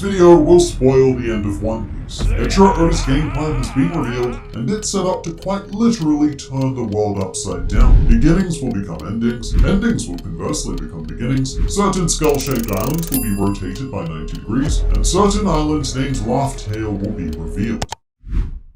video will spoil the end of One Piece. Eiichiro Oda's game plan has been revealed, and it's set up to quite literally turn the world upside down. Beginnings will become endings, endings will conversely become beginnings, certain skull-shaped islands will be rotated by 90 degrees, and certain islands named Laugh Tale will be revealed.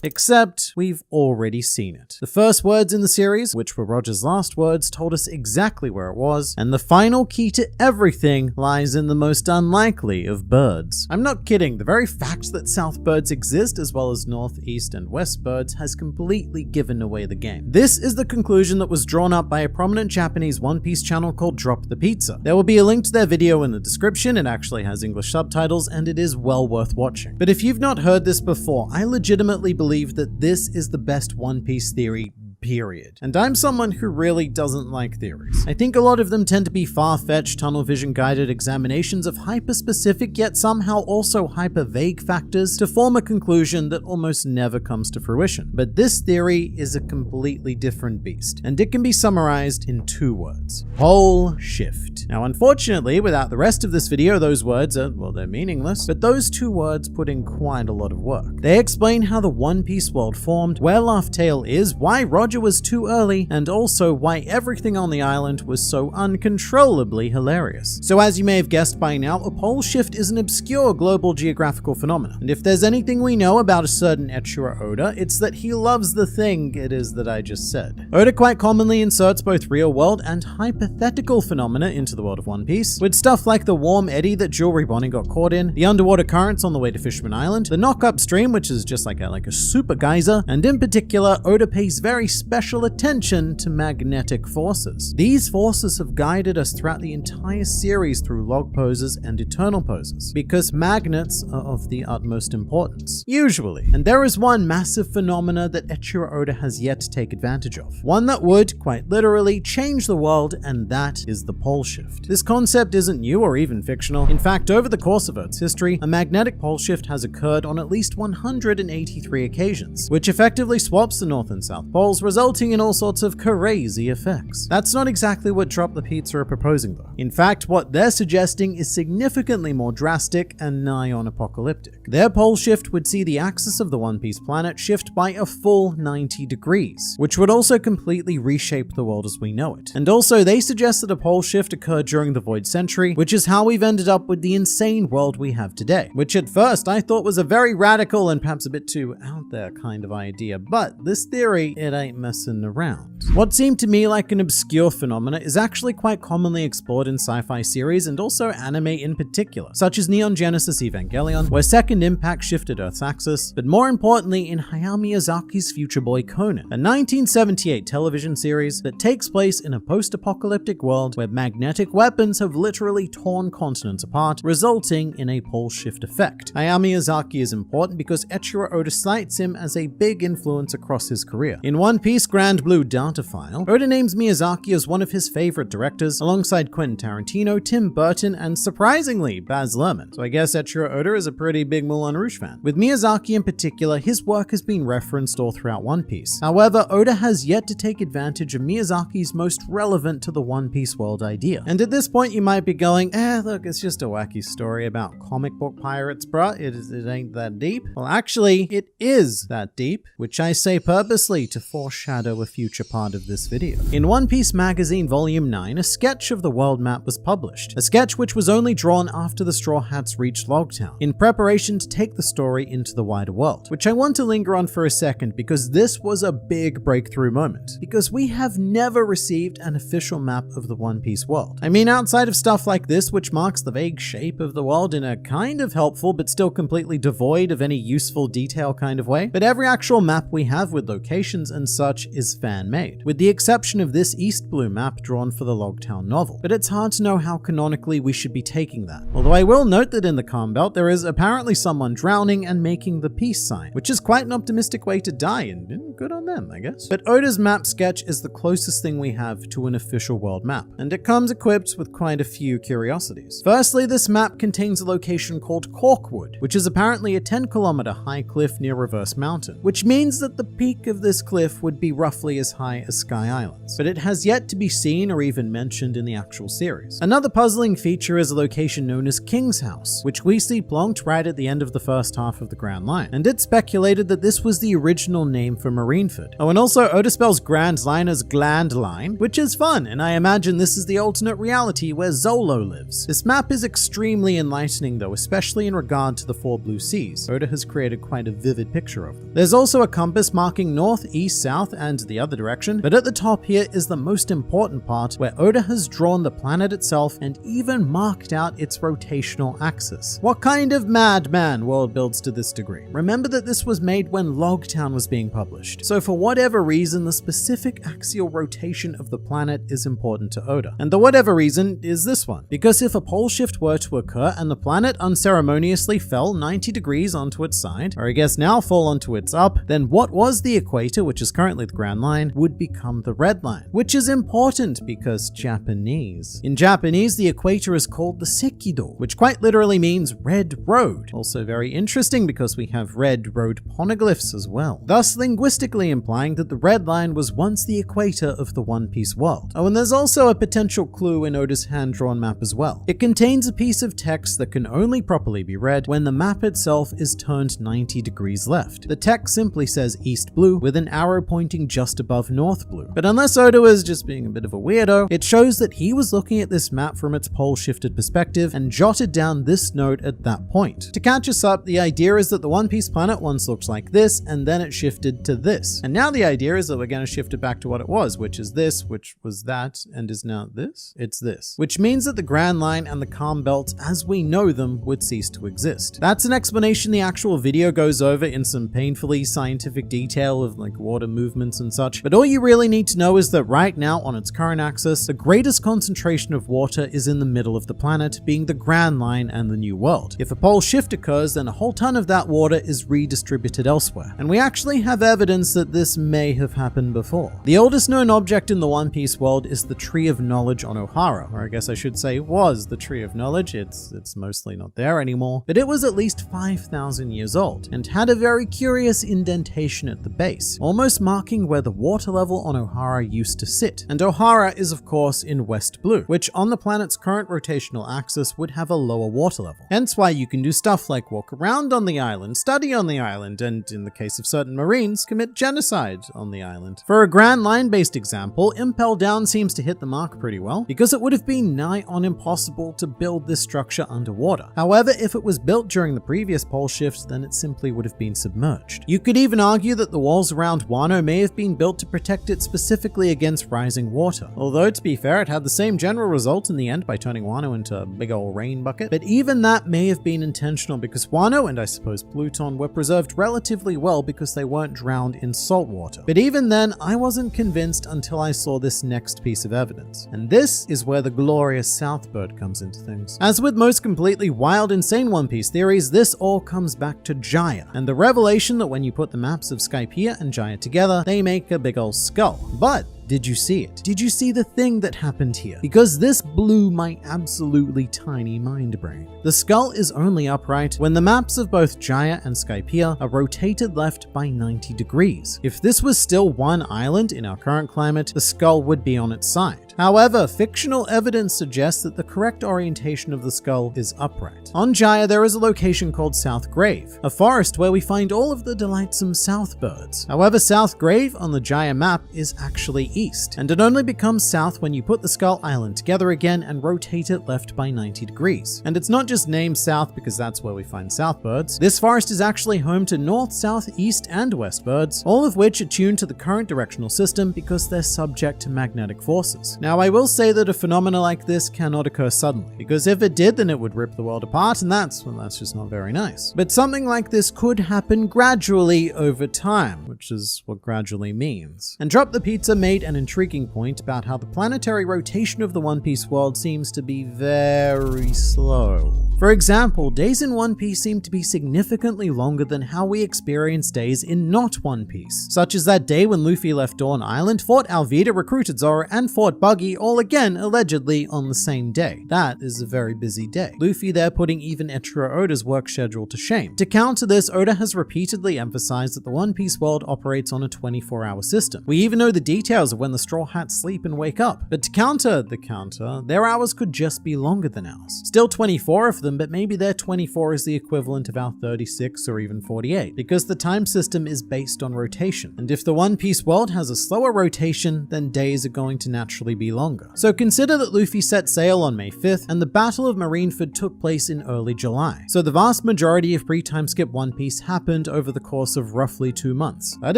Except we've already seen it. The first words in the series, which were Roger's last words, told us exactly where it was, and the final key to everything lies in the most unlikely of birds. I'm not kidding, the very fact that South birds exist as well as North, East, and West birds has completely given away the game. This is the conclusion that was drawn up by a prominent Japanese One Piece channel called Drop the Pizza. There will be a link to their video in the description, it actually has English subtitles, and it is well worth watching. But if you've not heard this before, I legitimately believe that this is the best One Piece theory, period. And I'm someone who really doesn't like theories. I think a lot of them tend to be far-fetched, tunnel vision guided examinations of hyper-specific yet somehow also hyper-vague factors to form a conclusion that almost never comes to fruition. But this theory is a completely different beast, and it can be summarized in 2 words. Pole shift. Now unfortunately, without the rest of this video, those words are, well, they're meaningless, but those 2 words put in quite a lot of work. They explain how the One Piece world formed, where Laugh Tale is, why Roger was too early, and also why everything on the island was so uncontrollably hilarious. So as you may have guessed by now, a pole shift is an obscure global geographical phenomenon, and if there's anything we know about a certain Eiichiro Oda, it's that he loves the thing it is that I just said. Oda quite commonly inserts both real world and hypothetical phenomena into the world of One Piece, with stuff like the warm eddy that jewelry Bonnie got caught in, the underwater currents on the way to Fisherman Island, the knock upstream, which is just like a super geyser, and in particular, Oda pays very special attention to magnetic forces. These forces have guided us throughout the entire series through log poses and eternal poses, because magnets are of the utmost importance, usually. And there is one massive phenomena that Eiichiro Oda has yet to take advantage of. One that would, quite literally, change the world, and that is the pole shift. This concept isn't new or even fictional. In fact, over the course of Earth's history, a magnetic pole shift has occurred on at least 183 occasions, which effectively swaps the North and South poles, resulting in all sorts of crazy effects. That's not exactly what Drop the Pizza are proposing though. In fact, what they're suggesting is significantly more drastic and nigh on apocalyptic. Their pole shift would see the axis of the One Piece planet shift by a full 90 degrees, which would also completely reshape the world as we know it. And also, they suggest that a pole shift occurred during the Void Century, which is how we've ended up with the insane world we have today, which at first I thought was a very radical and perhaps a bit too out there kind of idea, but this theory, it ain't messing around. What seemed to me like an obscure phenomena is actually quite commonly explored in sci-fi series and also anime in particular, such as Neon Genesis Evangelion, where Second Impact shifted Earth's axis, but more importantly in Hayao Miyazaki's Future Boy Conan, a 1978 television series that takes place in a post-apocalyptic world where magnetic weapons have literally torn continents apart, resulting in a pole shift effect. Hayao Miyazaki is important because Eiichiro Oda cites him as a big influence across his career. In One Piece Grand Blue Data File, Oda names Miyazaki as one of his favorite directors, alongside Quentin Tarantino, Tim Burton, and surprisingly, Baz Luhrmann. So I guess Eiichiro Oda is a pretty big Moulin Rouge fan. With Miyazaki in particular, his work has been referenced all throughout One Piece. However, Oda has yet to take advantage of Miyazaki's most relevant to the One Piece world idea. And at this point, you might be going, look, it's just a wacky story about comic book pirates, bruh. It ain't that deep. Well, actually, it is that deep, which I say purposely to foreshadow a future part of this video. In One Piece Magazine Volume 9, a sketch of the world map was published, a sketch which was only drawn after the Straw Hats reached Logtown, in preparation to take the story into the wider world, which I want to linger on for a second because this was a big breakthrough moment, because we have never received an official map of the One Piece world. I mean, outside of stuff like this, which marks the vague shape of the world in a kind of helpful but still completely devoid of any useful detail kind of way, but every actual map we have with locations and such is fan-made, with the exception of this East Blue map drawn for the Logtown novel. But it's hard to know how canonically we should be taking that. Although I will note that in the Calm Belt there is apparently someone drowning and making the peace sign, which is quite an optimistic way to die, and good on them, I guess. But Oda's map sketch is the closest thing we have to an official world map, and it comes equipped with quite a few curiosities. Firstly, this map contains a location called Corkwood, which is apparently a 10-kilometer high cliff near Reverse Mountain, which means that the peak of this cliff would be roughly as high as Sky Islands, but it has yet to be seen or even mentioned in the actual series. Another puzzling feature is a location known as King's House, which we see plonked right at the end of the first half of the Grand Line, and it's speculated that this was the original name for Marineford. Oh, and also Oda spells Grand Line as Gland Line, which is fun, and I imagine this is the alternate reality where Zolo lives. This map is extremely enlightening though, especially in regard to the 4 blue seas. Oda has created quite a vivid picture of them. There's also a compass marking north, east, south, and the other direction, but at the top here is the most important part where Oda has drawn the planet itself and even marked out its rotational axis. What kind of madman world builds to this degree? Remember that this was made when Logtown was being published, so for whatever reason the specific axial rotation of the planet is important to Oda. And the whatever reason is this one, because if a pole shift were to occur and the planet unceremoniously fell 90 degrees onto its side, or I guess now fall onto its up, then what was the equator, which is currently the Grand Line, would become the Red Line, which is important because Japanese. In Japanese, the equator is called the Sekido, which quite literally means red road. Also very interesting because we have red road poneglyphs as well, thus linguistically implying that the Red Line was once the equator of the One Piece world. Oh, and there's also a potential clue in Oda's hand-drawn map as well. It contains a piece of text that can only properly be read when the map itself is turned 90 degrees left. The text simply says East Blue with an arrow pointing just above North Blue. But unless Oda was just being a bit of a weirdo, it shows that he was looking at this map from its pole-shifted perspective and jotted down this note at that point. To catch us up, the idea is that the One Piece planet once looked like this, and then it shifted to this. And now the idea is that we're going to shift it back to what it was, which is this, which was that, and is now this? It's this. Which means that the Grand Line and the Calm Belt, as we know them, would cease to exist. That's an explanation the actual video goes over in some painfully scientific detail of like water movements and such, but all you really need to know is that right now on its current axis, the greatest concentration of water is in the middle of the planet, being the Grand Line and the New World. If a pole shift occurs, then a whole ton of that water is redistributed elsewhere, and we actually have evidence that this may have happened before. The oldest known object in the One Piece world is the Tree of Knowledge on Ohara, or I guess I should say was the Tree of Knowledge. It's mostly not there anymore, but it was at least 5,000 years old and had a very curious indentation at the base, almost marking where the water level on Ohara used to sit. And Ohara is of course in West Blue, which on the planet's current rotational axis would have a lower water level. Hence why you can do stuff like walk around on the island, study on the island, and in the case of certain Marines, commit genocide on the island. For a Grand Line based example, Impel Down seems to hit the mark pretty well, because it would have been nigh on impossible to build this structure underwater. However, if it was built during the previous pole shift, then it simply would have been submerged. You could even argue that the walls around Wano may have been built to protect it specifically against rising water. Although, to be fair, it had the same general result in the end by turning Wano into a big old rain bucket. But even that may have been intentional because Wano, and I suppose Pluton, were preserved relatively well because they weren't drowned in salt water. But even then, I wasn't convinced until I saw this next piece of evidence. And this is where the glorious Southbird comes into things. As with most completely wild, insane One Piece theories, this all comes back to Jaya, and the revelation that when you put the maps of Skypiea and Jaya together, they make a big old skull. But did you see it? Did you see the thing that happened here? Because this blew my absolutely tiny mind brain. The skull is only upright when the maps of both Jaya and Skypiea are rotated left by 90 degrees. If this was still one island in our current climate, the skull would be on its side. However, fictional evidence suggests that the correct orientation of the skull is upright. On Jaya, there is a location called South Grave, a forest where we find all of the delightsome south birds. However, South Grave on the Jaya map is actually east, and it only becomes south when you put the Skull Island together again and rotate it left by 90 degrees. And it's not just named south because that's where we find south birds. This forest is actually home to north, south, east, and west birds, all of which are tuned to the current directional system because they're subject to magnetic forces. Now, I will say that a phenomena like this cannot occur suddenly, because if it did, then it would rip the world apart, and that's just not very nice. But something like this could happen gradually over time, which is what gradually means. And Drop the Pizza made an intriguing point about how the planetary rotation of the One Piece world seems to be very slow. For example, days in One Piece seem to be significantly longer than how we experience days in not One Piece, such as that day when Luffy left Dawn Island, fought Alvida, recruited Zoro, and fought Bug Tashigi, all again allegedly on the same day. That is a very busy day. Luffy there putting even Eiichiro Oda's work schedule to shame. To counter this, Oda has repeatedly emphasized that the One Piece world operates on a 24-hour system. We even know the details of when the Straw Hats sleep and wake up. But to counter the counter, their hours could just be longer than ours. Still 24 of them, but maybe their 24 is the equivalent of our 36 or even 48, because the time system is based on rotation. And if the One Piece world has a slower rotation, then days are going to naturally be longer. So consider that Luffy set sail on May 5th, and the Battle of Marineford took place in early July. So the vast majority of pre-time skip One Piece happened over the course of roughly 2 months. That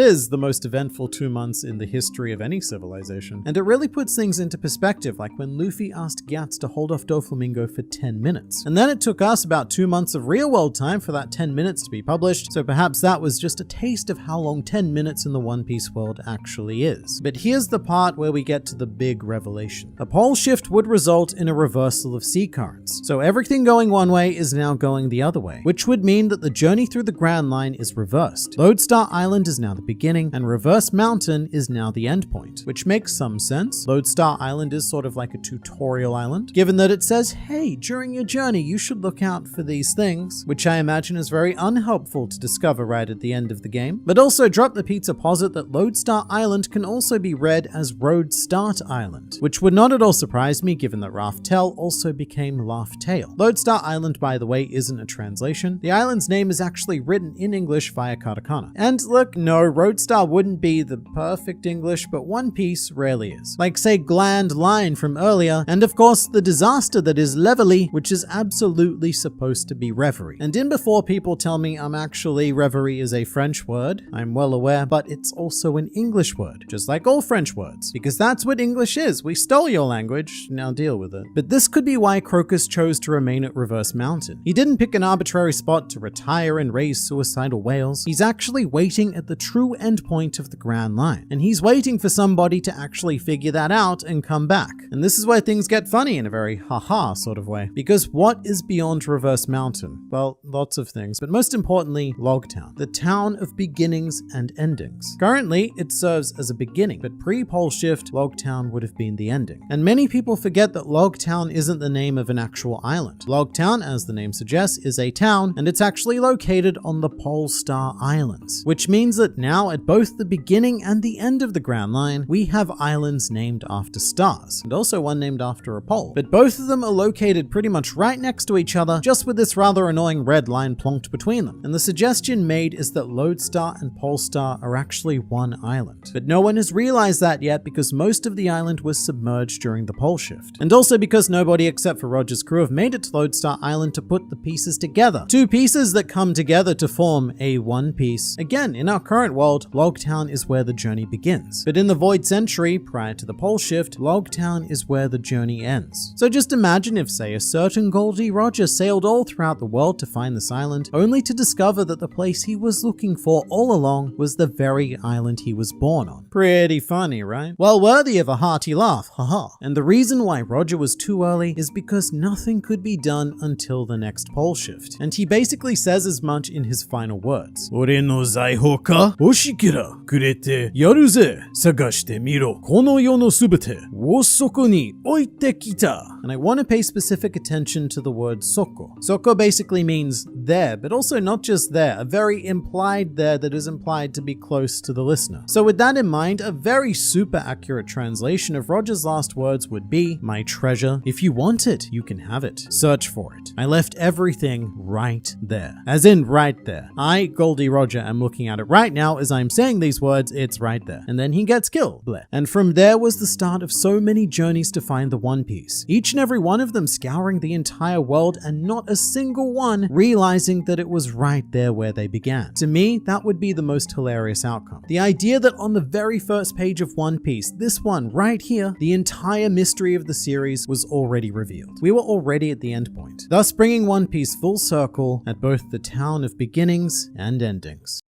is the most eventful 2 months in the history of any civilization. And it really puts things into perspective, like when Luffy asked Gyatz to hold off Doflamingo for 10 minutes. And then it took us about 2 months of real world time for that 10 minutes to be published, so perhaps that was just a taste of how long 10 minutes in the One Piece world actually is. But here's the part where we get to the big revelation. A pole shift would result in a reversal of sea currents. So everything going one way is now going the other way, which would mean that the journey through the Grand Line is reversed. Lodestar Island is now the beginning, and Reverse Mountain is now the endpoint, which makes some sense. Lodestar Island is sort of like a tutorial island, given that it says, hey, during your journey you should look out for these things, which I imagine is very unhelpful to discover right at the end of the game. But also drop the pizza posit that Lodestar Island can also be read as Road Start Island, which would not at all surprise me given that Raftel also became Laugh-Tale. Lodestar Island, by the way, isn't a translation. The island's name is actually written in English via katakana. And look, no, Roadstar wouldn't be the perfect English, but One Piece rarely is. Like say Gland Line from earlier, and of course the disaster that is Levely, which is absolutely supposed to be reverie. And in before people tell me reverie is a French word, I'm well aware, but it's also an English word, just like all French words, because that's what English is. We stole your language, now deal with it. But this could be why Crocus chose to remain at Reverse Mountain. He didn't pick an arbitrary spot to retire and raise suicidal whales. He's actually waiting at the true endpoint of the Grand Line, and he's waiting for somebody to actually figure that out and come back. And this is where things get funny in a very haha sort of way, because what is beyond Reverse Mountain? Well, lots of things, but most importantly, Logtown, the town of beginnings and endings. Currently, it serves as a beginning, but pre-pole shift, Logtown would have been the ending. And many people forget that Logtown isn't the name of an actual island. Logtown, as the name suggests, is a town, and it's actually located on the Pole Star Islands, which means that now at both the beginning and the end of the Grand Line, we have islands named after stars, and also one named after a pole. But both of them are located pretty much right next to each other, just with this rather annoying red line plonked between them. And the suggestion made is that Lodestar and Polestar are actually one island. But no one has realized that yet because most of the island was submerged during the pole shift. And also because nobody except for Roger's crew have made it to Lodestar Island to put the pieces together. Two pieces that come together to form a one piece. Again, in our current world, Logtown is where the journey begins. But in the Void Century, prior to the pole shift, Logtown is where the journey ends. So just imagine if, say, a certain Goldie Roger sailed all throughout the world to find this island, only to discover that the place he was looking for all along was the very island he was born on. Pretty funny, right? Well, worthy of a hearty laugh, haha. And the reason why Roger was too early is because nothing could be done until the next pole shift. And he basically says as much in his final words. Ore no zaihou ka hoshikira kurete yaruze sagashite miro kono yo no subete wo soko ni oite kita. And I want to pay specific attention to the word soko. Soko basically means there, but also not just there, a very implied there that is implied to be close to the listener. So with that in mind, a very super accurate translation of Roger's last words would be, my treasure, if you want it, you can have it. Search for it. I left everything right there. As in right there. I, Goldie Roger, am looking at it right now as I'm saying these words, it's right there. And then he gets killed. Bleh. And from there was the start of so many journeys to find the One Piece. Each and every one of them scouring the entire world and not a single one realizing that it was right there where they began. To me, that would be the most hilarious outcome. The idea that on the very first page of One Piece, this one right here, the entire mystery of the series was already revealed. We were already at the end point, thus bringing One Piece full circle at both the town of beginnings and endings.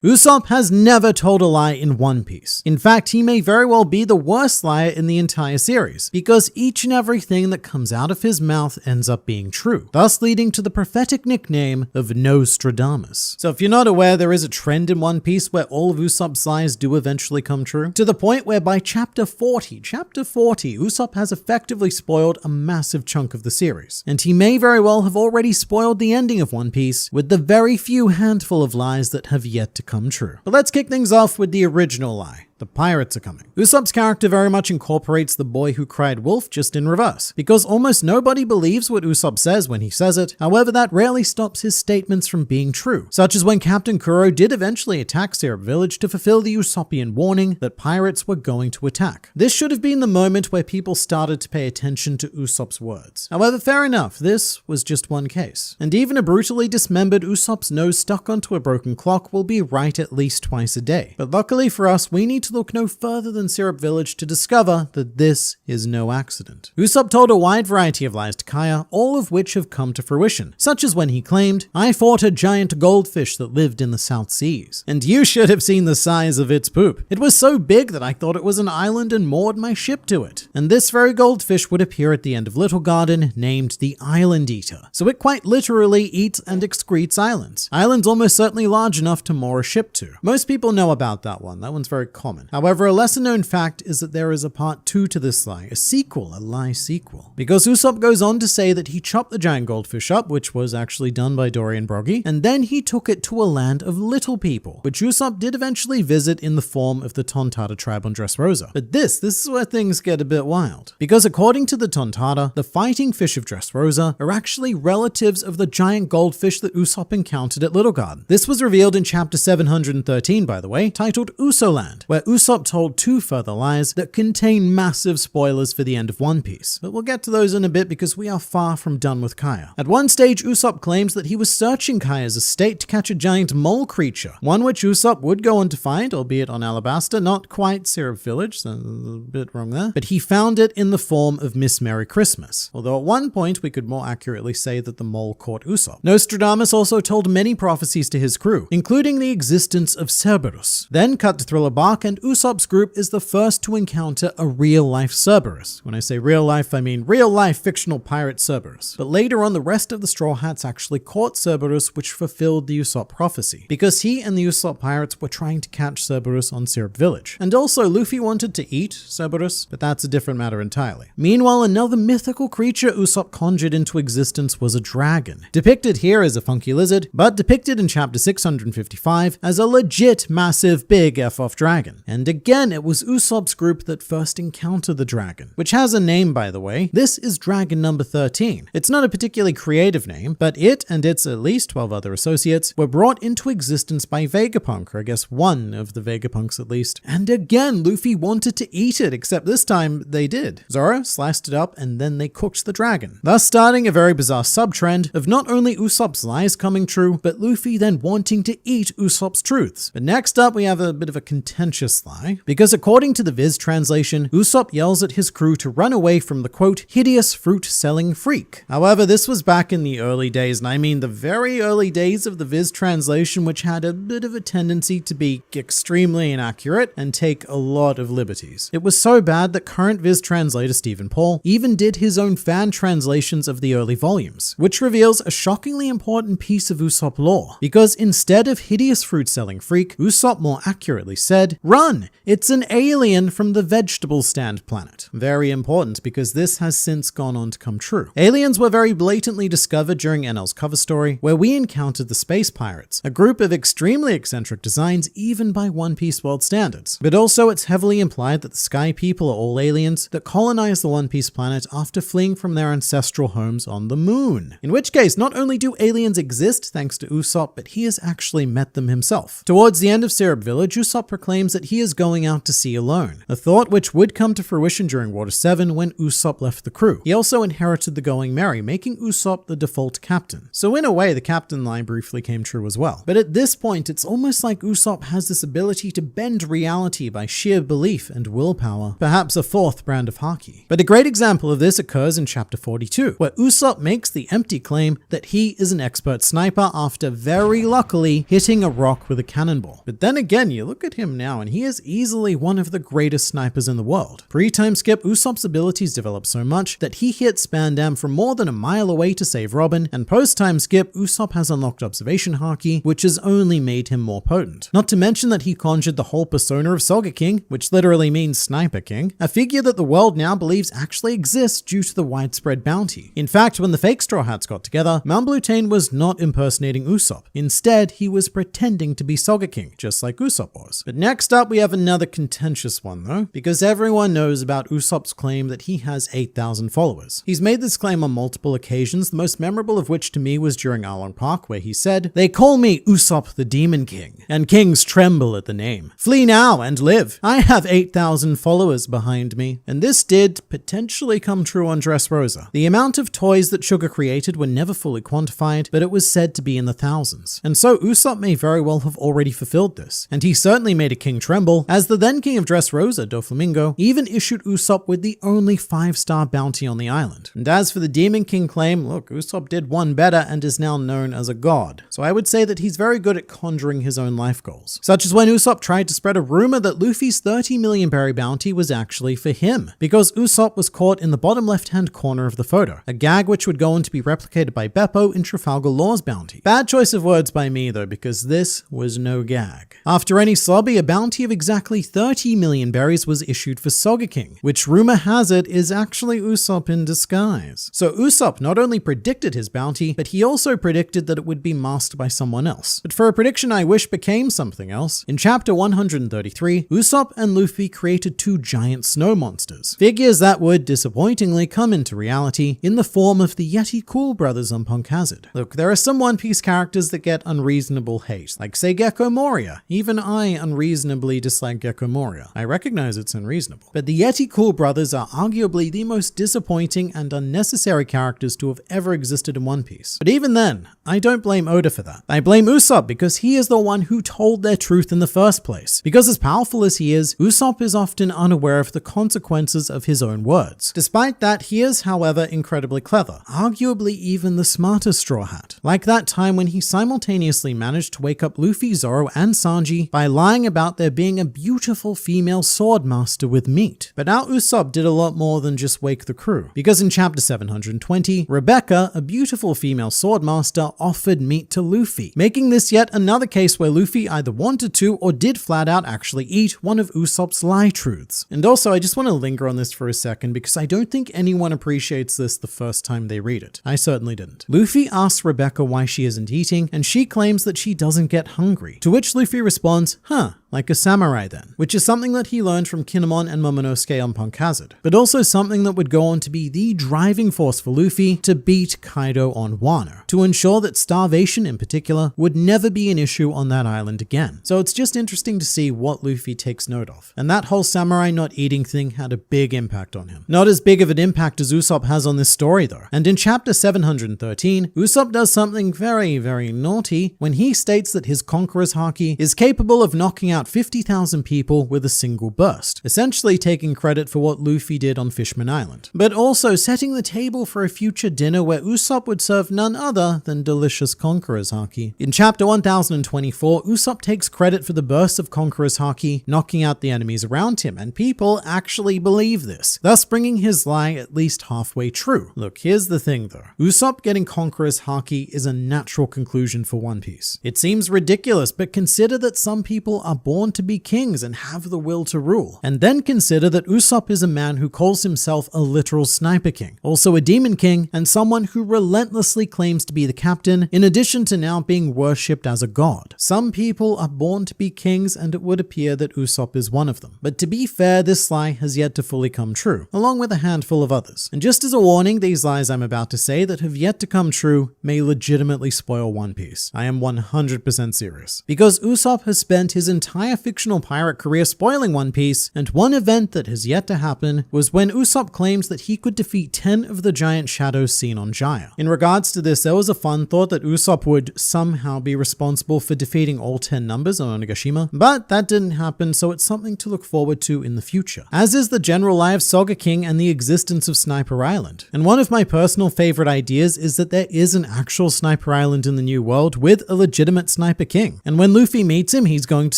Usopp has never told a lie in One Piece. In fact, he may very well be the worst liar in the entire series, because each and everything that comes out of his mouth ends up being true, thus leading to the prophetic nickname of Nostradamus. So if you're not aware, there is a trend in One Piece where all of Usopp's lies do eventually come true, to the point where by chapter 40, Usopp has effectively spoiled a massive chunk of the series. And he may very well have already spoiled the ending of One Piece with the very few handful of lies that have yet to come true. But let's kick things off with the original lie. The pirates are coming. Usopp's character very much incorporates the boy who cried wolf, just in reverse, because almost nobody believes what Usopp says when he says it. However, that rarely stops his statements from being true, such as when Captain Kuro did eventually attack Syrup Village to fulfill the Usoppian warning that pirates were going to attack. This should have been the moment where people started to pay attention to Usopp's words. However, fair enough, this was just one case. And even a brutally dismembered Usopp's nose stuck onto a broken clock will be right at least twice a day. But luckily for us, we need to look no further than Syrup Village to discover that this is no accident. Usopp told a wide variety of lies to Kaya, all of which have come to fruition, such as when he claimed, "I fought a giant goldfish that lived in the South Seas, and you should have seen the size of its poop. It was so big that I thought it was an island and moored my ship to it." And this very goldfish would appear at the end of Little Garden, named the Island Eater. So it quite literally eats and excretes islands. Islands almost certainly large enough to moor a ship to. Most people know about that one. That one's very common. However, a lesser known fact is that there is a part 2 to this lie, a sequel, a lie sequel. Because Usopp goes on to say that he chopped the giant goldfish up, which was actually done by Dory and Broggy, and then he took it to a land of little people, which Usopp did eventually visit in the form of the Tontada tribe on Dressrosa. But this is where things get a bit wild. Because according to the Tontada, the fighting fish of Dressrosa are actually relatives of the giant goldfish that Usopp encountered at Little Garden. This was revealed in chapter 713, by the way, titled Usoland, where Usopp told 2 further lies that contain massive spoilers for the end of One Piece. But we'll get to those in a bit because we are far from done with Kaya. At one stage, Usopp claims that he was searching Kaya's estate to catch a giant mole creature, one which Usopp would go on to find, albeit on Alabasta, not quite Syrup Village, so a bit wrong there, but he found it in the form of Miss Merry Christmas. Although at one point, we could more accurately say that the mole caught Usopp. Nostradamus also told many prophecies to his crew, including the existence of Cerberus. Then cut to Thriller Bark, and Usopp's group is the first to encounter a real-life Cerberus. When I say real life, I mean real-life fictional pirate Cerberus. But later on, the rest of the Straw Hats actually caught Cerberus, which fulfilled the Usopp prophecy, because he and the Usopp pirates were trying to catch Cerberus on Syrup Village. And also, Luffy wanted to eat Cerberus, but that's a different matter entirely. Meanwhile, another mythical creature Usopp conjured into existence was a dragon, depicted here as a funky lizard, but depicted in chapter 655 as a legit massive big F-off dragon. And again, it was Usopp's group that first encountered the dragon, which has a name, by the way. This is Dragon number 13. It's not a particularly creative name, but it and its at least 12 other associates were brought into existence by Vegapunk, or I guess one of the Vegapunks at least. And again, Luffy wanted to eat it, except this time they did. Zoro sliced it up and then they cooked the dragon, thus starting a very bizarre sub-trend of not only Usopp's lies coming true, but Luffy then wanting to eat Usopp's truths. But next up, we have a bit of a contentious lie, because according to the Viz translation, Usopp yells at his crew to run away from the quote, hideous fruit-selling freak. However, this was back in the early days, and I mean the very early days of the Viz translation, which had a bit of a tendency to be extremely inaccurate and take a lot of liberties. It was so bad that current Viz translator Stephen Paul even did his own fan translations of the early volumes, which reveals a shockingly important piece of Usopp lore, because instead of hideous fruit-selling freak, Usopp more accurately said, run! It's an alien from the vegetable stand planet. Very important, because this has since gone on to come true. Aliens were very blatantly discovered during NL's cover story, where we encountered the Space Pirates, a group of extremely eccentric designs even by One Piece world standards. But also it's heavily implied that the Sky People are all aliens that colonize the One Piece planet after fleeing from their ancestral homes on the moon. In which case, not only do aliens exist thanks to Usopp, but he has actually met them himself. Towards the end of Syrup Village, Usopp proclaims that he is going out to sea alone, a thought which would come to fruition during Water 7 when Usopp left the crew. He also inherited the Going Merry, making Usopp the default captain. So in a way, the captain line briefly came true as well. But at this point, it's almost like Usopp has this ability to bend reality by sheer belief and willpower, perhaps a fourth brand of haki. But a great example of this occurs in chapter 42, where Usopp makes the empty claim that he is an expert sniper after very luckily hitting a rock with a cannonball. But then again, you look at him now and he is easily one of the greatest snipers in the world. Pre-time skip, Usopp's abilities develop so much that he hits Spandam from more than a mile away to save Robin, and post-time skip, Usopp has unlocked observation haki, which has only made him more potent. Not to mention that he conjured the whole persona of Sogeking, which literally means Sniper King, a figure that the world now believes actually exists due to the widespread bounty. In fact, when the fake Straw Hats got together, Malblutane was not impersonating Usopp. Instead, he was pretending to be Sogeking, just like Usopp was. But next up, we have another contentious one though, because everyone knows about Usopp's claim that he has 8,000 followers. He's made this claim on multiple occasions, the most memorable of which to me was during Arlong Park, where he said, "They call me Usopp the Demon King, and kings tremble at the name. Flee now and live. I have 8,000 followers behind me." And this did potentially come true on Dressrosa. The amount of toys that Sugar created were never fully quantified, but it was said to be in the thousands. And so Usopp may very well have already fulfilled this. And he certainly made a king tremble, as the then king of Dressrosa, Doflamingo, even issued Usopp with the only 5-star bounty on the island. And as for the Demon King claim, look, Usopp did one better and is now known as a god. So I would say that he's very good at conjuring his own life goals. Such as when Usopp tried to spread a rumor that Luffy's 30 million berry bounty was actually for him, because Usopp was caught in the bottom left-hand corner of the photo, a gag which would go on to be replicated by Beppo in Trafalgar Law's bounty. Bad choice of words by me though, because this was no gag. After any slobby, a bounty of exactly 30 million berries was issued for Sogeking, which rumor has it is actually Usopp in disguise. So Usopp not only predicted his bounty, but he also predicted that it would be masked by someone else. But for a prediction I wish became something else, in chapter 133, Usopp and Luffy created 2 giant snow monsters, figures that would disappointingly come into reality in the form of the Yeti Cool Brothers on Punk Hazard. Look, there are some One Piece characters that get unreasonable hate, like say Gecko Moria. Even I unreasonably dislike Gecko Moria. I recognize it's unreasonable. But the Yeti Cool Brothers are arguably the most disappointing and unnecessary characters to have ever existed in One Piece. But even then, I don't blame Oda for that. I blame Usopp because he is the one who told their truth in the first place. Because as powerful as he is, Usopp is often unaware of the consequences of his own words. Despite that, he is, however, incredibly clever, arguably even the smartest Straw Hat. Like that time when he simultaneously managed to wake up Luffy, Zoro, and Sanji by lying about there being a beautiful female sword master with meat. But now Usopp did a lot more than just wake the crew, because in chapter 720, Rebecca, a beautiful female sword master, offered meat to Luffy, making this yet another case where Luffy either wanted to or did flat out actually eat one of Usopp's lie truths. And also, I just want to linger on this for a second because I don't think anyone appreciates this the first time they read it. I certainly didn't. Luffy asks Rebecca why she isn't eating, and she claims that she doesn't get hungry, to which Luffy responds, "Huh, like a samurai then," which is something that he learned from Kinemon and Momonosuke on Punk Hazard, but also something that would go on to be the driving force for Luffy to beat Kaido on Wano, to ensure that starvation in particular would never be an issue on that island again. So it's just interesting to see what Luffy takes note of, and that whole samurai not eating thing had a big impact on him. Not as big of an impact as Usopp has on this story though, and in chapter 713, Usopp does something very, very naughty when he states that his conqueror's haki is capable of knocking out 50,000 people with a single burst, essentially taking credit for what Luffy did on Fishman Island, but also setting the table for a future dinner where Usopp would serve none other than delicious Conqueror's haki. In chapter 1024, Usopp takes credit for the burst of Conqueror's haki, knocking out the enemies around him, and people actually believe this, thus bringing his lie at least halfway true. Look, here's the thing though. Usopp getting Conqueror's haki is a natural conclusion for One Piece. It seems ridiculous, but consider that some people are born to be kings and have the will to rule. And then consider that Usopp is a man who calls himself a literal sniper king, also a demon king, and someone who relentlessly claims to be the captain, in addition to now being worshipped as a god. Some people are born to be kings, and it would appear that Usopp is one of them. But to be fair, this lie has yet to fully come true, along with a handful of others. And just as a warning, these lies I'm about to say that have yet to come true may legitimately spoil One Piece. I am 100% serious. Because Usopp has spent his entire entire fictional pirate career spoiling One Piece, and one event that has yet to happen was when Usopp claims that he could defeat 10 of the giant shadows seen on Jaya. In regards to this, there was a fun thought that Usopp would somehow be responsible for defeating all 10 numbers on Onigashima, but that didn't happen, so it's something to look forward to in the future. As is the general lie of Soga King and the existence of Sniper Island. And one of my personal favorite ideas is that there is an actual Sniper Island in the New World with a legitimate Sniper King. And when Luffy meets him, he's going to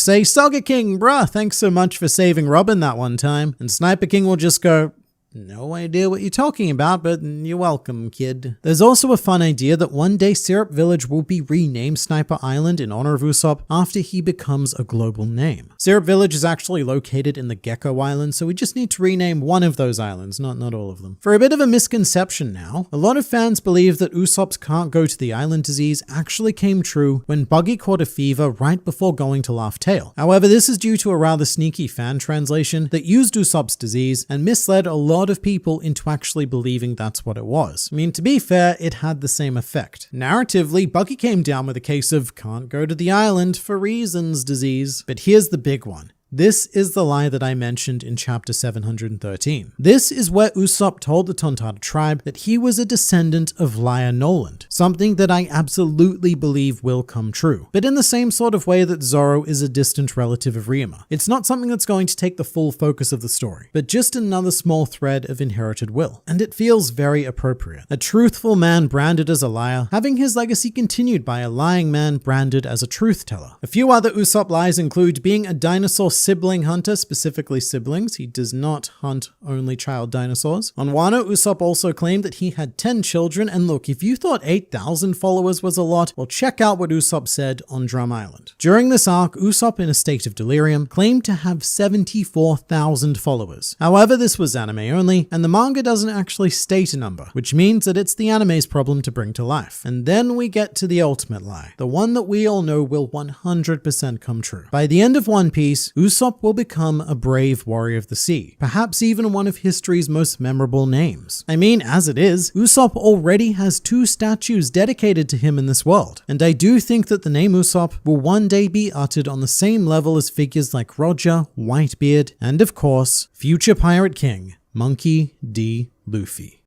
say, "Soga King, bruh, thanks so much for saving Robin that one time." And Sniper King will just go, "No idea what you're talking about, but you're welcome, kid." There's also a fun idea that one day Syrup Village will be renamed Sniper Island in honor of Usopp after he becomes a global name. Syrup Village is actually located in the Gecko Island, so we just need to rename one of those islands, not all of them. For a bit of a misconception now, a lot of fans believe that Usopp's can't go to the island disease actually came true when Buggy caught a fever right before going to Laugh Tale. However, this is due to a rather sneaky fan translation that used Usopp's disease and misled a lot of people into actually believing that's what it was. I mean, to be fair, it had the same effect. Narratively, Buggy came down with a case of can't go to the island for reasons disease. But here's the big one. This is the lie that I mentioned in chapter 713. This is where Usopp told the Tontatta tribe that he was a descendant of Liar Noland, something that I absolutely believe will come true, but in the same sort of way that Zoro is a distant relative of Ryuma. It's not something that's going to take the full focus of the story, but just another small thread of inherited will, and it feels very appropriate. A truthful man branded as a liar, having his legacy continued by a lying man branded as a truth teller. A few other Usopp lies include being a dinosaur sibling hunter, specifically siblings. He does not hunt only child dinosaurs. On Wano, Usopp also claimed that he had 10 children, and look, if you thought 8,000 followers was a lot, well, check out what Usopp said on Drum Island. During this arc, Usopp, in a state of delirium, claimed to have 74,000 followers. However, this was anime only, and the manga doesn't actually state a number, which means that it's the anime's problem to bring to life. And then we get to the ultimate lie, the one that we all know will 100% come true. By the end of One Piece, Usopp will become a brave warrior of the sea, perhaps even one of history's most memorable names. I mean, as it is, Usopp already has 2 statues dedicated to him in this world, and I do think that the name Usopp will one day be uttered on the same level as figures like Roger, Whitebeard, and of course, future Pirate King, Monkey D. Luffy.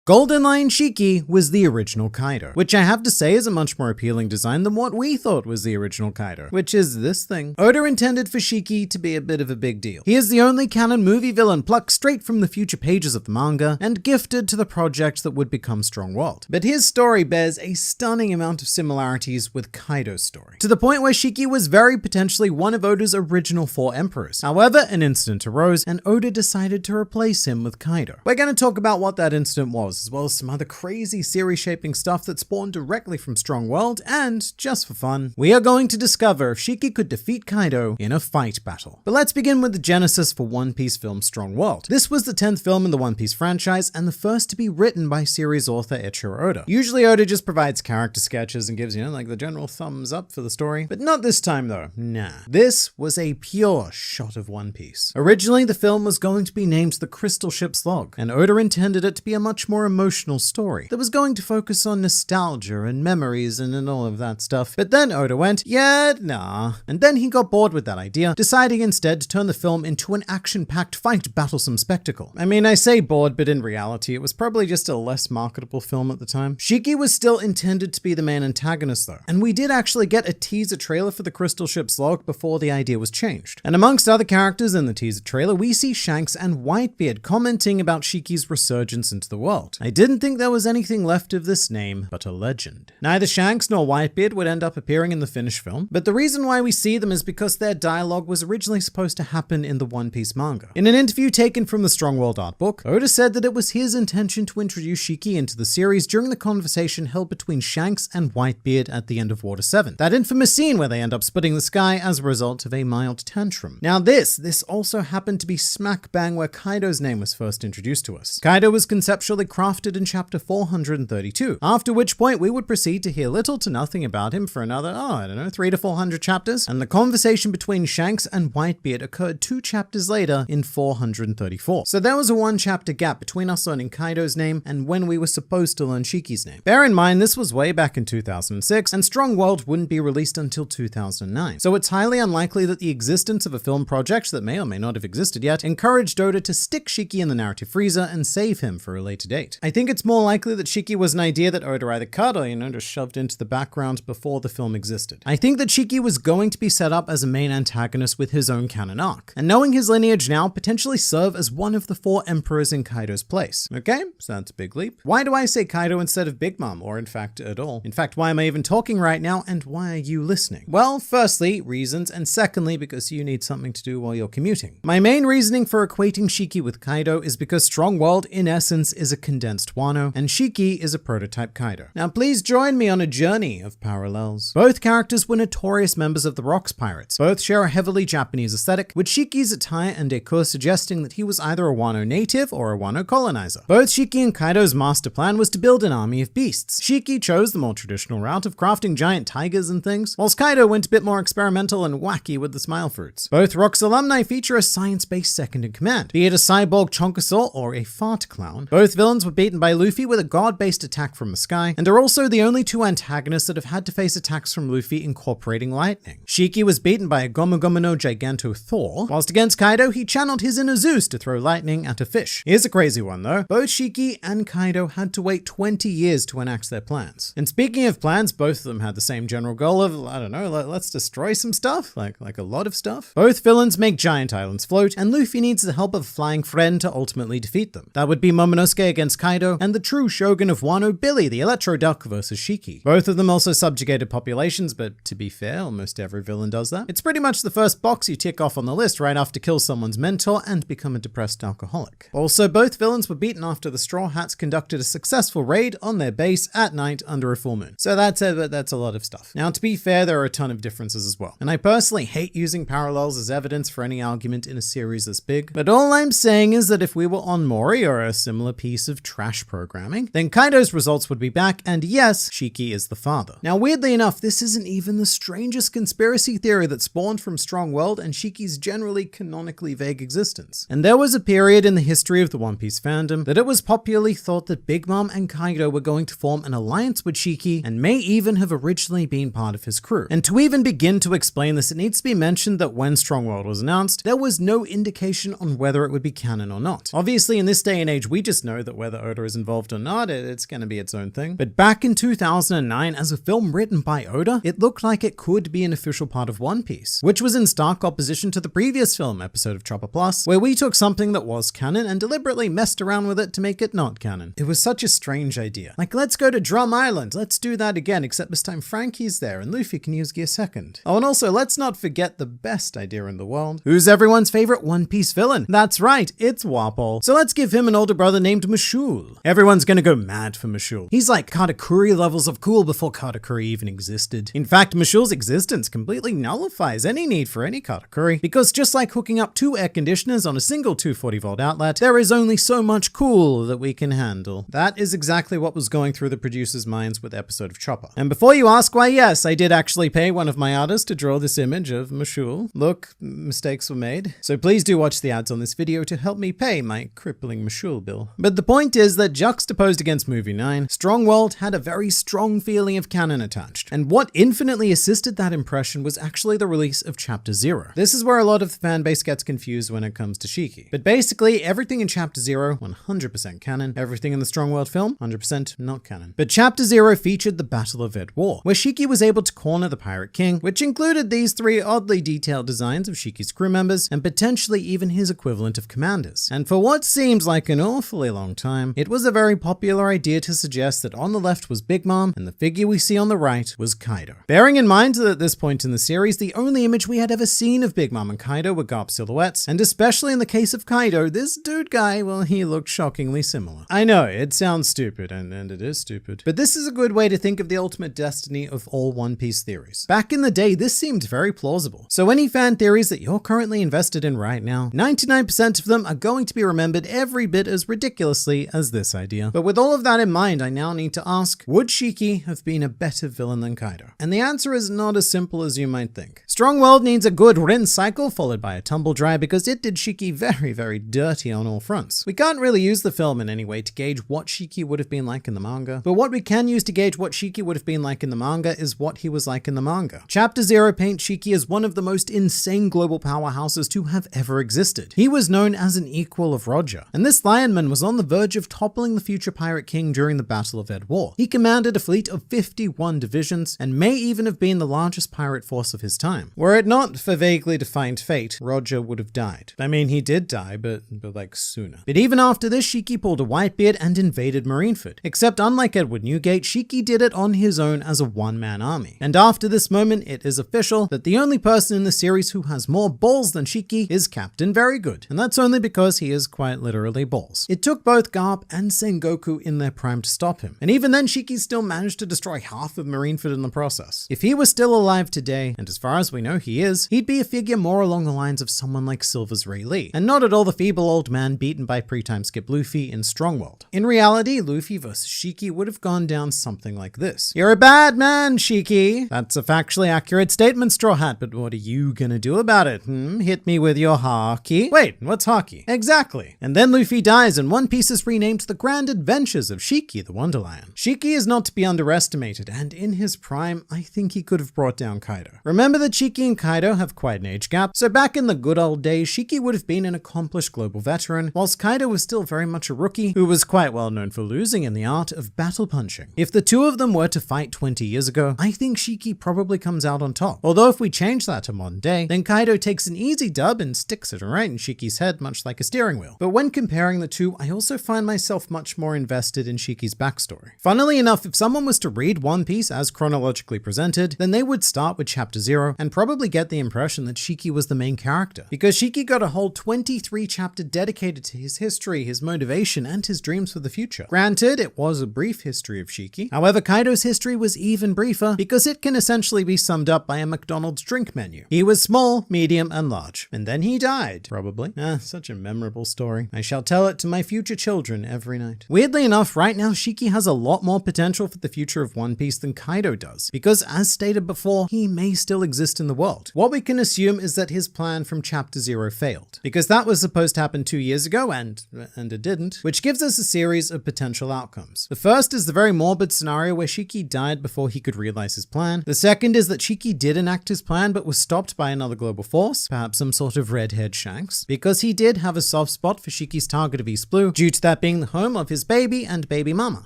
Golden Lion Shiki was the original Kaido, which I have to say is a much more appealing design than what we thought was the original Kaido, which is this thing. Oda intended for Shiki to be a bit of a big deal. He is the only canon movie villain plucked straight from the future pages of the manga and gifted to the project that would become Strong World. But his story bears a stunning amount of similarities with Kaido's story, to the point where Shiki was very potentially one of Oda's original 4 emperors. However, an incident arose and Oda decided to replace him with Kaido. We're going to talk about what that incident was, as well as some other crazy series-shaping stuff that spawned directly from Strong World, and, just for fun, we are going to discover if Shiki could defeat Kaido in a fight battle. But let's begin with the genesis for One Piece film Strong World. This was the 10th film in the One Piece franchise, and the first to be written by series author Eiichiro Oda. Usually Oda just provides character sketches and gives, like the general thumbs up for the story, but not this time though. Nah. This was a pure shot of One Piece. Originally, the film was going to be named The Crystal Ship's Log, and Oda intended it to be a much more emotional story that was going to focus on nostalgia and memories and all of that stuff. But then Oda went, yeah, nah. And then he got bored with that idea, deciding instead to turn the film into an action-packed fight battlesome spectacle. I mean, I say bored, but in reality, it was probably just a less marketable film at the time. Shiki was still intended to be the main antagonist though, and we did actually get a teaser trailer for The Crystal Ship's Log before the idea was changed. And amongst other characters in the teaser trailer, we see Shanks and Whitebeard commenting about Shiki's resurgence into the world. I didn't think there was anything left of this name but a legend. Neither Shanks nor Whitebeard would end up appearing in the finished film, but the reason why we see them is because their dialogue was originally supposed to happen in the One Piece manga. In an interview taken from the Strong World art book, Oda said that it was his intention to introduce Shiki into the series during the conversation held between Shanks and Whitebeard at the end of Water 7. That infamous scene where they end up splitting the sky as a result of a mild tantrum. Now this also happened to be smack bang where Kaido's name was first introduced to us. Kaido was conceptually crafted crafted in chapter 432, after which point we would proceed to hear little to nothing about him for another, 300 to 400 chapters, and the conversation between Shanks and Whitebeard occurred 2 chapters later in 434. So there was a 1 chapter gap between us learning Kaido's name and when we were supposed to learn Shiki's name. Bear in mind, this was way back in 2006, and Strong World wouldn't be released until 2009. So it's highly unlikely that the existence of a film project that may or may not have existed yet encouraged Oda to stick Shiki in the narrative freezer and save him for a later date. I think it's more likely that Shiki was an idea that Oda either cut or, just shoved into the background before the film existed. I think that Shiki was going to be set up as a main antagonist with his own canon arc, and knowing his lineage now, potentially serve as one of the 4 emperors in Kaido's place. Okay, so that's a big leap. Why do I say Kaido instead of Big Mom, or in fact at all? In fact, why am I even talking right now, and why are you listening? Well, firstly, reasons, and secondly, because you need something to do while you're commuting. My main reasoning for equating Shiki with Kaido is because Strong World, in essence, is a condensed Wano, and Shiki is a prototype Kaido. Now, please join me on a journey of parallels. Both characters were notorious members of the Rocks Pirates. Both share a heavily Japanese aesthetic, with Shiki's attire and decor suggesting that he was either a Wano native or a Wano colonizer. Both Shiki and Kaido's master plan was to build an army of beasts. Shiki chose the more traditional route of crafting giant tigers and things, whilst Kaido went a bit more experimental and wacky with the smile fruits. Both Rocks alumni feature a science-based second in command, be it a cyborg chonkosaur or a fart clown. Both villains were beaten by Luffy with a god-based attack from the sky, and are also the only 2 antagonists that have had to face attacks from Luffy incorporating lightning. Shiki was beaten by a Gomu Gomu no Giganto Thor, whilst against Kaido he channeled his inner Zeus to throw lightning at a fish. Here's a crazy one though. Both Shiki and Kaido had to wait 20 years to enact their plans. And speaking of plans, both of them had the same general goal of, let's destroy some stuff, like a lot of stuff. Both villains make giant islands float, and Luffy needs the help of a flying friend to ultimately defeat them. That would be Momonosuke against Kaido, and the true shogun of Wano, Billy, the Electro Duck versus Shiki. Both of them also subjugated populations, but to be fair, almost every villain does that. It's pretty much the first box you tick off on the list right after kill someone's mentor and become a depressed alcoholic. Also, both villains were beaten after the Straw Hats conducted a successful raid on their base at night under a full moon. So that's it, but that's a lot of stuff. Now, to be fair, there are a ton of differences as well. And I personally hate using parallels as evidence for any argument in a series this big, but all I'm saying is that if we were on Mori or a similar piece of trash programming, then Kaido's results would be back, and yes, Shiki is the father. Now, weirdly enough, this isn't even the strangest conspiracy theory that spawned from Strong World and Shiki's generally canonically vague existence. And there was a period in the history of the One Piece fandom that it was popularly thought that Big Mom and Kaido were going to form an alliance with Shiki and may even have originally been part of his crew. And to even begin to explain this, it needs to be mentioned that when Strong World was announced, there was no indication on whether it would be canon or not. Obviously, in this day and age, we just know that whether Oda is involved or not, it's going to be its own thing. But back in 2009, as a film written by Oda, it looked like it could be an official part of One Piece, which was in stark opposition to the previous film episode of Chopper Plus, where we took something that was canon and deliberately messed around with it to make it not canon. It was such a strange idea. Like, let's go to Drum Island, let's do that again, except this time Frankie's there and Luffy can use Gear Second. Oh, and also, let's not forget the best idea in the world. Who's everyone's favorite One Piece villain? That's right, it's Wapol. So let's give him an older brother named Mashul. Everyone's gonna go mad for Mashul. He's like Katakuri levels of cool before Katakuri even existed. In fact, Mashul's existence completely nullifies any need for any Katakuri, because just like hooking up 2 air conditioners on a single 240-volt outlet, there is only so much cool that we can handle. That is exactly what was going through the producers' minds with the episode of Chopper. And before you ask, why yes, I did actually pay one of my artists to draw this image of Mashul. Look, mistakes were made. So please do watch the ads on this video to help me pay my crippling Mashul bill. But the point is that juxtaposed against Movie 9, Strong World had a very strong feeling of canon attached. And what infinitely assisted that impression was actually the release of Chapter 0. This is where a lot of the fanbase gets confused when it comes to Shiki. But basically, everything in Chapter 0, 100% canon. Everything in the Strong World film, 100% not canon. But Chapter 0 featured the Battle of Ed War, where Shiki was able to corner the Pirate King, which included these 3 oddly detailed designs of Shiki's crew members, and potentially even his equivalent of commanders. And for what seems like an awfully long time, it was a very popular idea to suggest that on the left was Big Mom, and the figure we see on the right was Kaido. Bearing in mind that at this point in the series, the only image we had ever seen of Big Mom and Kaido were Garp silhouettes, and especially in the case of Kaido, this dude guy, well, he looked shockingly similar. I know, it sounds stupid, and it is stupid, but this is a good way to think of the ultimate destiny of all One Piece theories. Back in the day, this seemed very plausible. So any fan theories that you're currently invested in right now, 99% of them are going to be remembered every bit as ridiculously as this idea. But with all of that in mind, I now need to ask, would Shiki have been a better villain than Kaido? And the answer is not as simple as you might think. Strong World needs a good rinse cycle followed by a tumble dry because it did Shiki very, very dirty on all fronts. We can't really use the film in any way to gauge what Shiki would have been like in the manga, but what we can use to gauge what Shiki would have been like in the manga is what he was like in the manga. Chapter 0 paints Shiki as one of the most insane global powerhouses to have ever existed. He was known as an equal of Roger, and this Lionman was on the verge of toppling the future Pirate King during the Battle of Ed War. He commanded a fleet of 51 divisions and may even have been the largest pirate force of his time. Were it not for vaguely defined fate, Roger would have died. I mean, he did die, but like sooner. But even after this, Shiki pulled a Whitebeard and invaded Marineford. Except unlike Edward Newgate, Shiki did it on his own as a one-man army. And after this moment, it is official that the only person in the series who has more balls than Shiki is Captain Very Good. And that's only because he is quite literally balls. It took both Garp and Sengoku in their prime to stop him. And even then, Shiki still managed to destroy half of Marineford in the process. If he was still alive today, and as far as we know he is, he'd be a figure more along the lines of someone like Silver's Ray Lee, and not at all the feeble old man beaten by pre-time skip Luffy in Strong World. In reality, Luffy versus Shiki would have gone down something like this. You're a bad man, Shiki. That's a factually accurate statement, Straw Hat, but what are you gonna do about it? Hit me with your haki? Wait, what's haki? Exactly. And then Luffy dies, and One Piece is renamed The Grand Adventures of Shiki the Wonder Lion. Shiki is not to be underestimated, and in his prime, I think he could have brought down Kaido. Remember that Shiki and Kaido have quite an age gap, so back in the good old days, Shiki would have been an accomplished global veteran, whilst Kaido was still very much a rookie who was quite well known for losing in the art of battle punching. If the two of them were to fight 20 years ago, I think Shiki probably comes out on top. Although if we change that to modern day, then Kaido takes an easy dub and sticks it right in Shiki's head, much like a steering wheel. But when comparing the two, I also find myself much more invested in Shiki's backstory. Funnily enough, if someone was to read One Piece as chronologically presented, then they would start with Chapter 0 and probably get the impression that Shiki was the main character, because Shiki got a whole 23 chapter dedicated to his history, his motivation, and his dreams for the future. Granted, it was a brief history of Shiki. However, Kaido's history was even briefer because it can essentially be summed up by a McDonald's drink menu. He was small, medium, and large. And then he died, probably. Such a memorable story. I shall tell it to my future children every night. Weirdly enough, right now, Shiki has a lot more potential for the future of One Piece than Kaido does, because as stated before, he may still exist in the world. What we can assume is that his plan from Chapter 0 failed, because that was supposed to happen 2 years ago, and it didn't, which gives us a series of potential outcomes. The first is the very morbid scenario where Shiki died before he could realize his plan. The second is that Shiki did enact his plan but was stopped by another global force, perhaps some sort of red-haired Shanks, because he did have a soft spot for Shiki's target of East Blue, due to that being the home of his baby and baby mama.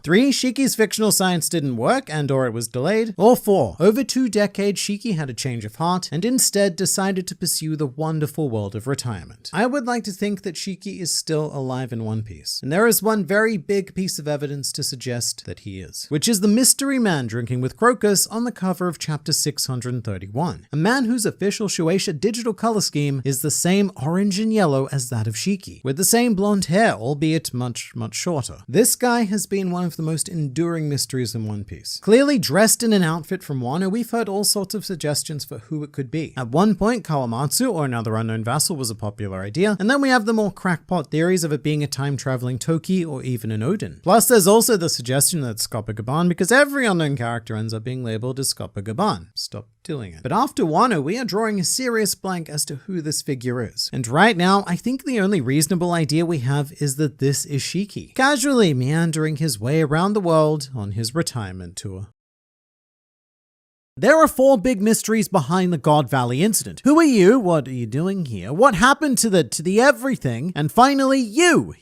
3. Shiki's fictional science didn't work or it was delayed. Or 4. Over 2 decades, Shiki had a change of heart and instead decided to pursue the wonderful world of retirement. I would like to think that Shiki is still alive in One Piece, and there is one very big piece of evidence to suggest that he is, which is the mystery man drinking with Crocus on the cover of Chapter 631, a man whose official Shueisha digital color scheme is the same orange and yellow as that of Shiki, with the same blonde hair, albeit much shorter. This guy has been one of the most enduring mysteries in One Piece. Clearly dressed in an outfit from Wano, we've heard all sorts of suggestions for who it could be. At one point, Kawamatsu or another unknown vassal was a popular idea, and then we have the more crackpot theories of it being a time-traveling Toki or even an Odin. Plus, there's also the suggestion that it's Copacabana, because every unknown character ends up being labeled as Copacabana. Stop doing it. But after Wano, we are drawing a serious blank as to who this figure is. And right now, I think the only reasonable idea we have is that this is Shiki, casually meandering his way around the world on his retirement tour. There are 4 big mysteries behind the God Valley incident. Who are you? What are you doing here? What happened to the everything? And finally, you're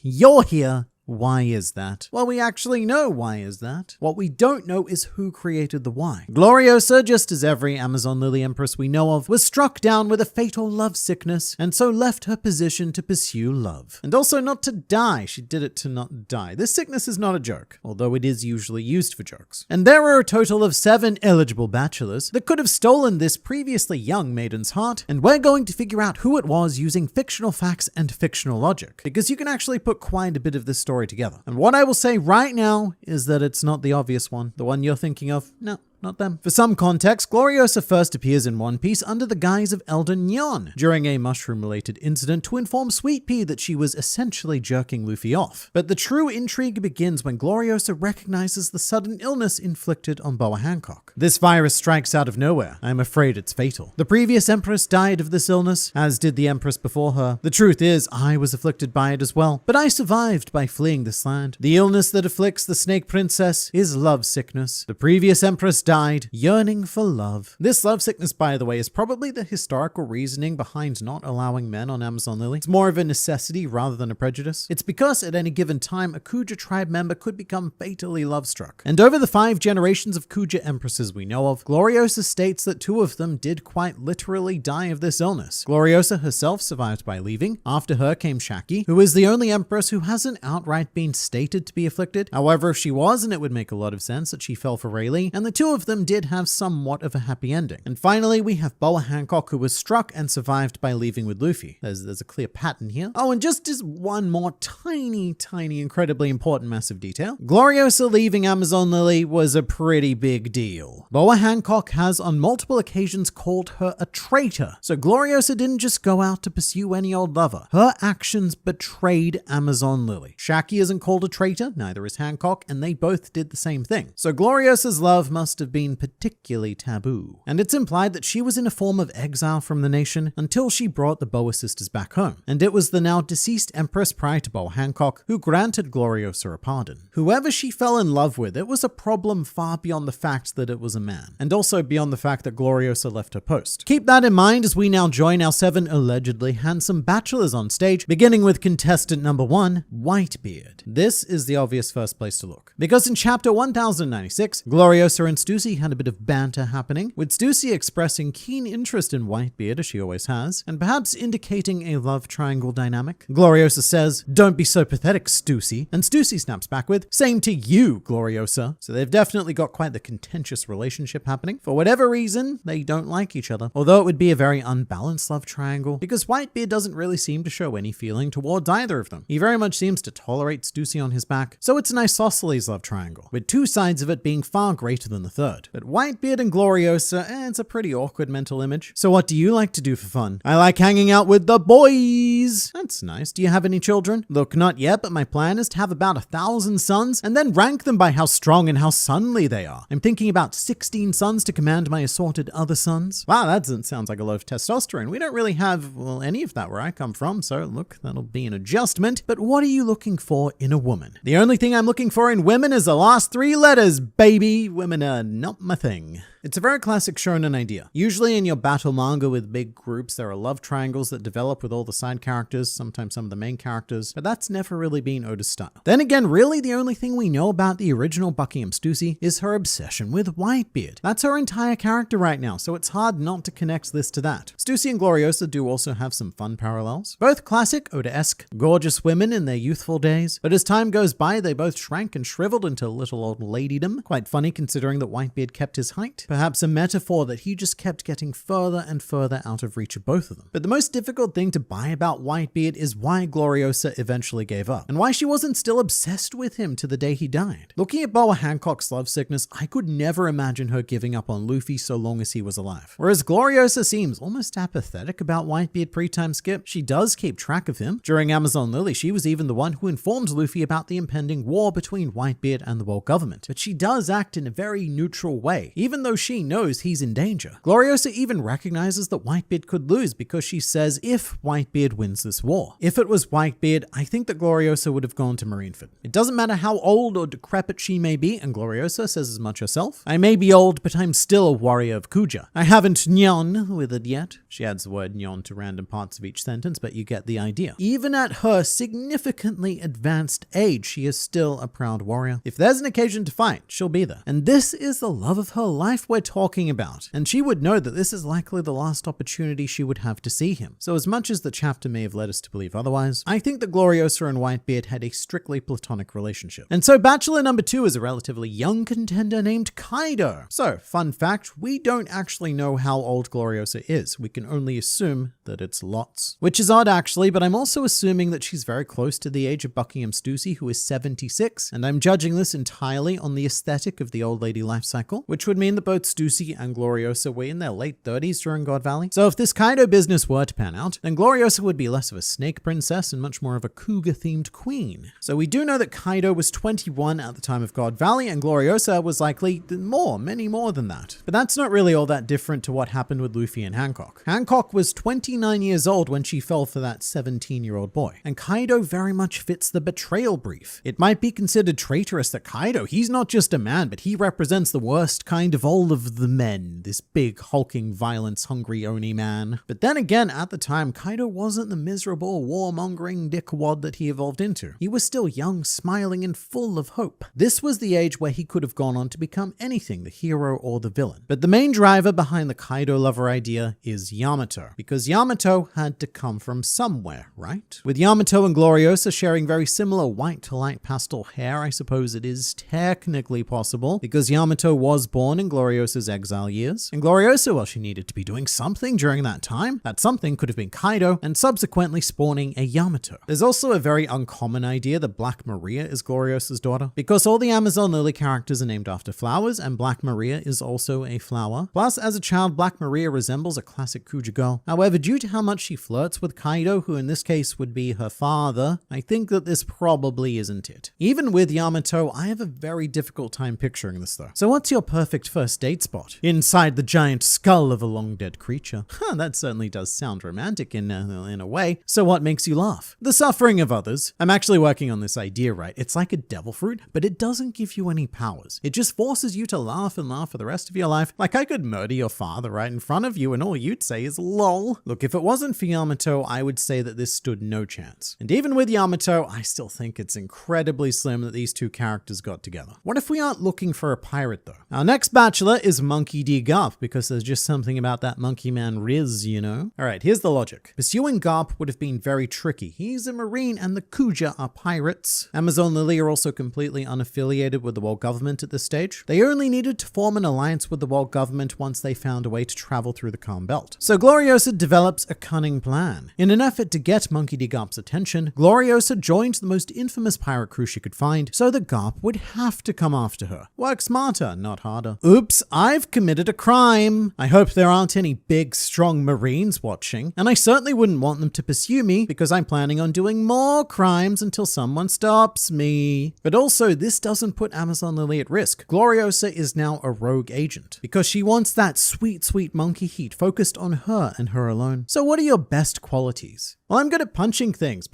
here. Why is that? Well, we actually know why is that. What we don't know is who created the why. Gloriosa, just as every Amazon Lily Empress we know of, was struck down with a fatal love sickness and so left her position to pursue love. And also not to die. She did it to not die. This sickness is not a joke, although it is usually used for jokes. And there are a total of 7 eligible bachelors that could have stolen this previously young maiden's heart, and we're going to figure out who it was using fictional facts and fictional logic, because you can actually put quite a bit of this story together. And what I will say right now is that it's not the obvious one. The one you're thinking of, no. not them. For some context, Gloriosa first appears in One Piece under the guise of Elder Nyan during a mushroom-related incident to inform Sweet Pea that she was essentially jerking Luffy off. But the true intrigue begins when Gloriosa recognizes the sudden illness inflicted on Boa Hancock. This virus strikes out of nowhere. I'm afraid it's fatal. The previous Empress died of this illness, as did the Empress before her. The truth is, I was afflicted by it as well, but I survived by fleeing this land. The illness that afflicts the Snake Princess is love sickness. The previous Empress died, yearning for love. This love sickness, by the way, is probably the historical reasoning behind not allowing men on Amazon Lily. It's more of a necessity rather than a prejudice. It's because at any given time, a Kuja tribe member could become fatally love-struck. And over the 5 generations of Kuja Empresses we know of, Gloriosa states that 2 of them did quite literally die of this illness. Gloriosa herself survived by leaving. After her came Shiki, who is the only Empress who hasn't outright been stated to be afflicted. However, if she was, and it would make a lot of sense that she fell for Rayleigh, and the 2 of them did have somewhat of a happy ending. And finally, we have Boa Hancock, who was struck and survived by leaving with Luffy. There's a clear pattern here. Oh, and just one more tiny, incredibly important massive detail. Gloriosa leaving Amazon Lily was a pretty big deal. Boa Hancock has on multiple occasions called her a traitor. So Gloriosa didn't just go out to pursue any old lover. Her actions betrayed Amazon Lily. Shiki isn't called a traitor, neither is Hancock, and they both did the same thing. So Gloriosa's love must have been particularly taboo. And it's implied that she was in a form of exile from the nation until she brought the Boa sisters back home. And it was the now deceased Empress prior to Boa Hancock who granted Gloriosa a pardon. Whoever she fell in love with, it was a problem far beyond the fact that it was a man, and also beyond the fact that Gloriosa left her post. Keep that in mind as we now join our 7 allegedly handsome bachelors on stage, beginning with contestant number 1, Whitebeard. This is the obvious first place to look, because in chapter 1096, Gloriosa and Stussy had a bit of banter happening, with Stussy expressing keen interest in Whitebeard as she always has, and perhaps indicating a love triangle dynamic. Gloriosa says, "Don't be so pathetic, Stussy," and Stussy snaps back with, "Same to you, Gloriosa." So they've definitely got quite the contentious relationship happening. For whatever reason, they don't like each other, although it would be a very unbalanced love triangle, because Whitebeard doesn't really seem to show any feeling towards either of them. He very much seems to tolerate Stussy on his back, so it's an isosceles love triangle, with 2 sides of it being far greater than the third. But Whitebeard and Gloriosa, it's a pretty awkward mental image. So what do you like to do for fun? I like hanging out with the boys. That's nice. Do you have any children? Look, not yet, but my plan is to have about 1,000 sons and then rank them by how strong and how sonly they are. I'm thinking about 16 sons to command my assorted other sons. Wow, that sounds like a lot of testosterone. We don't really have, well, any of that where I come from, so look, that'll be an adjustment. But what are you looking for in a woman? The only thing I'm looking for in women is the last 3 letters, baby. Women are not my thing. It's a very classic shonen idea. Usually in your battle manga with big groups, there are love triangles that develop with all the side characters, sometimes some of the main characters, but that's never really been Oda's style. Then again, really the only thing we know about the original Buckingham Stussy is her obsession with Whitebeard. That's her entire character right now, so it's hard not to connect this to that. Stussy and Gloriosa do also have some fun parallels. Both classic Oda-esque, gorgeous women in their youthful days, but as time goes by, they both shrank and shriveled into little old ladydom. Quite funny considering that Whitebeard kept his height. Perhaps a metaphor that he just kept getting further and further out of reach of both of them. But the most difficult thing to buy about Whitebeard is why Gloriosa eventually gave up, and why she wasn't still obsessed with him to the day he died. Looking at Boa Hancock's love sickness, I could never imagine her giving up on Luffy so long as he was alive. Whereas Gloriosa seems almost apathetic about Whitebeard pre-time skip. She does keep track of him. During Amazon Lily, she was even the one who informed Luffy about the impending war between Whitebeard and the world government. But she does act in a very neutral way, even though she knows he's in danger. Gloriosa even recognizes that Whitebeard could lose because she says if Whitebeard wins this war. If it was Whitebeard, I think that Gloriosa would have gone to Marineford. It doesn't matter how old or decrepit she may be, and Gloriosa says as much herself. I may be old, but I'm still a warrior of Kuja. I haven't nyan with it yet. She adds the word nyan to random parts of each sentence, but you get the idea. Even at her significantly advanced age, she is still a proud warrior. If there's an occasion to fight, she'll be there. And this is the love of her life we're talking about, and she would know that this is likely the last opportunity she would have to see him. So as much as the chapter may have led us to believe otherwise, I think that Gloriosa and Whitebeard had a strictly platonic relationship. And so bachelor number 2 is a relatively young contender named Kaido. So, fun fact, we don't actually know how old Gloriosa is. We can only assume that it's lots. Which is odd actually, but I'm also assuming that she's very close to the age of Buckingham Stussy, who is 76, and I'm judging this entirely on the aesthetic of the old lady life cycle, which would mean that both Stussy and Gloriosa were in their late 30s during God Valley. So if this Kaido business were to pan out, then Gloriosa would be less of a snake princess and much more of a cougar-themed queen. So we do know that Kaido was 21 at the time of God Valley, and Gloriosa was likely many more than that. But that's not really all that different to what happened with Luffy and Hancock. Hancock was 29 years old when she fell for that 17-year-old boy, and Kaido very much fits the betrayal brief. It might be considered traitorous that Kaido, he's not just a man, but he represents the worst kind of all of the men, this big, hulking, violence-hungry Oni man. But then again, at the time, Kaido wasn't the miserable, warmongering dickwad that he evolved into. He was still young, smiling, and full of hope. This was the age where he could have gone on to become anything, the hero or the villain. But the main driver behind the Kaido lover idea is Yamato, because Yamato had to come from somewhere, right? With Yamato and Gloriosa sharing very similar white to light pastel hair, I suppose it is technically possible, because Yamato was born in Gloriosa's exile years, and Gloriosa, well, she needed to be doing something during that time. That something could have been Kaido, and subsequently spawning a Yamato. There's also a very uncommon idea that Black Maria is Gloriosa's daughter, because all the Amazon Lily characters are named after flowers, and Black Maria is also a flower. Plus, as a child, Black Maria resembles a classic Kuja girl. However, due to how much she flirts with Kaido, who in this case would be her father, I think that this probably isn't it. Even with Yamato, I have a very difficult time picturing this though. So what's your perfect first date spot? Inside the giant skull of a long dead creature. That certainly does sound romantic in a way. So what makes you laugh? The suffering of others. I'm actually working on this idea, right? It's like a devil fruit, but it doesn't give you any powers. It just forces you to laugh and laugh for the rest of your life. Like I could murder your father right in front of you and all you'd say is lol. Look, if it wasn't for Yamato, I would say that this stood no chance. And even with Yamato, I still think it's incredibly slim that these two characters got together. What if we aren't looking for a pirate though? Our next bachelor is Monkey D. Garp, because there's just something about that monkey man Riz, you know? Alright, here's the logic. Pursuing Garp would have been very tricky. He's a marine and the Kuja are pirates. Amazon Lily are also completely unaffiliated with the world government at this stage. They only needed to form an alliance with the world government once they found a way to travel through the Calm Belt. So Gloriosa develops a cunning plan. In an effort to get Monkey D. Garp's attention, Gloriosa joined the most infamous pirate crew she could find, so that Garp would have to come after her. Work smarter, not harder. Oops, I've committed a crime. I hope there aren't any big, strong Marines watching, and I certainly wouldn't want them to pursue me because I'm planning on doing more crimes until someone stops me. But also, this doesn't put Amazon Lily at risk. Gloriosa is now a rogue agent because she wants that sweet, sweet monkey heat focused on her and her alone. So what are your best qualities? Well, I'm good at punching things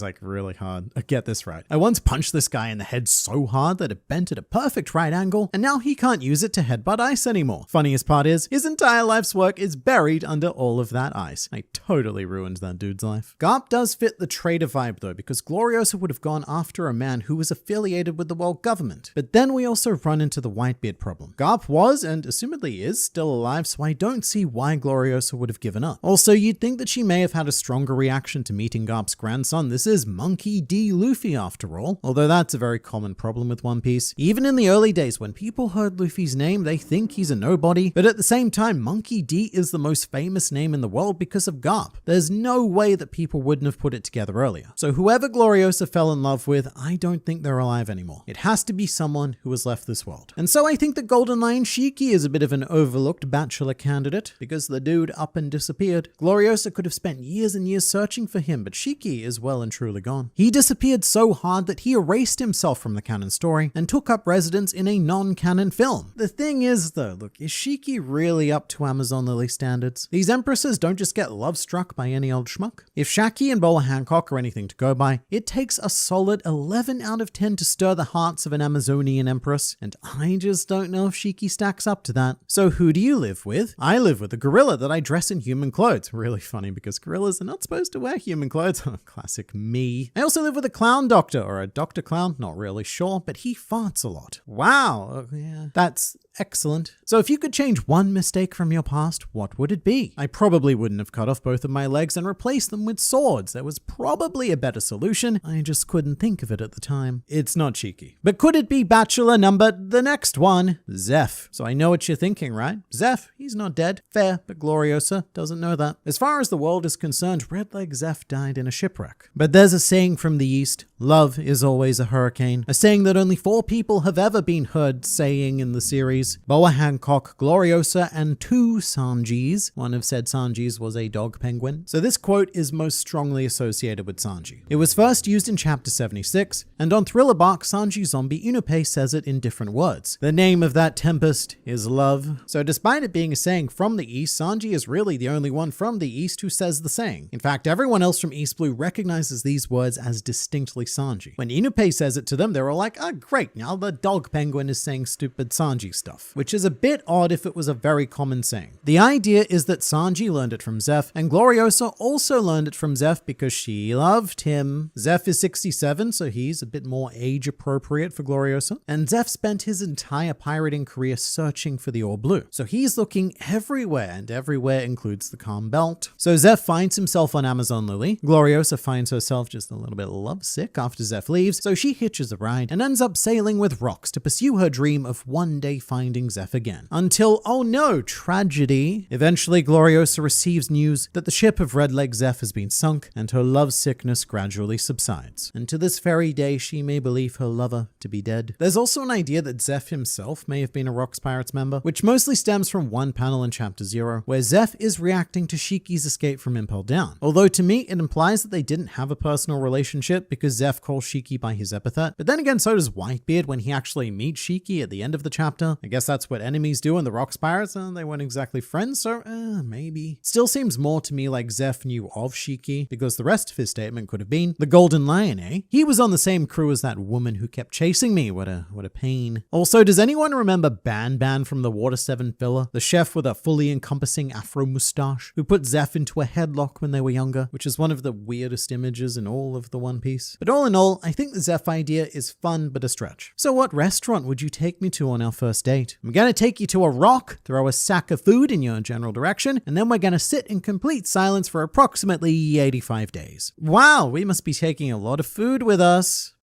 like really hard. Get this right. I once punched this guy in the head so hard that it bent at a perfect right angle, and now he can't use it to headbutt ice anymore. Funniest part is, his entire life's work is buried under all of that ice. I totally ruined that dude's life. Garp does fit the traitor vibe though, because Gloriosa would have gone after a man who was affiliated with the world government. But then we also run into the Whitebeard problem. Garp was, and assumedly is, still alive, so I don't see why Gloriosa would have given up. Also, you'd think that she may have had a stronger reaction to meeting Garp's grandson. This is Monkey D. Luffy after all, although that's a very common problem with One Piece. Even in the early days, when people heard Luffy's name, they think he's a nobody, but at the same time, Monkey D is the most famous name in the world because of Garp. There's no way that people wouldn't have put it together earlier. So whoever Gloriosa fell in love with, I don't think they're alive anymore. It has to be someone who has left this world. And so I think the Golden Lion Shiki is a bit of an overlooked bachelor candidate, because the dude up and disappeared. Gloriosa could have spent years and years searching for him, but Shiki is well and truly gone. He disappeared so hard that he erased himself from the canon story and took up residence in a non-canon film. The thing is though, look, is Shiki really up to Amazon Lily standards? These empresses don't just get love struck by any old schmuck. If Shaki and Bola Hancock are anything to go by, it takes a solid 11 out of 10 to stir the hearts of an Amazonian empress, and I just don't know if Shiki stacks up to that. So who do you live with? I live with a gorilla that I dress in human clothes. Really funny because gorillas are not supposed to wear human clothes. Classic me. I also live with a clown doctor, or a doctor clown, not really sure, but he farts a lot. Wow. Yeah. That's excellent. excellent. So if you could change one mistake from your past, what would it be? I probably wouldn't have cut off both of my legs and replaced them with swords. There was probably a better solution. I just couldn't think of it at the time. It's not Shiki. But could it be bachelor number the next one? Zeff. So I know what you're thinking, right? Zeff, he's not dead. Fair, but Gloriosa doesn't know that. As far as the world is concerned, Red Leg Zeff died in a shipwreck. But there's a saying from the East, love is always a hurricane. A saying that only 4 people have ever been heard saying in the series. Boa Hancock, Gloriosa, and 2 Sanjis. One of said Sanjis was a dog penguin. So this quote is most strongly associated with Sanji. It was first used in chapter 76, and on Thriller Bark, Sanji Zombie Unupe says it in different words. The name of that tempest is love. So despite it being a saying from the East, Sanji is really the only one from the East who says the saying. In fact, everyone else from East Blue recognizes these words as distinctly Sanji. When Inupe says it to them, they're all like, oh great, now the dog penguin is saying stupid Sanji stuff, which is a bit odd if it was a very common saying. The idea is that Sanji learned it from Zeff, and Gloriosa also learned it from Zeff because she loved him. Zeff is 67, so he's a bit more age appropriate for Gloriosa, and Zeff spent his entire pirating career searching for the All Blue. So he's looking everywhere, and everywhere includes the Calm Belt. So Zeff finds himself on Amazon Lily. Gloriosa finds herself just a little bit lovesick after Zeff leaves, so she hitches a ride and ends up sailing with Rocks to pursue her dream of one day finding Zeff again. Until, oh no, tragedy. Eventually, Gloriosa receives news that the ship of Red Leg Zeff has been sunk, and her love sickness gradually subsides. And to this very day, she may believe her lover to be dead. There's also an idea that Zeff himself may have been a Rocks Pirates member, which mostly stems from one panel in Chapter 0, where Zeff is reacting to Shiki's escape from Impel Down. Although to me, it implies that they didn't have a personal relationship because Zeff calls Shiki by his epithet. But then again, so does Whitebeard when he actually meets Shiki at the end of the chapter. I guess that's what enemies do in the Rocks Pirates, and they weren't exactly friends, so maybe. Still seems more to me like Zeff knew of Shiki, because the rest of his statement could have been, the Golden Lion, eh? He was on the same crew as that woman who kept chasing me. What a pain. Also, does anyone remember Ban Ban from the Water 7 filler? The chef with a fully encompassing afro mustache who put Zeff into a headlock when they were younger, which is one of the weirdest images in all of the One Piece. But all in all, I think the Zeff idea is fun but a stretch. So what restaurant would you take me to on our first date? I'm gonna take you to a rock, throw a sack of food in your general direction, and then we're gonna sit in complete silence for approximately 85 days. Wow, we must be taking a lot of food with us.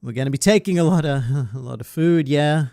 We're gonna be taking a lot of food, yeah.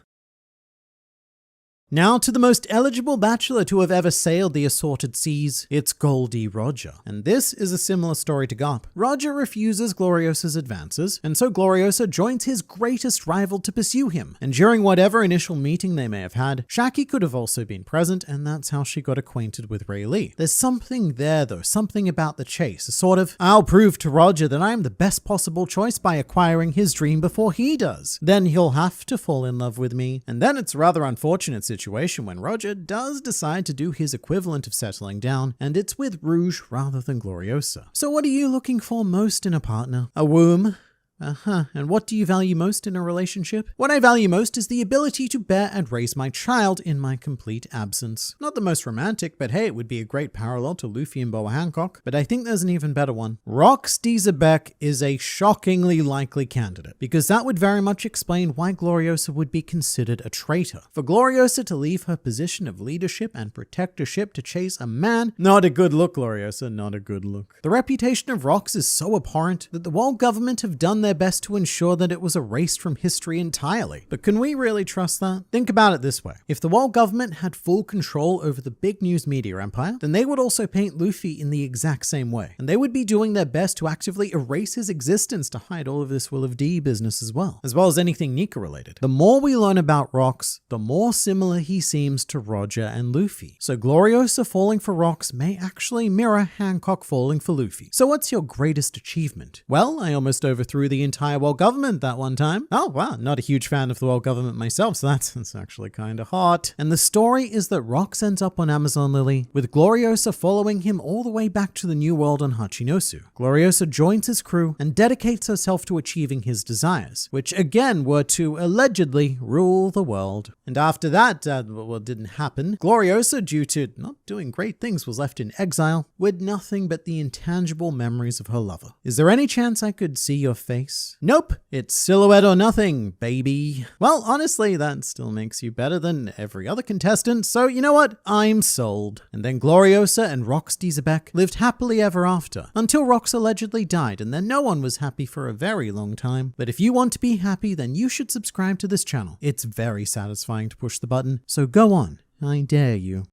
Now to the most eligible bachelor to have ever sailed the assorted seas, it's Goldie Roger. And this is a similar story to Garp. Roger refuses Gloriosa's advances, and so Gloriosa joins his greatest rival to pursue him. And during whatever initial meeting they may have had, Shaki could have also been present, and that's how she got acquainted with Ray Lee. There's something there though, something about the chase, a sort of, I'll prove to Roger that I'm the best possible choice by acquiring his dream before he does. Then he'll have to fall in love with me. And then it's a rather unfortunate situation when Roger does decide to do his equivalent of settling down, and it's with Rouge rather than Gloriosa. So what are you looking for most in a partner? A womb? And what do you value most in a relationship? What I value most is the ability to bear and raise my child in my complete absence. Not the most romantic, but hey, it would be a great parallel to Luffy and Boa Hancock. But I think there's an even better one. Rocks D. Xebec is a shockingly likely candidate, because that would very much explain why Gloriosa would be considered a traitor. For Gloriosa to leave her position of leadership and protectorship to chase a man, not a good look, Gloriosa, not a good look. The reputation of Rocks is so abhorrent that the world government have done their best to ensure that it was erased from history entirely. But can we really trust that? Think about it this way. If the world government had full control over the big news media empire, then they would also paint Luffy in the exact same way. And they would be doing their best to actively erase his existence to hide all of this Will of D business as well as anything Nika related. The more we learn about Rocks, the more similar he seems to Roger and Luffy. So Gloriosa falling for Rocks may actually mirror Hancock falling for Luffy. So what's your greatest achievement? Well, I almost overthrew the entire world government that one time. Oh wow, not a huge fan of the world government myself, so that's actually kind of hot. And the story is that Rocks ends up on Amazon Lily, with Gloriosa following him all the way back to the New World on Hachinosu. Gloriosa joins his crew and dedicates herself to achieving his desires, which again were to allegedly rule the world. And after that, what didn't happen, Gloriosa, due to not doing great things, was left in exile with nothing but the intangible memories of her lover. Is there any chance I could see your face face? Nope, it's silhouette or nothing, baby. Well, honestly, that still makes you better than every other contestant, so you know what? I'm sold. And then Gloriosa and Rox Xebec lived happily ever after, until Rox allegedly died, and then no one was happy for a very long time. But if you want to be happy, then you should subscribe to this channel. It's very satisfying to push the button, so go on, I dare you.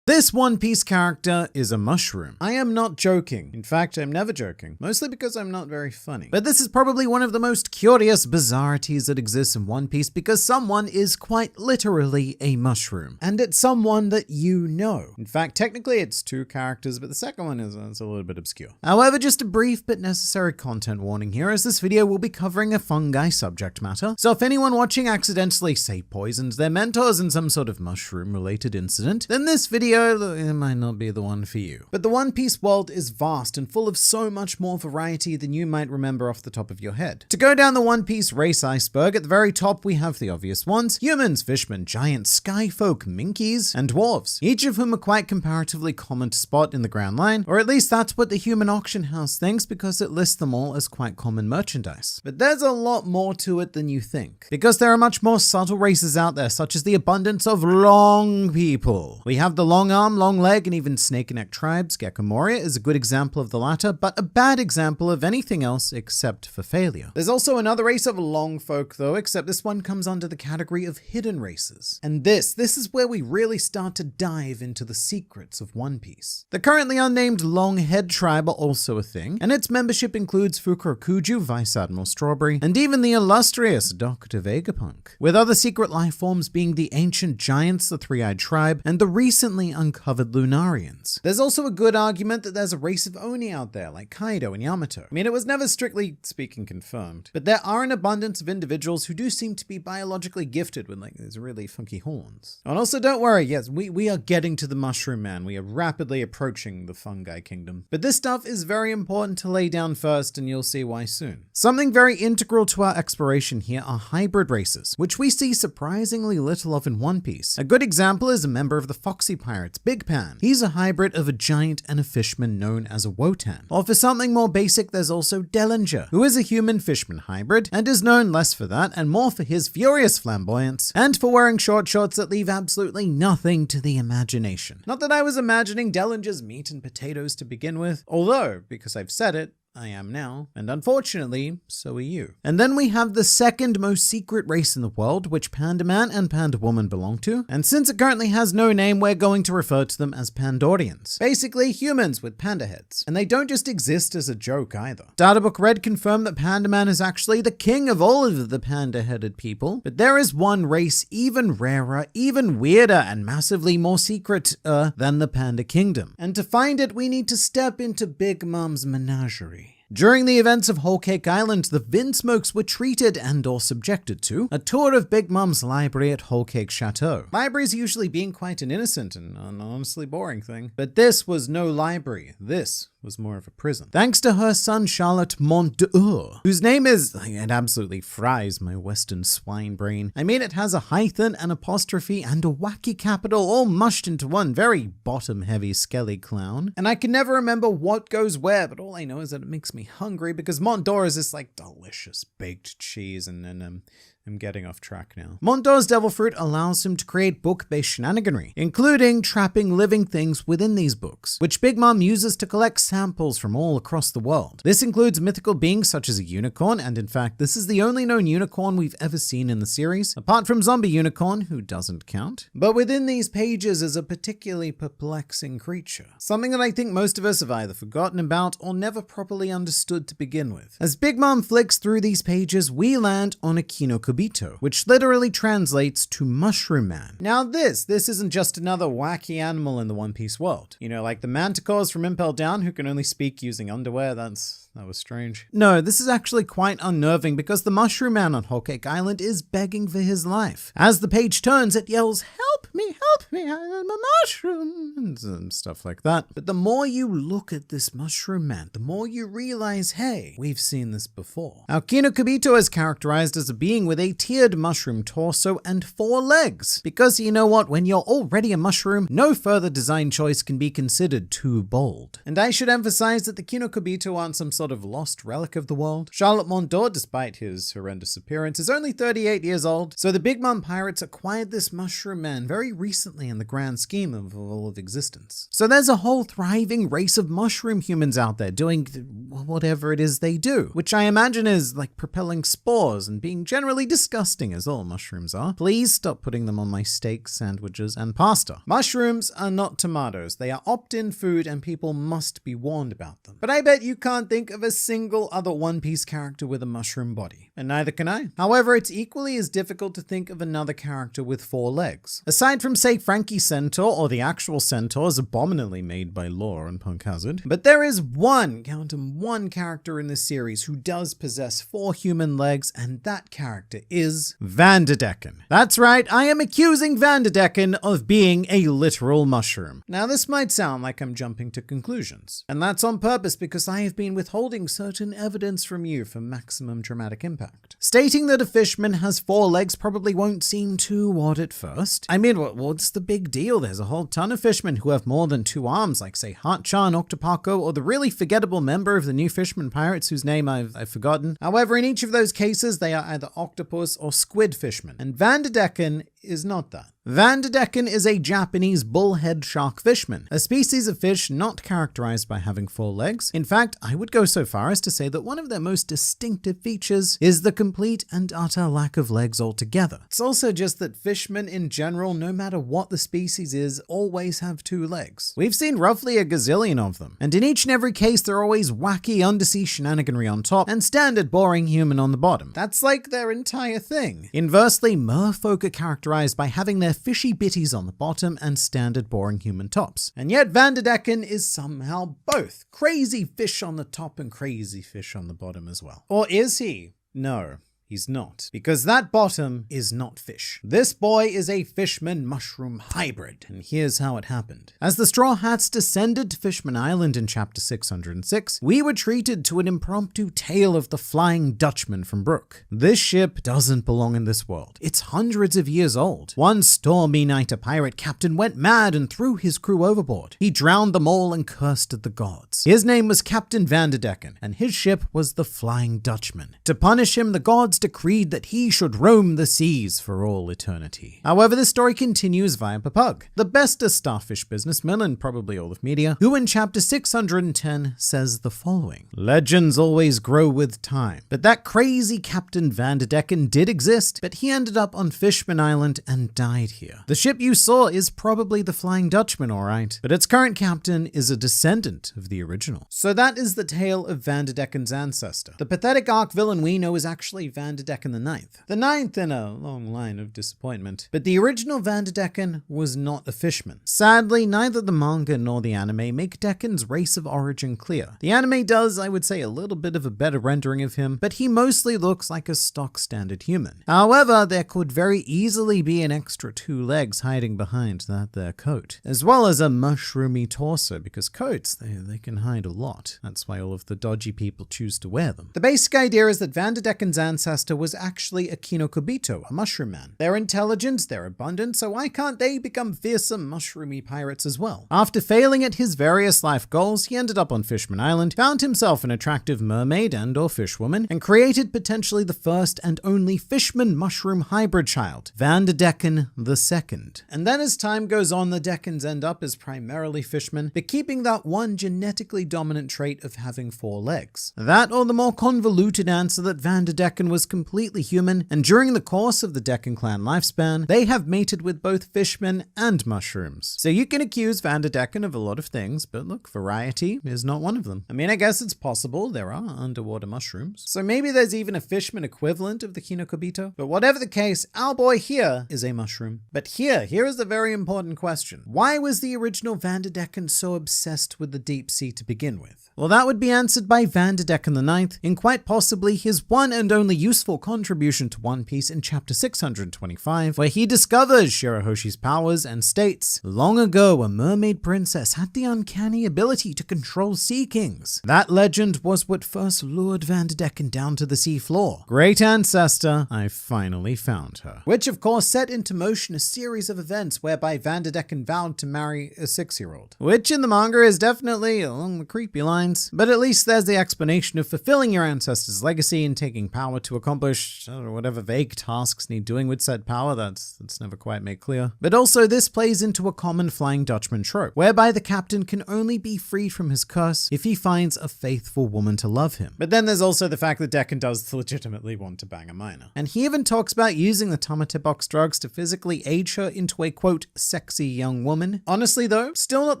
This One Piece character is a mushroom. I am not joking. In fact, I'm never joking, mostly because I'm not very funny. But this is probably one of the most curious bizarrities that exists in One Piece because someone is quite literally a mushroom. And it's someone that you know. In fact, technically it's two characters, but the second one is a little bit obscure. However, just a brief but necessary content warning here, as this video will be covering a fungi subject matter. So if anyone watching accidentally, say, poisoned their mentors in some sort of mushroom-related incident, then this video it might not be the one for you. But the One Piece world is vast and full of so much more variety than you might remember off the top of your head. To go down the One Piece race iceberg, at the very top we have the obvious ones: humans, fishmen, giants, skyfolk, minkies, and dwarves, each of whom are quite comparatively common to spot in the Grand Line, or at least that's what the Human Auction House thinks because it lists them all as quite common merchandise. But there's a lot more to it than you think, because there are much more subtle races out there, such as the abundance of long people. We have the long arm, long leg, and even snake neck tribes. Gecko Moria is a good example of the latter, but a bad example of anything else except for failure. There's also another race of long folk though, except this one comes under the category of hidden races. And this is where we really start to dive into the secrets of One Piece. The currently unnamed Longhead tribe are also a thing, and its membership includes Fukurokuju, Vice Admiral Strawberry, and even the illustrious Dr. Vegapunk, with other secret life forms being the ancient giants, the Three-Eyed Tribe, and the recently uncovered Lunarians. There's also a good argument that there's a race of Oni out there, like Kaido and Yamato. I mean, it was never strictly speaking confirmed, but there are an abundance of individuals who do seem to be biologically gifted with like these really funky horns. And also don't worry, yes, we are getting to the Mushroom Man. We are rapidly approaching the fungi kingdom. But this stuff is very important to lay down first, and you'll see why soon. Something very integral to our exploration here are hybrid races, which we see surprisingly little of in One Piece. A good example is a member of the Foxy Pirates, Big Pan. He's a hybrid of a giant and a fishman known as a Wotan. Or for something more basic, there's also Dellinger, who is a human-fishman hybrid and is known less for that and more for his furious flamboyance and for wearing short shorts that leave absolutely nothing to the imagination. Not that I was imagining Dellinger's meat and potatoes to begin with, although, because I've said it, I am now, and unfortunately, so are you. And then we have the second most secret race in the world, which Panda Man and Panda Woman belong to, and since it currently has no name, we're going to refer to them as Pandorians. Basically, humans with panda heads. And they don't just exist as a joke either. Databook Red confirmed that Panda Man is actually the king of all of the panda-headed people, but there is one race even rarer, even weirder, and massively more secret than the Panda Kingdom. And to find it, we need to step into Big Mom's menagerie. During the events of Whole Cake Island, the Vinsmokes were treated and or subjected to a tour of Big Mom's library at Whole Cake Chateau. Libraries usually being quite an innocent and honestly boring thing, but this was no library. This was more of a prison. Thanks to her son Charlotte Mondeur, whose name is, it absolutely fries my Western swine brain. I mean, it has a hyphen, an apostrophe, and a wacky capital all mushed into one very bottom-heavy skelly clown. And I can never remember what goes where, but all I know is that it makes me hungry because Mondeur is this like delicious baked cheese, and then I'm getting off track now. Mondeur's devil fruit allows him to create book-based shenaniganry, including trapping living things within these books, which Big Mom uses to collect samples from all across the world. This includes mythical beings such as a unicorn, and in fact, this is the only known unicorn we've ever seen in the series, apart from Zombie Unicorn, who doesn't count. But within these pages is a particularly perplexing creature, something that I think most of us have either forgotten about or never properly understood to begin with. As Big Mom flicks through these pages, we land on a Kinokubito, which literally translates to Mushroom Man. Now this isn't just another wacky animal in the One Piece world. You know, like the manticores from Impel Down who can only speak using underwear. That was strange. No, this is actually quite unnerving because the Mushroom Man on Whole Cake Island is begging for his life. As the page turns, it yells, help me, I'm a mushroom," and stuff like that. But the more you look at this Mushroom Man, the more you realize, hey, we've seen this before. Our Kinokubito is characterized as a being with a tiered mushroom torso and 4 legs. Because you know what, when you're already a mushroom, no further design choice can be considered too bold. And I should emphasize that the Kinokobito aren't some sort of lost relic of the world. Charlotte Mondor, despite his horrendous appearance, is only 38 years old, so the Big Mom Pirates acquired this mushroom man very recently in the grand scheme of all of existence. So there's a whole thriving race of mushroom humans out there doing whatever it is they do, which I imagine is like propelling spores and being generally disgusting as all mushrooms are. Please stop putting them on my steaks, sandwiches, and pasta. Mushrooms are not tomatoes. They are opt-in food and people must be warned about them. But I bet you can't think of a single other One Piece character with a mushroom body. And neither can I. However, it's equally as difficult to think of another character with 4 legs. Aside from, say, Frankie Centaur or the actual centaurs abominably made by Law and Punk Hazard. But there is one, count 'em, one character in this series who does possess 4 human legs, and that character is Vander Decken. That's right, I am accusing Vander Decken of being a literal mushroom. Now this might sound like I'm jumping to conclusions, and that's on purpose because I have been withholding certain evidence from you for maximum dramatic impact. Stating that a fishman has 4 legs probably won't seem too odd at first. I mean, what's the big deal? There's a whole ton of fishmen who have more than 2 arms, like say Hart-chan, Octopaco, or the really forgettable member of the New Fishman Pirates whose name I've forgotten. However, in each of those cases, they are either octopus or squid fishmen, and Vander Decken is not that. Vander Decken is a Japanese bullhead shark fishman, a species of fish not characterized by having 4 legs. In fact, I would go so far as to say that one of their most distinctive features is the complete and utter lack of legs altogether. It's also just that fishmen in general, no matter what the species is, always have 2 legs. We've seen roughly a gazillion of them, and in each and every case they're always wacky undersea shenaniganry on top and standard boring human on the bottom. That's like their entire thing. Inversely, merfolk are characterized by having their fishy bitties on the bottom and standard boring human tops. And yet Vander Decken is somehow both. Crazy fish on the top and crazy fish on the bottom as well. Or is he? No. He's not, because that bottom is not fish. This boy is a fishman mushroom hybrid, and here's how it happened. As the Straw Hats descended to Fishman Island in chapter 606, we were treated to an impromptu tale of the Flying Dutchman from Brook. This ship doesn't belong in this world. It's hundreds of years old. One stormy night, a pirate captain went mad and threw his crew overboard. He drowned them all and cursed at the gods. His name was Captain Vander Decken, and his ship was the Flying Dutchman. To punish him, the gods decreed that he should roam the seas for all eternity. However, this story continues via Papug, the bestest starfish businessman in probably all of media, who in chapter 610 says the following: "Legends always grow with time, but that crazy Captain Vander Decken did exist, but he ended up on Fishman Island and died here. The ship you saw is probably the Flying Dutchman, alright, but its current captain is a descendant of the original." So that is the tale of Vander Decken's ancestor. The pathetic arc villain we know is actually Vander Decken the Ninth. The ninth in a long line of disappointment. But the original Vander Decken was not a fishman. Sadly, neither the manga nor the anime make Decken's race of origin clear. The anime does, I would say, a little bit of a better rendering of him, but he mostly looks like a stock standard human. However, there could very easily be an extra 2 legs hiding behind that there coat, as well as a mushroomy torso, because coats, they can hide a lot. That's why all of the dodgy people choose to wear them. The basic idea is that Vander Decken's ancestor was actually a Kinokobito, a mushroom man. They're intelligent, they're abundant, so why can't they become fearsome mushroomy pirates as well? After failing at his various life goals, he ended up on Fishman Island, found himself an attractive mermaid and or fishwoman, and created potentially the first and only fishman mushroom hybrid child, Vander Decken II. And then as time goes on, the Deckens end up as primarily fishmen, but keeping that one genetically dominant trait of having 4 legs. That or the more convoluted answer that Vander Decken was completely human, and during the course of the Decken clan lifespan, they have mated with both fishmen and mushrooms. So you can accuse Vander Decken of a lot of things, but look, variety is not one of them. I mean, I guess it's possible there are underwater mushrooms. So maybe there's even a fishman equivalent of the Kinokobito. But whatever the case, our boy here is a mushroom. But here is the very important question. Why was the original Vander Decken so obsessed with the deep sea to begin with? Well, that would be answered by Vander Decken IX in quite possibly his one and only useful contribution to One Piece in chapter 625, where he discovers Shirahoshi's powers and states, "Long ago, a mermaid princess had the uncanny ability to control sea kings. That legend was what first lured Vander Decken down to the sea floor. Great ancestor, I finally found her." Which of course set into motion a series of events whereby Vander Decken vowed to marry a 6-year-old. Which in the manga is definitely along the creepy lines, but at least there's the explanation of fulfilling your ancestor's legacy and taking power to accomplish whatever vague tasks need doing with said power. That's never quite made clear. But also this plays into a common Flying Dutchman trope, whereby the captain can only be freed from his curse if he finds a faithful woman to love him. But then there's also the fact that Decken does legitimately want to bang a minor. And he even talks about using the Tamate box drugs to physically age her into a quote, sexy young woman. Honestly though, still not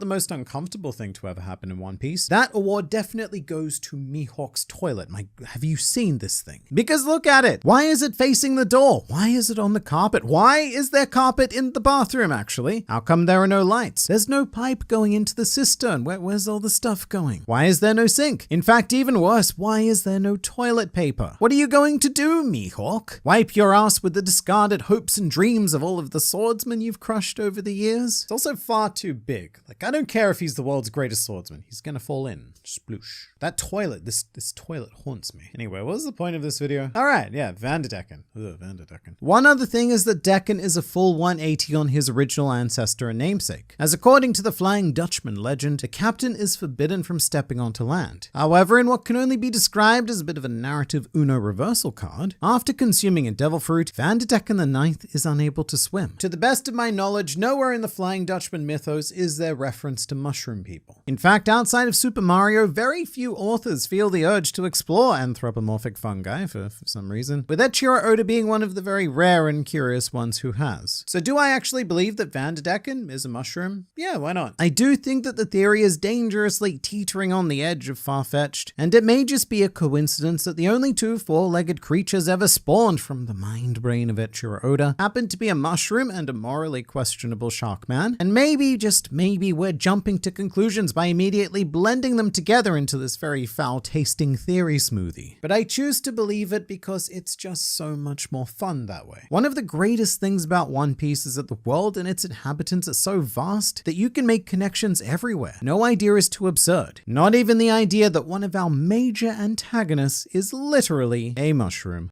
the most uncomfortable thing to ever happen in One Piece. That award definitely goes to Mihawk's toilet. Have you seen this thing? Because look at it. Why is it facing the door? Why is it on the carpet? Why is there carpet in the bathroom actually? How come there are no lights? There's no pipe going into the cistern. Where's all the stuff going? Why is there no sink? In fact, even worse, why is there no toilet paper? What are you going to do, Mihawk? Wipe your ass with the discarded hopes and dreams of all of the swordsmen you've crushed over the years? It's also far too big. I don't care if he's the world's greatest swordsman. He's gonna fall in. Sploosh. That toilet, this toilet haunts me. Anyway, what was the point of this video? Alright, yeah, Vander Decken. Vander Decken. One other thing is that Decken is a full 180 on his original ancestor and namesake, as according to the Flying Dutchman legend, the captain is forbidden from stepping onto land. However, in what can only be described as a bit of a narrative Uno reversal card, after consuming a devil fruit, Vander Decken the Ninth is unable to swim. To the best of my knowledge, nowhere in the Flying Dutchman mythos is there reference to mushroom people. In fact, outside of Super Mario, very few authors feel the urge to explore anthropomorphic fungi for some reason, with Eiichiro Oda being one of the very rare and curious ones who has. So do I actually believe that Vander Decken is a mushroom? Yeah, why not? I do think that the theory is dangerously teetering on the edge of far-fetched, and it may just be a coincidence that the only two four-legged creatures ever spawned from the mind-brain of Eiichiro Oda happened to be a mushroom and a morally questionable shark man, and maybe, just maybe, we're jumping to conclusions by immediately blending them together into this very foul-tasting theory smoothie. But I choose to believe it because it's just so much more fun that way. One of the greatest things about One Piece is that the world and its inhabitants are so vast that you can make connections everywhere. No idea is too absurd. Not even the idea that one of our major antagonists is literally a mushroom.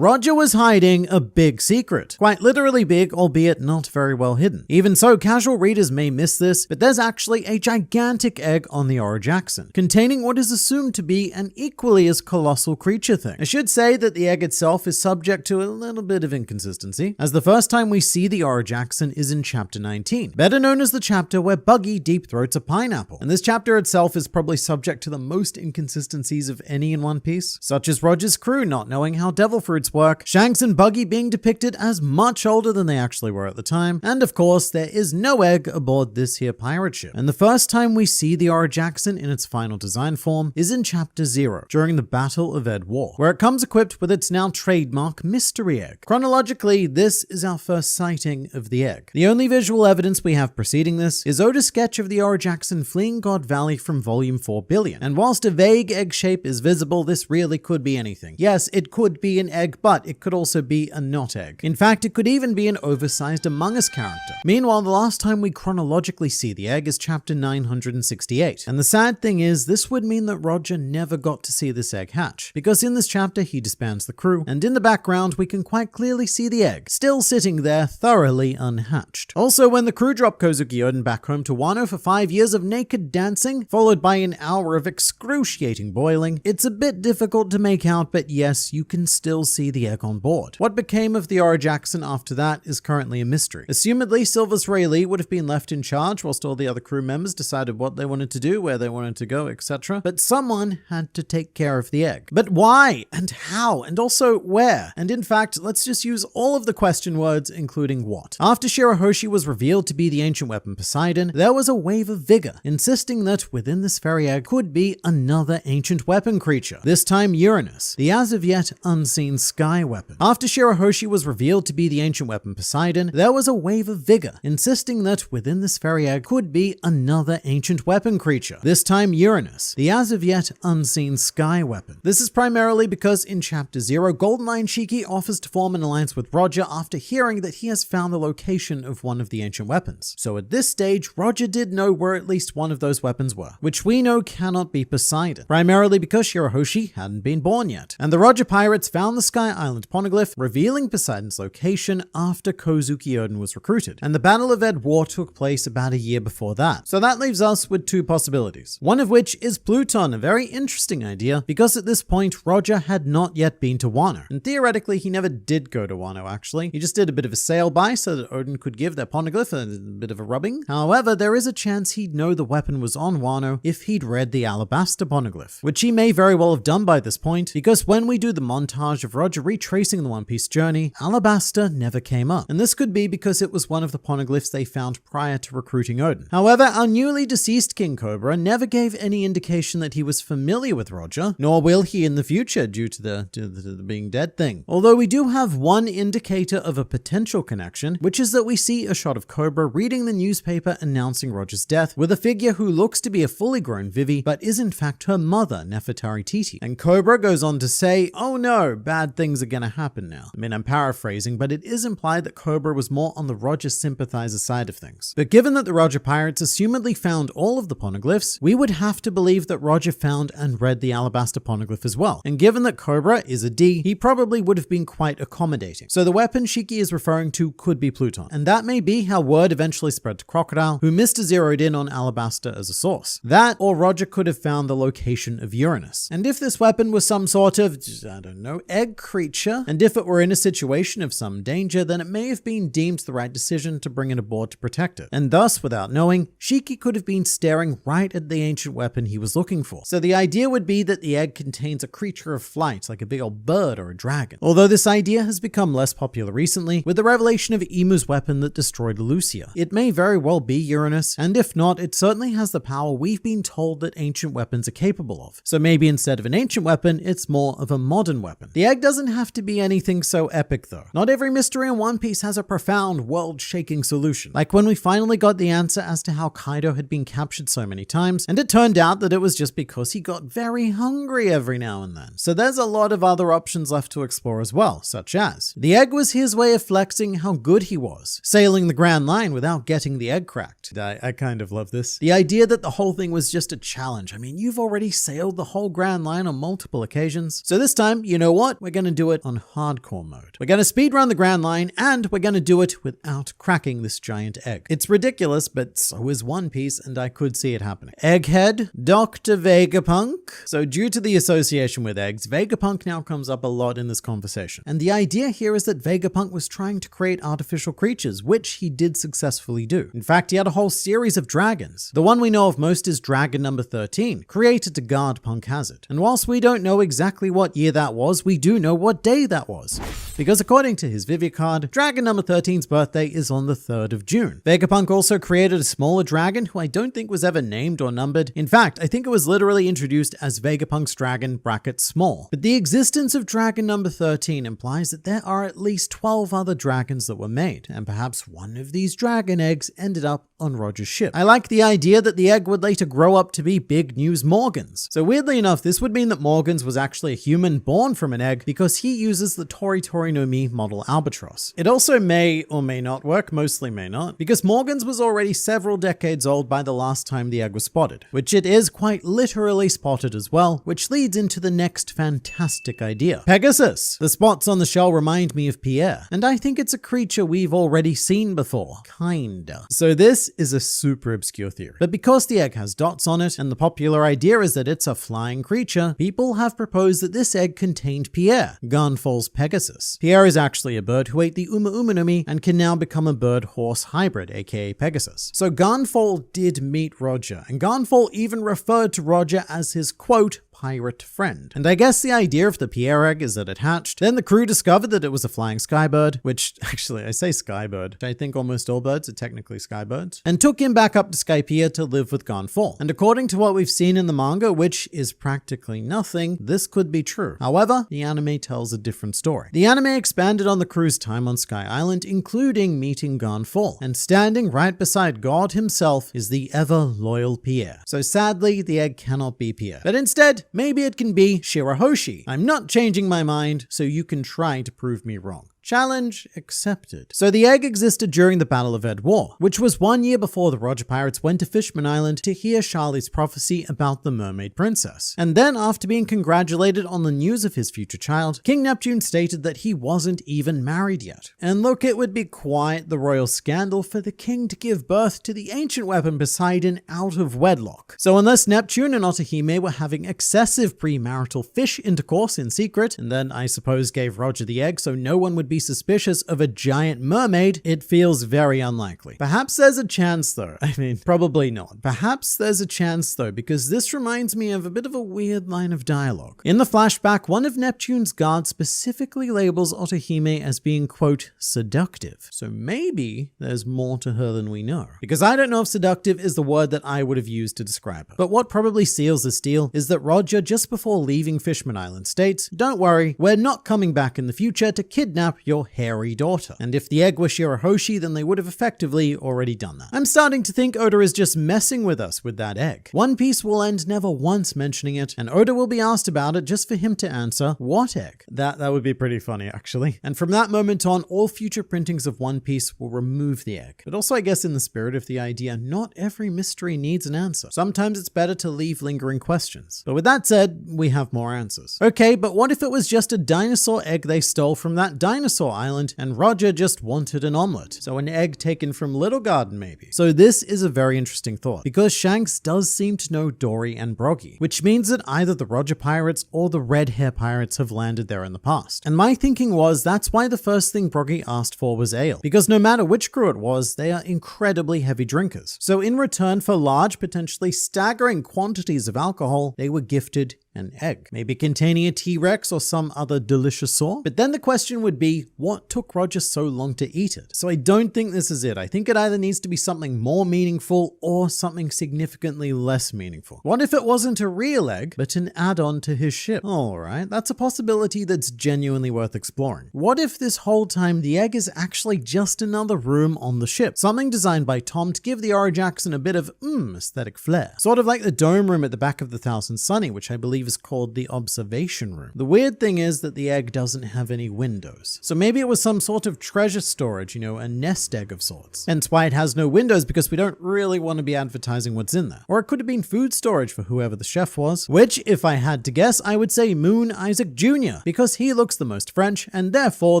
Roger was hiding a big secret. Quite literally big, albeit not very well hidden. Even so, casual readers may miss this, but there's actually a gigantic egg on the Orojackson, containing what is assumed to be an equally as colossal creature thing. I should say that the egg itself is subject to a little bit of inconsistency, as the first time we see the Orojackson is in chapter 19, better known as the chapter where Buggy deep throats a pineapple. And this chapter itself is probably subject to the most inconsistencies of any in One Piece, such as Roger's crew not knowing how devil fruits work, Shanks and Buggy being depicted as much older than they actually were at the time, and of course there is no egg aboard this here pirate ship. And the first time we see the Orojackson in its final design form is in chapter 0, during the Battle of Ed War, where it comes equipped with its now trademark mystery egg. Chronologically, this is our first sighting of the egg. The only visual evidence we have preceding this is Oda's sketch of the Orojackson fleeing God Valley from volume 4 billion, and whilst a vague egg shape is visible, this really could be anything. Yes, it could be an egg, but it could also be a not egg. In fact, it could even be an oversized Among Us character. Meanwhile, the last time we chronologically see the egg is chapter 968. And the sad thing is, this would mean that Roger never got to see this egg hatch, because in this chapter he disbands the crew, and in the background we can quite clearly see the egg, still sitting there thoroughly unhatched. Also, when the crew drop Kozuki Oden back home to Wano for 5 years of naked dancing, followed by an hour of excruciating boiling, it's a bit difficult to make out, but yes, you can still see the egg on board. What became of the Orojackson after that is currently a mystery. Assumedly, Silver's Rayleigh would have been left in charge whilst all the other crew members decided what they wanted to do, where they wanted to go, etc. But someone had to take care of the egg. But why? And how? And also where? And in fact, let's just use all of the question words, including what. After Shirahoshi was revealed to be the ancient weapon Poseidon, there was a wave of vigor, insisting that within this very egg could be another ancient weapon creature, this time Uranus, the as of yet unseen sky weapon. After Shirahoshi was revealed to be the ancient weapon Poseidon, there was a wave of vigor, insisting that within this very egg could be another ancient weapon creature, this time Uranus, the as of yet unseen sky weapon. This is primarily because in Chapter 0, Golden Lion Shiki offers to form an alliance with Roger after hearing that he has found the location of one of the ancient weapons. So at this stage, Roger did know where at least one of those weapons were, which we know cannot be Poseidon, primarily because Shirahoshi hadn't been born yet. And the Roger pirates found the Sky Island poneglyph, revealing Poseidon's location after Kozuki Oden was recruited. And the Battle of Ed War took place about a year before that. So that leaves us with two possibilities. One of which is Pluton, a very interesting idea, because at this point, Roger had not yet been to Wano. And theoretically, he never did go to Wano, actually. He just did a bit of a sail by so that Oden could give their poneglyph a bit of a rubbing. However, there is a chance he'd know the weapon was on Wano if he'd read the Alabaster poneglyph, which he may very well have done by this point, because when we do the montage of Roger retracing the One Piece journey, Alabaster never came up. And this could be because it was one of the poneglyphs they found prior to recruiting Oden. However, our newly deceased King Cobra never gave any indication that he was familiar with Roger, nor will he in the future due to the being dead thing. Although we do have one indicator of a potential connection, which is that we see a shot of Cobra reading the newspaper announcing Roger's death with a figure who looks to be a fully grown Vivi, but is in fact her mother, Nefertari Titi. And Cobra goes on to say, "Oh no, bad things are gonna happen now." I mean, I'm paraphrasing, but it is implied that Cobra was more on the Roger sympathizer side of things. But given that the Roger pirates assumedly found all of the poneglyphs, we would have to believe that Roger found and read the Alabaster poneglyph as well. And given that Cobra is a D, he probably would have been quite accommodating. So the weapon Shiki is referring to could be Pluton. And that may be how word eventually spread to Crocodile, who Mr. zeroed in on Alabaster as a source. That, or Roger could have found the location of Uranus. And if this weapon was some sort of, I don't know, egg creature, and if it were in a situation of some danger, then it may have been deemed the right decision to bring it aboard to protect it. And thus, without knowing, Shiki could have been staring right at the ancient weapon he was looking for. So the idea would be that the egg contains a creature of flight, like a big old bird or a dragon. Although this idea has become less popular recently, with the revelation of Imu's weapon that destroyed Lucia. It may very well be Uranus, and if not, it certainly has the power we've been told that ancient weapons are capable of. So maybe instead of an ancient weapon, it's more of a modern weapon. The egg doesn't have to be anything so epic though. Not every mystery in One Piece has a profound, world-shaking solution. Like when we finally got the answer as to how Kaido had been captured so many times, and it turned out that it was just because he got very hungry every now and then. So there's a lot of other options left to explore as well, such as the egg was his way of flexing how good he was, sailing the Grand Line without getting the egg cracked. I kind of love this. The idea that the whole thing was just a challenge. I mean, you've already sailed the whole Grand Line on multiple occasions. So this time, you know what? We're going to do it on hardcore mode. We're going to speedrun the Grand Line, and we're going to do it without cracking this giant egg. It's ridiculous, but so is One Piece, and I could see it happening. Egghead, Dr. Vegapunk. So due to the association with eggs, Vegapunk now comes up a lot in this conversation. And the idea here is that Vegapunk was trying to create artificial creatures, which he did successfully do. In fact, he had a whole series of dragons. The one we know of most is Dragon number 13, created to guard Punk Hazard. And whilst we don't know exactly what year that was, we do know what day that was. Because according to his Vivia card, Dragon number 13's birthday is on the 3rd of June. Vegapunk also created a smaller dragon who I don't think was ever named or numbered. In fact, I think it was literally introduced as Vegapunk's dragon (small). But the existence of Dragon number 13 implies that there are at least 12 other dragons that were made, and perhaps one of these dragon eggs ended up on Roger's ship. I like the idea that the egg would later grow up to be Big News Morgans. So weirdly enough, this would mean that Morgans was actually a human born from an egg because he uses the Tori Tori no Mi model albatross. It also may or may not work, mostly may not, because Morgans was already several decades old by the last time the egg was spotted, which it is quite literally spotted as well, which leads into the next fantastic idea. Pegasus! The spots on the shell remind me of Pierre, and I think it's a creature we've already seen before. Kinda. So this is a super obscure theory. But because the egg has dots on it, and the popular idea is that it's a flying creature, people have proposed that this egg contained Pierre, Gunfall's Pegasus. Pierre is actually a bird who ate the Uma Uma no Mi and can now become a bird-horse hybrid, aka Pegasus. So Gunfall did meet Roger, and Gunfall even referred to Roger as his, quote, pirate friend. And I guess the idea of the Pierre egg is that it hatched, then the crew discovered that it was a flying skybird, which actually I say skybird, I think almost all birds are technically skybirds, and took him back up to Skypiea to live with Gonfall. And according to what we've seen in the manga, which is practically nothing, this could be true. However, the anime tells a different story. The anime expanded on the crew's time on Sky Island, including meeting Gonfall, and standing right beside God himself is the ever-loyal Pierre. So sadly, the egg cannot be Pierre. But instead, maybe it can be Shirahoshi. I'm not changing my mind, so you can try to prove me wrong. Challenge accepted. So the egg existed during the Battle of Ed War, which was 1 year before the Roger Pirates went to Fishman Island to hear Shyarly's prophecy about the Mermaid Princess. And then, after being congratulated on the news of his future child, King Neptune stated that he wasn't even married yet. And look, it would be quite the royal scandal for the king to give birth to the ancient weapon Poseidon out of wedlock. So unless Neptune and Otohime were having excessive premarital fish intercourse in secret, and then I suppose gave Roger the egg so no one would be suspicious of a giant mermaid, it feels very unlikely. Perhaps there's a chance though. I mean, probably not. Perhaps there's a chance though, because this reminds me of a bit of a weird line of dialogue. In the flashback, one of Neptune's guards specifically labels Otohime as being, quote, seductive. So maybe there's more to her than we know. Because I don't know if seductive is the word that I would have used to describe her. But what probably seals this deal is that Roger, just before leaving Fishman Island, states, don't worry, we're not coming back in the future to kidnap your hairy daughter. And if the egg were Shirahoshi, then they would have effectively already done that. I'm starting to think Oda is just messing with us with that egg. One Piece will end never once mentioning it, and Oda will be asked about it just for him to answer, what egg? That would be pretty funny, actually. And from that moment on, all future printings of One Piece will remove the egg. But also, I guess in the spirit of the idea, not every mystery needs an answer. Sometimes it's better to leave lingering questions. But with that said, we have more answers. Okay, but what if it was just a dinosaur egg they stole from that dinosaur island and Roger just wanted an omelet? So an egg taken from Little Garden maybe. So this is a very interesting thought, because Shanks does seem to know Dory and Broggy, which means that either the Roger Pirates or the Red Hair Pirates have landed there in the past. And my thinking was that's why the first thing Broggy asked for was ale, because no matter which crew it was, they are incredibly heavy drinkers. So in return for large, potentially staggering quantities of alcohol, they were gifted an egg, maybe containing a T-Rex or some other delicious saw. But then the question would be, what took Roger so long to eat it? So I don't think this is it. I think it either needs to be something more meaningful or something significantly less meaningful. What if it wasn't a real egg, but an add-on to his ship? Alright, that's a possibility that's genuinely worth exploring. What if this whole time the egg is actually just another room on the ship? Something designed by Tom to give the Orojackson a bit of aesthetic flair. Sort of like the dome room at the back of the Thousand Sunny, which I believe is called the observation room. The weird thing is that the egg doesn't have any windows. So maybe it was some sort of treasure storage, a nest egg of sorts. Hence why it has no windows, because we don't really want to be advertising what's in there. Or it could have been food storage for whoever the chef was, which, if I had to guess, I would say Moon Isaac Jr., because he looks the most French and therefore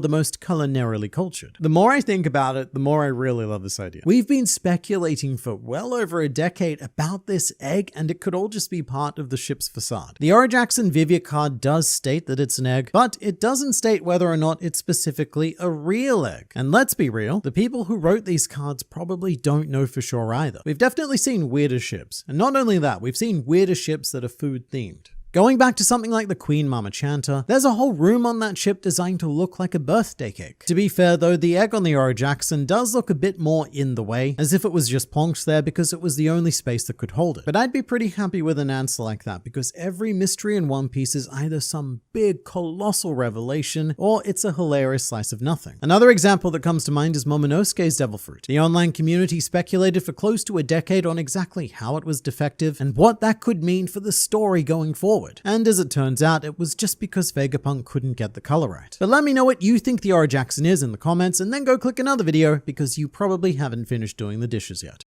the most culinarily cultured. The more I think about it, the more I really love this idea. We've been speculating for well over a decade about this egg, and it could all just be part of the ship's facade. The Orojackson Vivia card does state that it's an egg, but it doesn't state whether or not it's specifically a real egg. And let's be real, the people who wrote these cards probably don't know for sure either. We've definitely seen weirder ships, and not only that, we've seen weirder ships that are food themed. Going back to something like the Queen Mama Chanter, there's a whole room on that ship designed to look like a birthday cake. To be fair though, the egg on the Orojackson does look a bit more in the way, as if it was just plonked there because it was the only space that could hold it. But I'd be pretty happy with an answer like that, because every mystery in One Piece is either some big colossal revelation, or it's a hilarious slice of nothing. Another example that comes to mind is Momonosuke's Devil Fruit. The online community speculated for close to a decade on exactly how it was defective and what that could mean for the story going forward. And as it turns out, it was just because Vegapunk couldn't get the color right. But let me know what you think the Orojackson is in the comments, and then go click another video, because you probably haven't finished doing the dishes yet.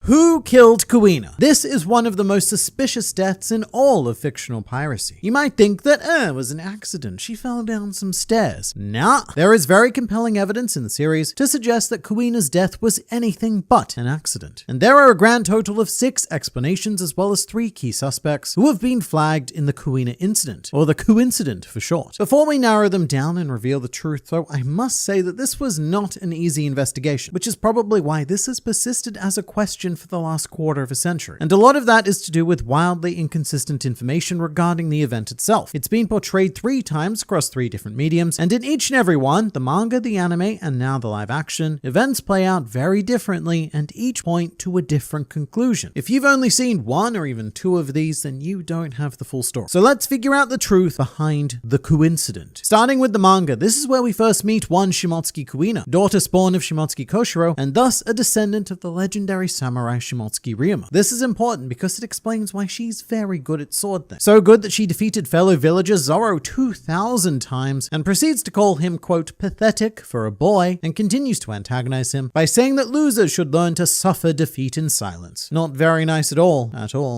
Who killed Kuina? This is one of the most suspicious deaths in all of fictional piracy. You might think that, it was an accident. She fell down some stairs. Nah. There is very compelling evidence in the series to suggest that Kuina's death was anything but an accident. And there are a grand total of 6 explanations, as well as 3 key suspects who have been flagged in the Kuina incident, or the coincident for short. Before we narrow them down and reveal the truth though, I must say that this was not an easy investigation, which is probably why this has persisted as a question for the last quarter of a century. And a lot of that is to do with wildly inconsistent information regarding the event itself. It's been portrayed 3 times across 3 different mediums, and in each and every one, the manga, the anime, and now the live action, events play out very differently and each point to a different conclusion. If you've only seen 1 or even 2 of these, then you don't have the full story. So let's figure out the truth behind the coincident. Starting with the manga, this is where we first meet one Shimotsuki Kuina, daughter spawn of Shimotsuki Koshiro, and thus a descendant of the legendary samurai Shimotsuki Ryuma. This is important because it explains why she's very good at sword things. So good that she defeated fellow villager Zoro 2,000 times and proceeds to call him, quote, pathetic for a boy, and continues to antagonize him by saying that losers should learn to suffer defeat in silence. Not very nice at all.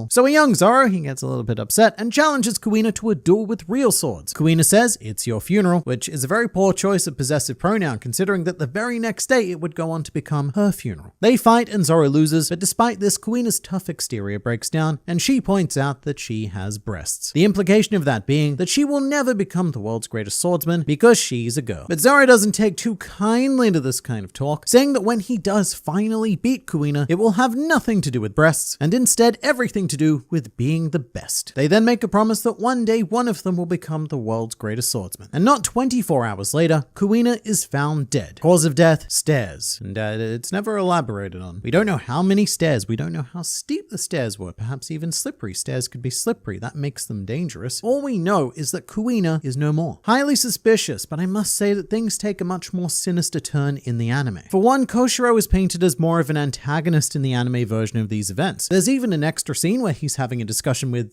So a young Zoro, he gets a little bit upset and challenges Kuina to a duel with real swords. Kuina says, it's your funeral, which is a very poor choice of possessive pronoun considering that the very next day it would go on to become her funeral. They fight and Zoro loses, but despite this, Kuina's tough exterior breaks down and she points out that she has breasts. The implication of that being that she will never become the world's greatest swordsman because she's a girl. But Zoro doesn't take too kindly to this kind of talk, saying that when he does finally beat Kuina, it will have nothing to do with breasts and instead everything to do with being the best. They then make a promise that one day one of them will become the world's greatest swordsman. And not 24 hours later, Kuina is found dead. Cause of death, stairs. And it's never elaborated on. We don't know how many stairs. We don't know how steep the stairs were. Perhaps even slippery. Stairs could be slippery. That makes them dangerous. All we know is that Kuina is no more. Highly suspicious, but I must say that things take a much more sinister turn in the anime. For one, Koshiro is painted as more of an antagonist in the anime version of these events. There's even an extra scene where he's having a discussion with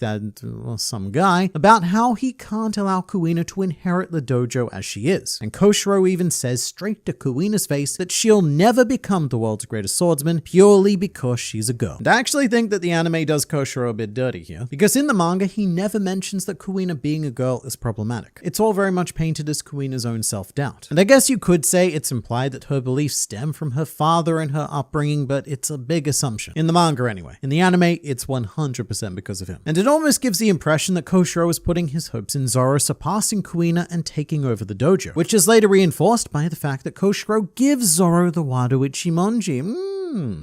some guy about how he can't allow Kuina to inherit the dojo as she is. And Koshiro even says straight to Kuina's face that she'll never become the world's greatest swordsman purely because she's a girl. And I actually think that the anime does Koshiro a bit dirty here, because in the manga he never mentions that Kuina being a girl is problematic. It's all very much painted as Kuina's own self-doubt. And I guess you could say it's implied that her beliefs stem from her father and her upbringing, but it's a big assumption. In the manga anyway. In the anime, it's 100% because of him. And it almost gives the impression that Koshiro is putting his hopes in Zoro surpassing Kuina and taking over the dojo, which is later reinforced by the fact that Koshiro gives Zoro the Wado Ichimonji.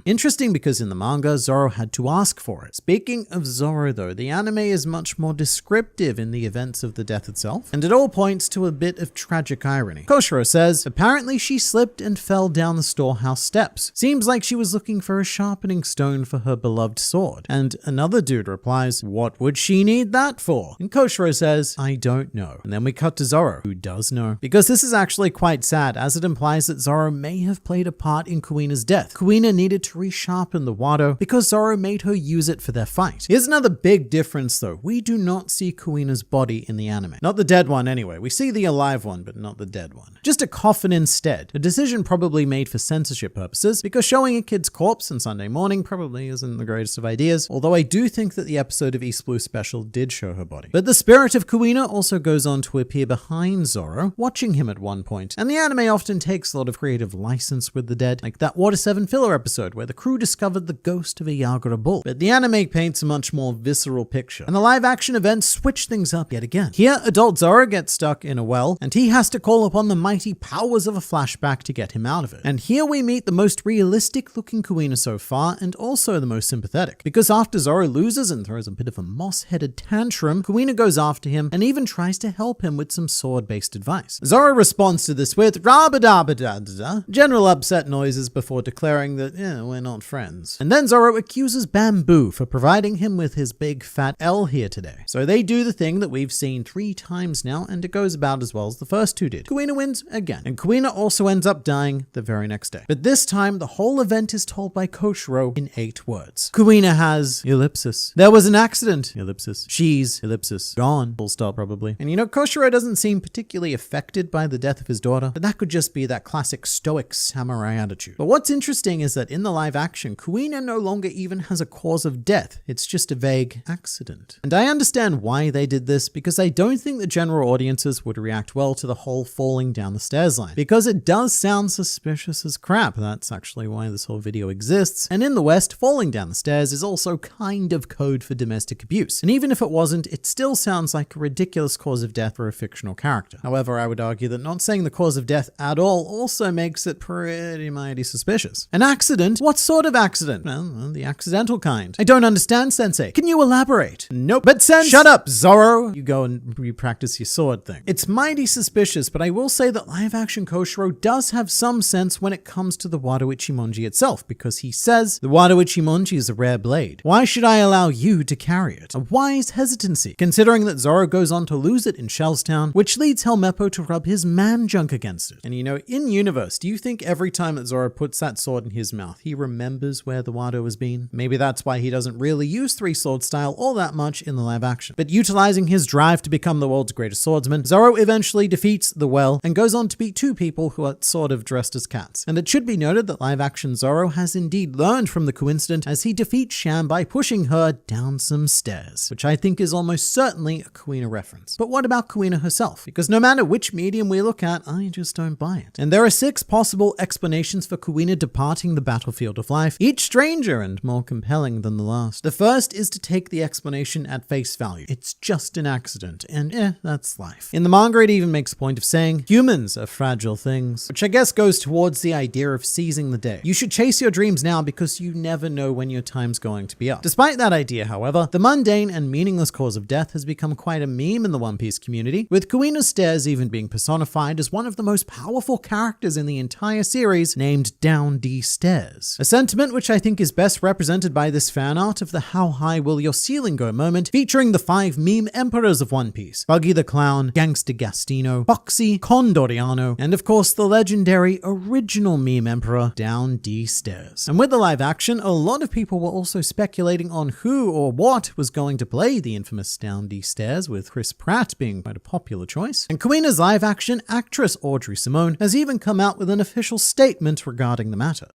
Interesting, because in the manga, Zoro had to ask for it. Speaking of Zoro though, the anime is much more descriptive in the events of the death itself, and it all points to a bit of tragic irony. Koshiro says, apparently she slipped and fell down the storehouse steps. Seems like she was looking for a sharpening stone for her beloved sword. And another dude replies, what would she need that for? And Koshiro says, I don't know. And then we cut to Zoro, who does know. Because this is actually quite sad, as it implies that Zoro may have played a part in Kuina's death. Kuina needed to resharpen the Wado because Zoro made her use it for their fight. Here's another big difference though. We do not see Kuina's body in the anime. Not the dead one anyway. We see the alive one, but not the dead one. Just a coffin instead. A decision probably made for censorship purposes, because showing a kid's corpse on Sunday morning probably isn't the greatest of ideas, although I do think that the episode of East Blue Special did show her body. But the spirit of Kuina also goes on to appear behind Zoro, watching him at one point, and the anime often takes a lot of creative license with the dead, like that Water 7 filler episode where the crew discovered the ghost of a Yagura bull. But the anime paints a much more visceral picture, and the live action events switch things up yet again. Here, adult Zoro gets stuck in a well, and he has to call upon the mighty powers of a flashback to get him out of it. And here we meet the most realistic looking Kuina so far, and also the most sympathetic, because after Zoro loses and throws a bit of a moss-headed tantrum, Kuina goes after him and even tries to help him with some sword-based advice. Zoro responds to this with rabba-dabba-da-da-da, general upset noises before declaring that, we're not friends. And then Zoro accuses Bamboo for providing him with his big fat L here today. So they do the thing that we've seen 3 times now, and it goes about as well as the first 2 did. Kuina wins again, and Kuina also ends up dying the very next day. But this time, the whole event is told by Koshiro in 8 words. Kuina has ellipsis. There was an accident, ellipsis. She's ellipsis. Gone, full stop probably. And Koshiro doesn't seem particularly affected by the death of his daughter, but that could just be that classic stoic samurai attitude. But what's interesting is that in the live action, Kuina no longer even has a cause of death. It's just a vague accident. And I understand why they did this, because I don't think the general audiences would react well to the whole falling down the stairs line, because it does sound suspicious as crap. That's actually why this whole video exists. And in the West, falling down the stairs is also kind of code for domestic abuse. And even if it wasn't, it still sounds like a ridiculous cause of death for a fictional character. However, I would argue that not saying the cause of death at all also makes it pretty mighty suspicious. An accident accident? What sort of accident? Well, the accidental kind. I don't understand, Sensei. Can you elaborate? Nope. But shut up, Zoro! You go and re-practice your sword thing. It's mighty suspicious, but I will say that live-action Koshiro does have some sense when it comes to the Wado Ichimonji itself, because he says, the Wado Ichimonji is a rare blade. Why should I allow you to carry it? A wise hesitancy, considering that Zoro goes on to lose it in Shellstown, which leads Helmeppo to rub his man junk against it. And you know, in universe, do you think every time that Zoro puts that sword in his mouth, he remembers where the Wado has been? Maybe that's why he doesn't really use three-sword style all that much in the live action. But utilizing his drive to become the world's greatest swordsman, Zoro eventually defeats the Well and goes on to beat two people who are sort of dressed as cats. And it should be noted that live action Zoro has indeed learned from the coincident as he defeats Sham by pushing her down some stairs, which I think is almost certainly a Kuina reference. But what about Kuina herself? Because no matter which medium we look at, I just don't buy it. And there are 6 possible explanations for Kuina departing the battlefield of life, each stranger and more compelling than the last. The first is to take the explanation at face value. It's just an accident, and that's life. In the manga, it even makes a point of saying, humans are fragile things, which I guess goes towards the idea of seizing the day. You should chase your dreams now because you never know when your time's going to be up. Despite that idea, however, the mundane and meaningless cause of death has become quite a meme in the One Piece community, with Kuina's stairs even being personified as one of the most powerful characters in the entire series, named Down D Stairs. A sentiment which I think is best represented by this fan art of the how high will your ceiling go moment, featuring the 5 meme emperors of One Piece: Buggy the Clown, Gangsta Gastino, Foxy, Condoriano, and of course the legendary original meme emperor, Down D Stairs. And with the live action, a lot of people were also speculating on who or what was going to play the infamous Down D Stairs, with Chris Pratt being quite a popular choice. And Kuina's live action actress Audrey Simone has even come out with an official statement regarding the matter.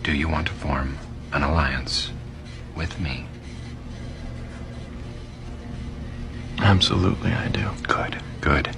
Do you want to form an alliance with me? Absolutely, I do. Good, good.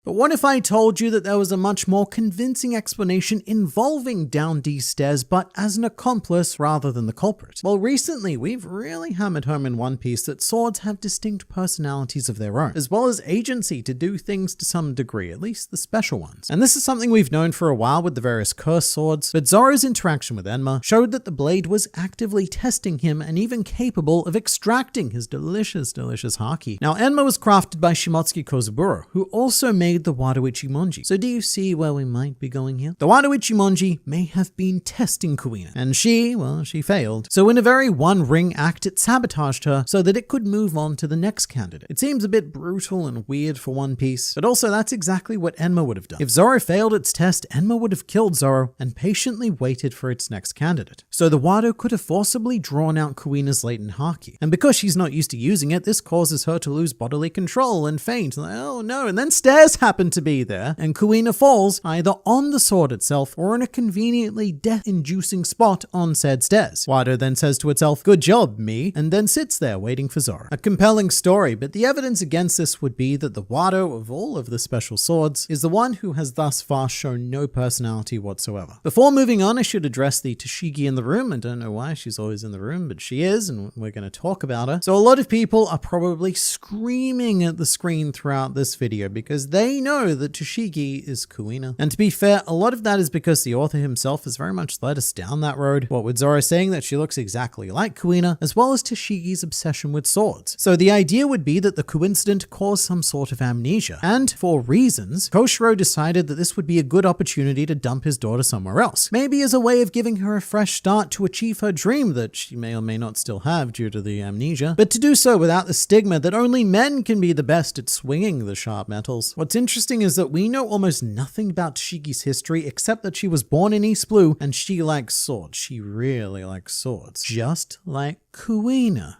But what if I told you that there was a much more convincing explanation involving Down D Stairs, but as an accomplice rather than the culprit? Well, recently we've really hammered home in One Piece that swords have distinct personalities of their own, as well as agency to do things to some degree, at least the special ones. And this is something we've known for a while with the various cursed swords, but Zoro's interaction with Enma showed that the blade was actively testing him and even capable of extracting his delicious, delicious haki. Now, Enma was crafted by Shimotsuki Kozuburo, who also made the Wado Ichimonji. So do you see where we might be going here? The Wado Ichimonji may have been testing Kuina, and she failed. So in a very one-ring act, it sabotaged her so that it could move on to the next candidate. It seems a bit brutal and weird for One Piece, but also that's exactly what Enma would have done. If Zoro failed its test, Enma would have killed Zoro and patiently waited for its next candidate. So the Wado could have forcibly drawn out Kuina's latent haki. And because she's not used to using it, this causes her to lose bodily control and faint. Like, oh no, and then stairs happen to be there, and Kuina falls either on the sword itself or in a conveniently death-inducing spot on said stairs. Wado then says to itself, "Good job, me," and then sits there waiting for Zoro. A compelling story, but the evidence against this would be that the Wado of all of the special swords is the one who has thus far shown no personality whatsoever. Before moving on, I should address the Tashigi in the room. I don't know why she's always in the room, but she is, and we're going to talk about her. So a lot of people are probably screaming at the screen throughout this video because they know that Tashigi is Kuina. And to be fair, a lot of that is because the author himself has very much led us down that road, what with Zoro saying that she looks exactly like Kuina, as well as Tashigi's obsession with swords. So the idea would be that the coincident caused some sort of amnesia, and for reasons, Koshiro decided that this would be a good opportunity to dump his daughter somewhere else, maybe as a way of giving her a fresh start to achieve her dream that she may or may not still have due to the amnesia, but to do so without the stigma that only men can be the best at swinging the sharp metals. What's interesting is that we know almost nothing about Tashigi's history except that she was born in East Blue and she likes swords. She really likes swords. Just like Kuina.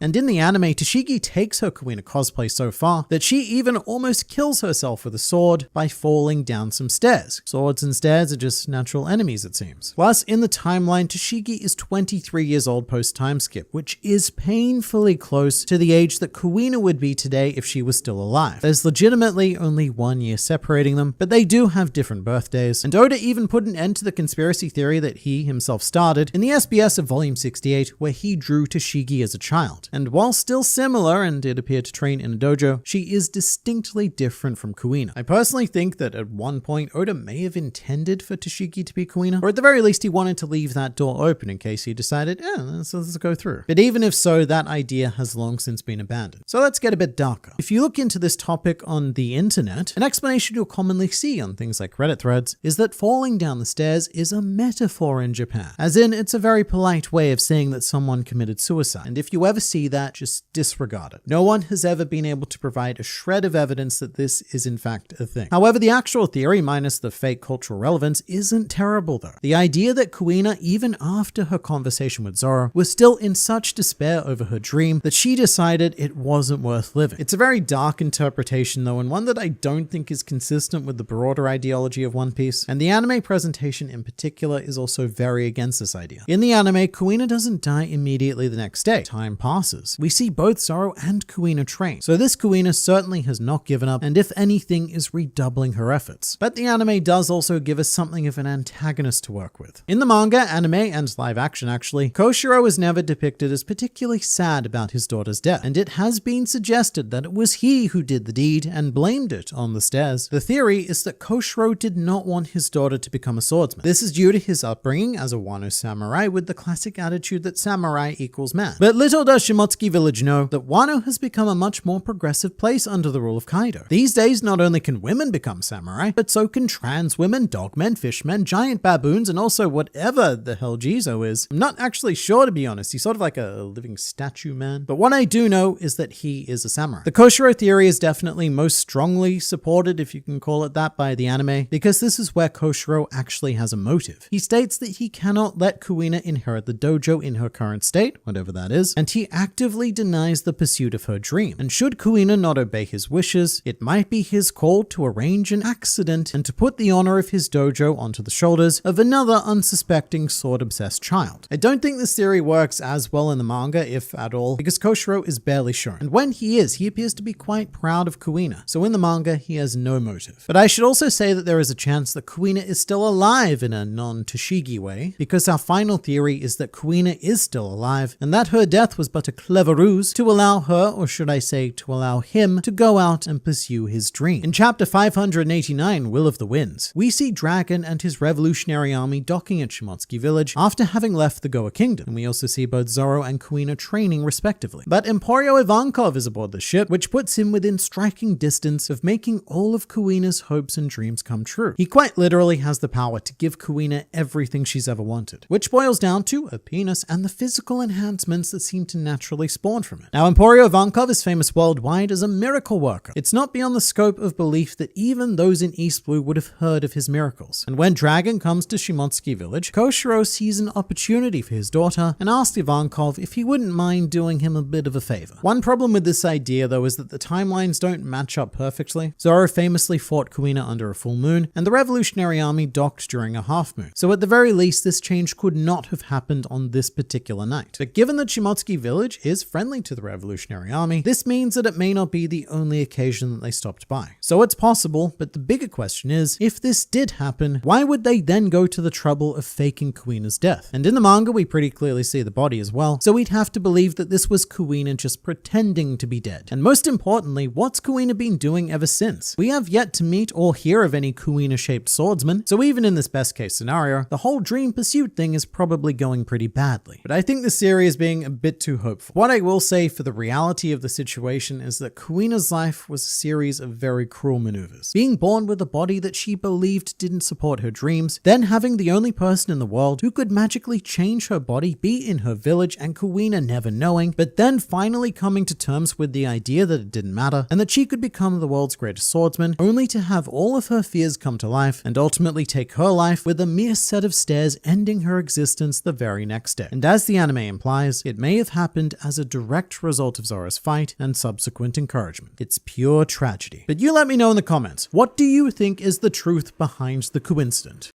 And in the anime, Tashigi takes her Kuina cosplay so far that she even almost kills herself with a sword by falling down some stairs. Swords and stairs are just natural enemies, it seems. Plus, in the timeline, Tashigi is 23 years old post-time skip, which is painfully close to the age that Kuina would be today if she was still alive. There's legitimately only 1 year separating them, but they do have different birthdays. And Oda even put an end to the conspiracy theory that he himself started in the SBS of Volume 68, where he drew Tashigi as a child. And while still similar and did appear to train in a dojo, she is distinctly different from Kuina. I personally think that at one point Oda may have intended for Tashigi to be Kuina, or at the very least he wanted to leave that door open in case he decided, let's go through. But even if so, that idea has long since been abandoned. So let's get a bit darker. If you look into this topic on the internet, an explanation you'll commonly see on things like Reddit threads is that falling down the stairs is a metaphor in Japan. As in, it's a very polite way of saying that someone committed suicide. And if you ever see that, just disregard it. No one has ever been able to provide a shred of evidence that this is in fact a thing. However, the actual theory, minus the fake cultural relevance, isn't terrible though. The idea that Kuina, even after her conversation with Zoro, was still in such despair over her dream that she decided it wasn't worth living. It's a very dark interpretation though, and one that I don't think is consistent with the broader ideology of One Piece, and the anime presentation in particular is also very against this idea. In the anime, Kuina doesn't die immediately the next day. Time passes. We see both Zoro and Kuina train, so this Kuina certainly has not given up, and if anything is redoubling her efforts. But the anime does also give us something of an antagonist to work with. In the manga, anime, and live action actually, Koshiro is never depicted as particularly sad about his daughter's death, and it has been suggested that it was he who did the deed and blamed it on the stairs. The theory is that Koshiro did not want his daughter to become a swordsman. This is due to his upbringing as a Wano samurai with the classic attitude that samurai equals man. But little does Shimotsuki Village know that Wano has become a much more progressive place under the rule of Kaido. These days, not only can women become samurai, but so can trans women, dogmen, fishmen, giant baboons, and also whatever the hell Jizo is. I'm not actually sure, to be honest. He's sort of like a living statue man. But what I do know is that he is a samurai. The Koshiro theory is definitely most strongly supported, if you can call it that, by the anime, because this is where Koshiro actually has a motive. He states that he cannot let Kuina inherit the dojo in her current state, whatever that is, and he actively denies the pursuit of her dream. And should Kuina not obey his wishes, it might be his call to arrange an accident and to put the honor of his dojo onto the shoulders of another unsuspecting sword-obsessed child. I don't think this theory works as well in the manga, if at all, because Koshiro is barely shown. And when he is, he appears to be quite proud of Kuina. So in the manga, he has no motive. But I should also say that there is a chance that Kuina is still alive in a non-Tashigi way, because our final theory is that Kuina is still alive, and that her death was but a clever ruse to allow her, or should I say, to allow him, to go out and pursue his dream. In chapter 589, Will of the Winds, we see Dragon and his revolutionary army docking at Shimotsuki Village after having left the Goa Kingdom, and we also see both Zoro and Kuina training respectively. But Emporio Ivankov is aboard the ship, which puts him within striking distance of making all of Kuina's hopes and dreams come true. He quite literally has the power to give Kuina everything she's ever wanted, which boils down to a penis and the physical enhancements that seem to naturally spawn from it. Now, Emporio Ivankov is famous worldwide as a miracle worker. It's not beyond the scope of belief that even those in East Blue would have heard of his miracles. And when Dragon comes to Shimotsuki Village, Koshiro sees an opportunity for his daughter and asks Ivankov if he wouldn't mind doing him a bit of a favor. One problem with this idea though is that the timelines don't match up perfectly. Zoro famously fought Kuina under a full moon, and the Revolutionary Army docked during a half moon. So at the very least, this change could not have happened on this particular night. But given that Shimotsuki Village is friendly to the Revolutionary Army, this means that it may not be the only occasion that they stopped by. So it's possible, but the bigger question is, if this did happen, why would they then go to the trouble of faking Kuina's death? And in the manga, we pretty clearly see the body as well, so we'd have to believe that this was Kuina just pretending to be dead. And most importantly, what's Kuina been doing ever since? We have yet to meet or hear of any Kuina-shaped swordsman, so even in this best case scenario, the whole dream pursuit thing is probably going pretty badly. But I think the series is being a bit too hopeful. What I will say for the reality of the situation is that Kuina's life was a series of very cruel maneuvers. Being born with a body that she believed didn't support her dreams, then having the only person in the world who could magically change her body be in her village and Kuina never knowing, but then finally coming to terms with the idea that it didn't matter and that she could become the world's greatest swordsman, only to have all of her fears come to life and ultimately take her life with a mere set of stairs ending her existence the very next day. And as the anime implies, it may have happened as a direct result of Zoro's fight and subsequent encouragement. It's pure tragedy. But you let me know in the comments, what do you think is the truth behind the coincident?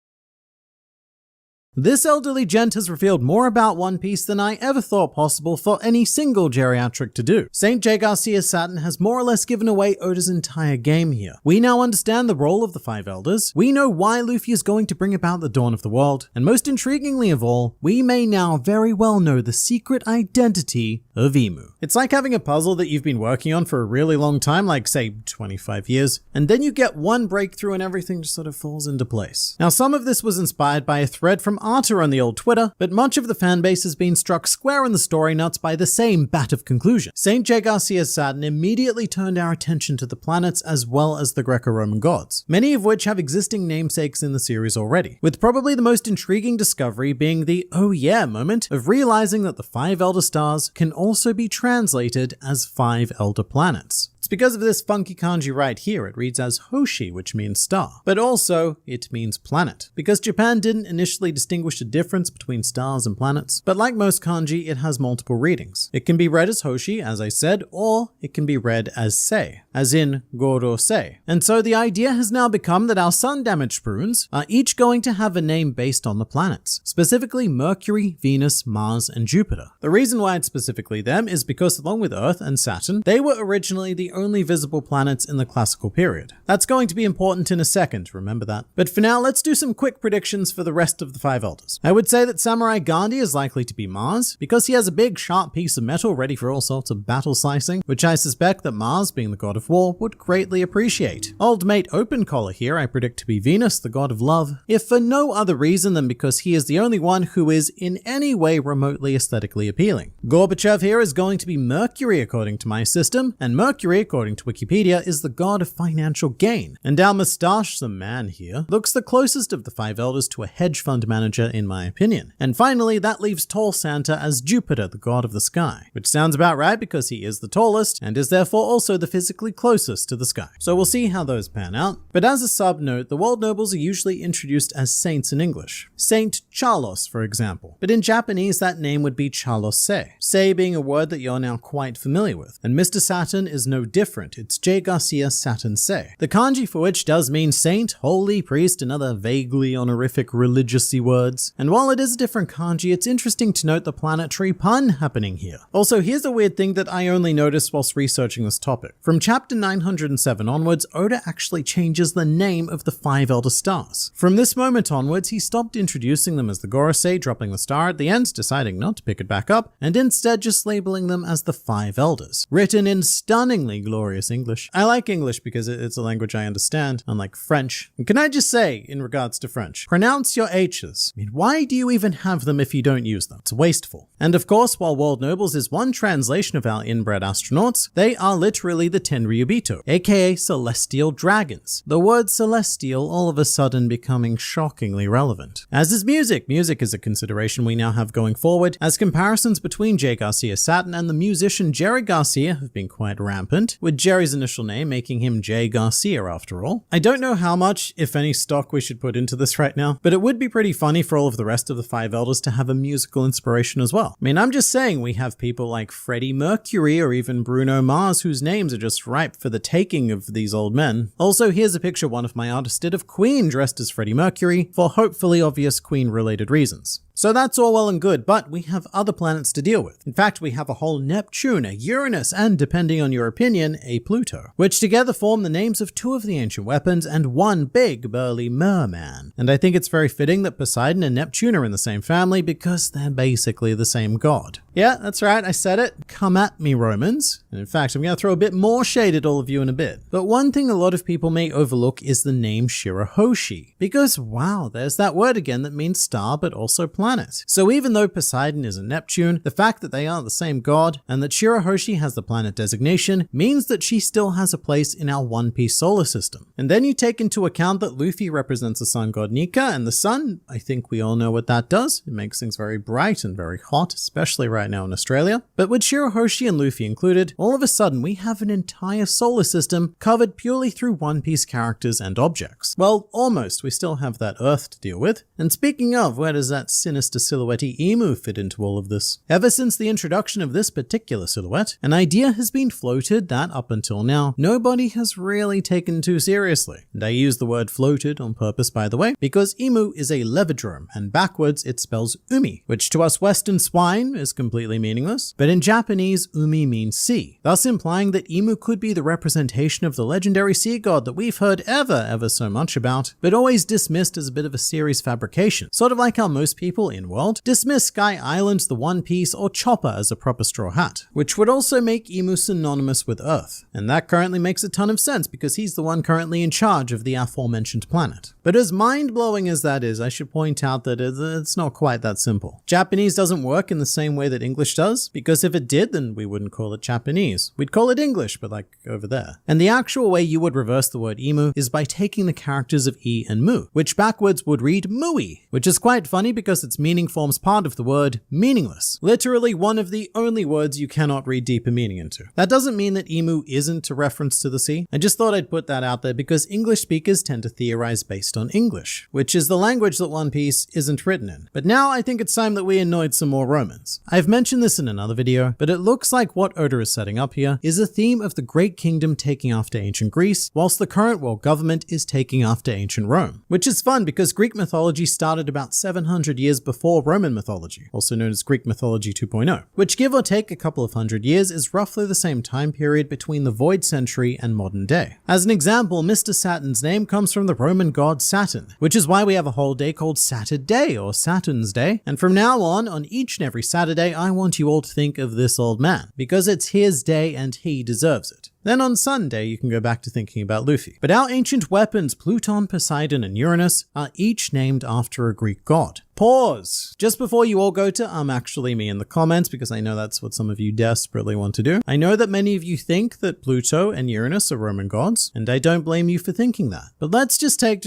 This elderly gent has revealed more about One Piece than I ever thought possible for any single geriatric to do. St. J. Garcia Saturn has more or less given away Oda's entire game here. We now understand the role of the Five Elders, we know why Luffy is going to bring about the dawn of the world, and most intriguingly of all, we may now very well know the secret identity of Emu. It's like having a puzzle that you've been working on for a really long time, like say 25 years, and then you get one breakthrough and everything just sort of falls into place. Now, some of this was inspired by a thread from Arta on the old Twitter, but much of the fanbase has been struck square in the story nuts by the same bat of conclusion. St. J. Garcia Saturn immediately turned our attention to the planets as well as the Greco-Roman gods, many of which have existing namesakes in the series already, with probably the most intriguing discovery being the oh yeah moment of realizing that the 5 elder stars can also be translated as 5 elder planets. It's because of this funky kanji right here. It reads as Hoshi, which means star, but also it means planet, because Japan didn't initially distinguish the difference between stars and planets, but like most kanji, it has multiple readings. It can be read as Hoshi, as I said, or it can be read as Sei, as in Goro Sei. And so the idea has now become that our sun-damaged prunes are each going to have a name based on the planets, specifically Mercury, Venus, Mars, and Jupiter. The reason why it's specifically them is because along with Earth and Saturn, they were originally the only visible planets in the classical period. That's going to be important in a second, remember that. But for now, let's do some quick predictions for the rest of the 5 elders. I would say that Samurai Gandhi is likely to be Mars, because he has a big sharp piece of metal ready for all sorts of battle slicing, which I suspect that Mars, being the god of war, would greatly appreciate. Old mate Open Collar here I predict to be Venus, the god of love, if for no other reason than because he is the only one who is in any way remotely aesthetically appealing. Gorbachev here is going to be Mercury according to my system, and Mercury, according to Wikipedia, is the god of financial gain. And our mustachesome man here looks the closest of the 5 elders to a hedge fund manager in my opinion. And finally, that leaves Tall Santa as Jupiter, the god of the sky, which sounds about right because he is the tallest and is therefore also the physically closest to the sky. So we'll see how those pan out. But as a sub note, the world nobles are usually introduced as saints in English. Saint Charlos, for example. But in Japanese, that name would be Charlose. Sei being a word that you're now quite familiar with. And Mr. Saturn is no different. It's J. Garcia Saturn Sei. The kanji for which does mean saint, holy, priest, and other vaguely honorific religious-y words. And while it is a different kanji, it's interesting to note the planetary pun happening here. Also, here's a weird thing that I only noticed whilst researching this topic. From chapter 907 onwards, Oda actually changes the name of the 5 elder stars. From this moment onwards, he stopped introducing them as the Gorosei, dropping the star at the end, deciding not to pick it back up, and instead just labeling them as the 5 elders. Written in stunningly glorious English. I like English because it's a language I understand, unlike French. And can I just say, in regards to French, pronounce your H's. I mean, why do you even have them if you don't use them? It's wasteful. And of course, while World Nobles is one translation of our inbred astronauts, they are literally the Tenryubito, aka celestial dragons. The word celestial all of a sudden becoming shockingly relevant. As is music. Music is a consideration we now have going forward, as comparisons between J. Garcia Saturn and the musician Jerry Garcia have been quite rampant, with Jerry's initial name making him J. Garcia after all. I don't know how much, if any, stock we should put into this right now, but it would be pretty funny for all of the rest of the 5 elders to have a musical inspiration as well. I mean, I'm just saying we have people like Freddie Mercury or even Bruno Mars whose names are just ripe for the taking of these old men. Also, here's a picture one of my artists did of Queen dressed as Freddie Mercury for hopefully obvious Queen-related reasons. So that's all well and good, but we have other planets to deal with. In fact, we have a whole Neptune, a Uranus, and depending on your opinion, a Pluto, which together form the names of 2 of the ancient weapons and one big burly merman. And I think it's very fitting that Poseidon and Neptune are in the same family because they're basically the same god. Yeah, that's right, I said it. Come at me, Romans. And in fact, I'm going to throw a bit more shade at all of you in a bit. But one thing a lot of people may overlook is the name Shirahoshi. Because wow, there's that word again that means star but also planet. So even though Poseidon is a Neptune, the fact that they are the same god and that Shirahoshi has the planet designation means that she still has a place in our One Piece solar system. And then you take into account that Luffy represents the sun god Nika, and the sun, I think we all know what that does. It makes things very bright and very hot, especially right now in Australia. But with Shirahoshi and Luffy included, all of a sudden we have an entire solar system covered purely through One Piece characters and objects. Well, almost. We still have that Earth to deal with. And speaking of, where does that sinister silhouette-y emu fit into all of this? Ever since the introduction of this particular silhouette, an idea has been floated that, up until now, nobody has really taken too seriously. And I use the word floated on purpose, by the way, because emu is a levidrome, and backwards it spells umi, which to us Western swine is completely meaningless, but in Japanese, umi means sea, thus implying that emu could be the representation of the legendary sea god that we've heard ever so much about, but always dismissed as a bit of a series fabrication, sort of like how most people in-world dismiss Sky Island, the One Piece, or Chopper as a proper straw hat, which would also make emu synonymous with Earth. And that currently makes a ton of sense because he's the one currently in charge of the aforementioned planet. But as mind-blowing as that is, I should point out that it's not quite that simple. Japanese doesn't work in the same way that English does, because if it did, then we wouldn't call it Japanese. We'd call it English, but like over there. And the actual way you would reverse the word emu is by taking the characters of e and mu, which backwards would read mooey, which is quite funny because its meaning forms part of the word meaningless. Literally one of the only words you cannot read deeper meaning into. That doesn't mean that emu isn't a reference to the sea. I just thought I'd put that out there because English speakers tend to theorize based on English, which is the language that One Piece isn't written in. But now I think it's time that we annoyed some more Romans. I've mentioned this in another video, but it looks like what Oda is setting up here is a theme of the Great Kingdom taking after ancient Greece, whilst the current world government is taking after ancient Rome. Which is fun because Greek mythology started about 700 years before Roman mythology, also known as Greek mythology 2.0, which give or take a couple of hundred years is roughly the same time period between the Void Century and modern day. As an example, Mr. Saturn's name comes from the Roman god Saturn, which is why we have a whole day called Saturday or Saturn's Day, and from now on each and every Saturday, I want you all to think of this old man, because it's his day and he deserves it. Then on Sunday, you can go back to thinking about Luffy. But our ancient weapons, Pluton, Poseidon, and Uranus, are each named after a Greek god. Pause. Just before you all go to actually me in the comments, because I know that's what some of you desperately want to do. I know that many of you think that Pluto and Uranus are Roman gods, and I don't blame you for thinking that. But let's just take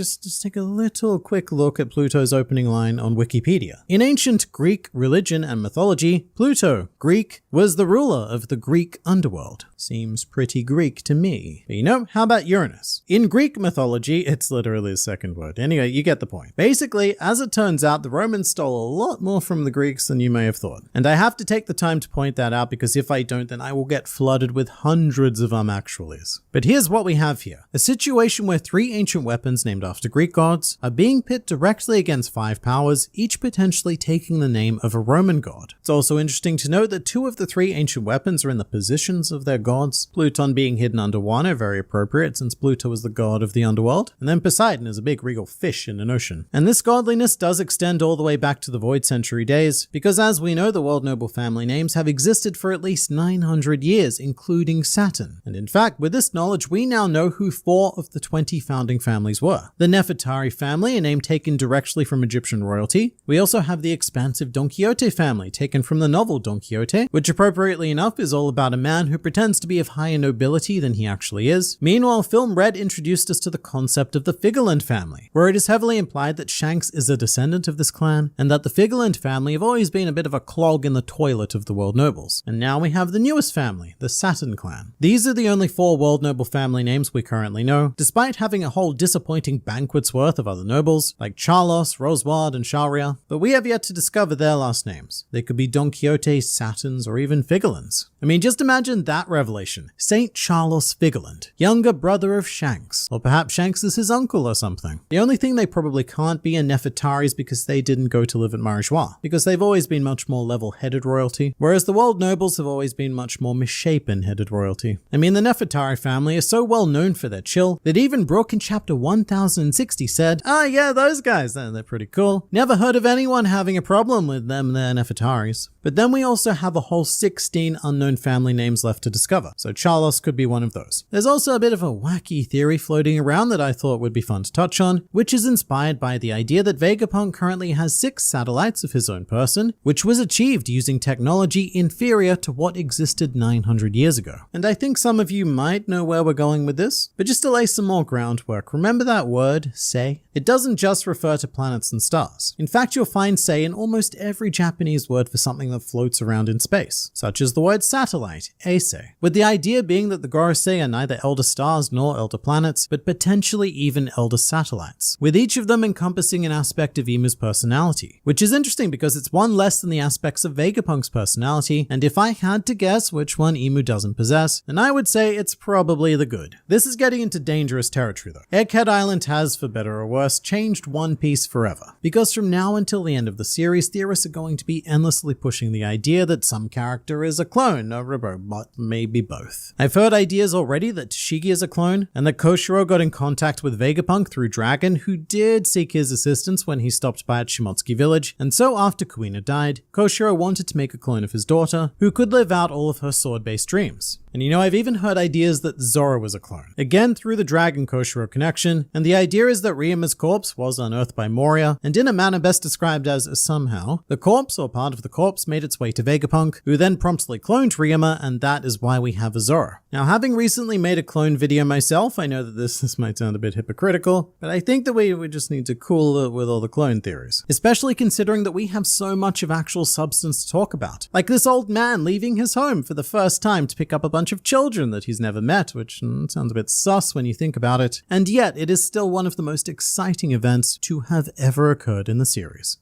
a little quick look at Pluto's opening line on Wikipedia. In ancient Greek religion and mythology, Pluto, Greek, was the ruler of the Greek underworld. Seems pretty Greek to me. But you know, how about Uranus? In Greek mythology, it's literally a second word. Anyway, you get the point. Basically, as it turns out, the Romans stole a lot more from the Greeks than you may have thought. And I have to take the time to point that out because if I don't, then I will get flooded with hundreds of actuallys. But here's what we have here. A situation where 3 ancient weapons named after Greek gods are being pit directly against 5 powers, each potentially taking the name of a Roman god. It's also interesting to note that 2 of the 3 ancient weapons are in the positions of their gods, Pluton being hidden under Wano, very appropriate since Pluto is the god of the underworld, and then Poseidon is a big regal fish in an ocean. And this godliness does extend all the way back to the Void Century days, because as we know, the world noble family names have existed for at least 900 years, including Saturn. And in fact, with this knowledge, we now know who 4 of the 20 founding families were. The Nefertari family, a name taken directly from Egyptian royalty. We also have the expansive Don Quixote family, taken from the novel Don Quixote, which appropriately enough is all about a man who pretends to be of higher nobility than he actually is. Meanwhile, Film Red introduced us to the concept of the Figerland family, where it is heavily implied that Shanks is a descendant of this clan, and that the Figerland family have always been a bit of a clog in the toilet of the world nobles. And now we have the newest family, the Saturn clan. These are the only 4 world noble family names we currently know, despite having a whole disappointing banquet's worth of other nobles, like Charlos, Roswad, and Sharia, but we have yet to discover their last names. They could be Don Quixote, Saturns, or even Figerlands. I mean, just imagine that revelation. Saint Charles Figerland, younger brother of Shanks. Or perhaps Shanks is his uncle or something. The only thing they probably can't be are Nefertaris because they didn't go to live at Marijois, because they've always been much more level-headed royalty, whereas the world nobles have always been much more misshapen-headed royalty. I mean, the Nefertari family is so well known for their chill that even Brooke in chapter 1060 said, yeah, those guys, they're pretty cool. Never heard of anyone having a problem with them, they're Nefertaris. But then we also have a whole 16 unknown family names left to discover, so Charlos could be one of those. There's also a bit of a wacky theory floating around that I thought would be fun to touch on, which is inspired by the idea that Vegapunk currently has 6 satellites of his own person, which was achieved using technology inferior to what existed 900 years ago. And I think some of you might know where we're going with this, but just to lay some more groundwork, remember that word, sei? It doesn't just refer to planets and stars. In fact, you'll find sei in almost every Japanese word for something that floats around in space, such as the word satellite, eisei, with the idea being that the Gorosei are neither elder stars nor elder planets, but potentially even elder satellites, with each of them encompassing an aspect of Imu's personality personality, which is interesting because it's one less than the aspects of Vegapunk's personality, and if I had to guess which one Imu doesn't possess, then I would say it's probably the good. This is getting into dangerous territory though. Egghead Island has, for better or worse, changed One Piece forever, because from now until the end of the series, theorists are going to be endlessly pushing the idea that some character is a clone, a robot, maybe both. I've heard ideas already that Tashigi is a clone, and that Koshiro got in contact with Vegapunk through Dragon, who did seek his assistance when he stopped by at Shimotsuki Village, and so after Kuina died, Koshiro wanted to make a clone of his daughter, who could live out all of her sword-based dreams. And you know, I've even heard ideas that Zoro was a clone, again through the Dragon Koshiro connection, and the idea is that Ryuma's corpse was unearthed by Moria, and in a manner best described as somehow, the corpse or part of the corpse made its way to Vegapunk, who then promptly cloned Ryuma, and that is why we have a Zoro. Now, having recently made a clone video myself, I know that this might sound a bit hypocritical, but I think that we just need to cool it with all the clone theories, especially considering that we have so much of actual substance to talk about, like this old man leaving his home for the first time to pick up a bunch of children that he's never met, which sounds a bit sus when you think about it, and yet it is still one of the most exciting events to have ever occurred in the series.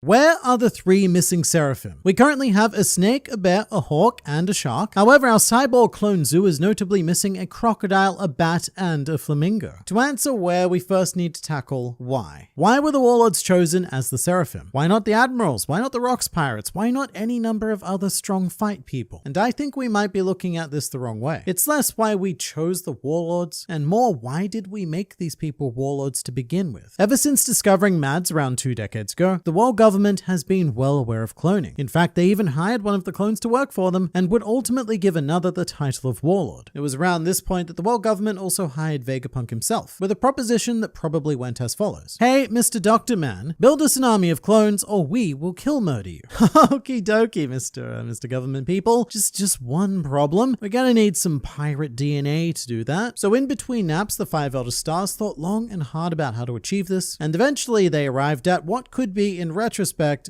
Where are the 3 missing Seraphim? We currently have a snake, a bear, a hawk, and a shark. However, our cyborg clone Zoo is notably missing a crocodile, a bat, and a flamingo. To answer where, we first need to tackle why. Why were the Warlords chosen as the Seraphim? Why not the Admirals? Why not the Rocks Pirates? Why not any number of other strong fight people? And I think we might be looking at this the wrong way. It's less why we chose the Warlords, and more why did we make these people Warlords to begin with? Ever since discovering Mads around 2 decades ago, the world government has been well aware of cloning. In fact, they even hired one of the clones to work for them and would ultimately give another the title of Warlord. It was around this point that the world government also hired Vegapunk himself, with a proposition that probably went as follows. Hey, Mr. Dr. Man, build us an army of clones or we will kill murder you. Okie dokie, Mr. Government people. Just one problem. We're gonna need some pirate DNA to do that. So in between naps, the 5 Elder Stars thought long and hard about how to achieve this, and eventually they arrived at what could be, in retrospect,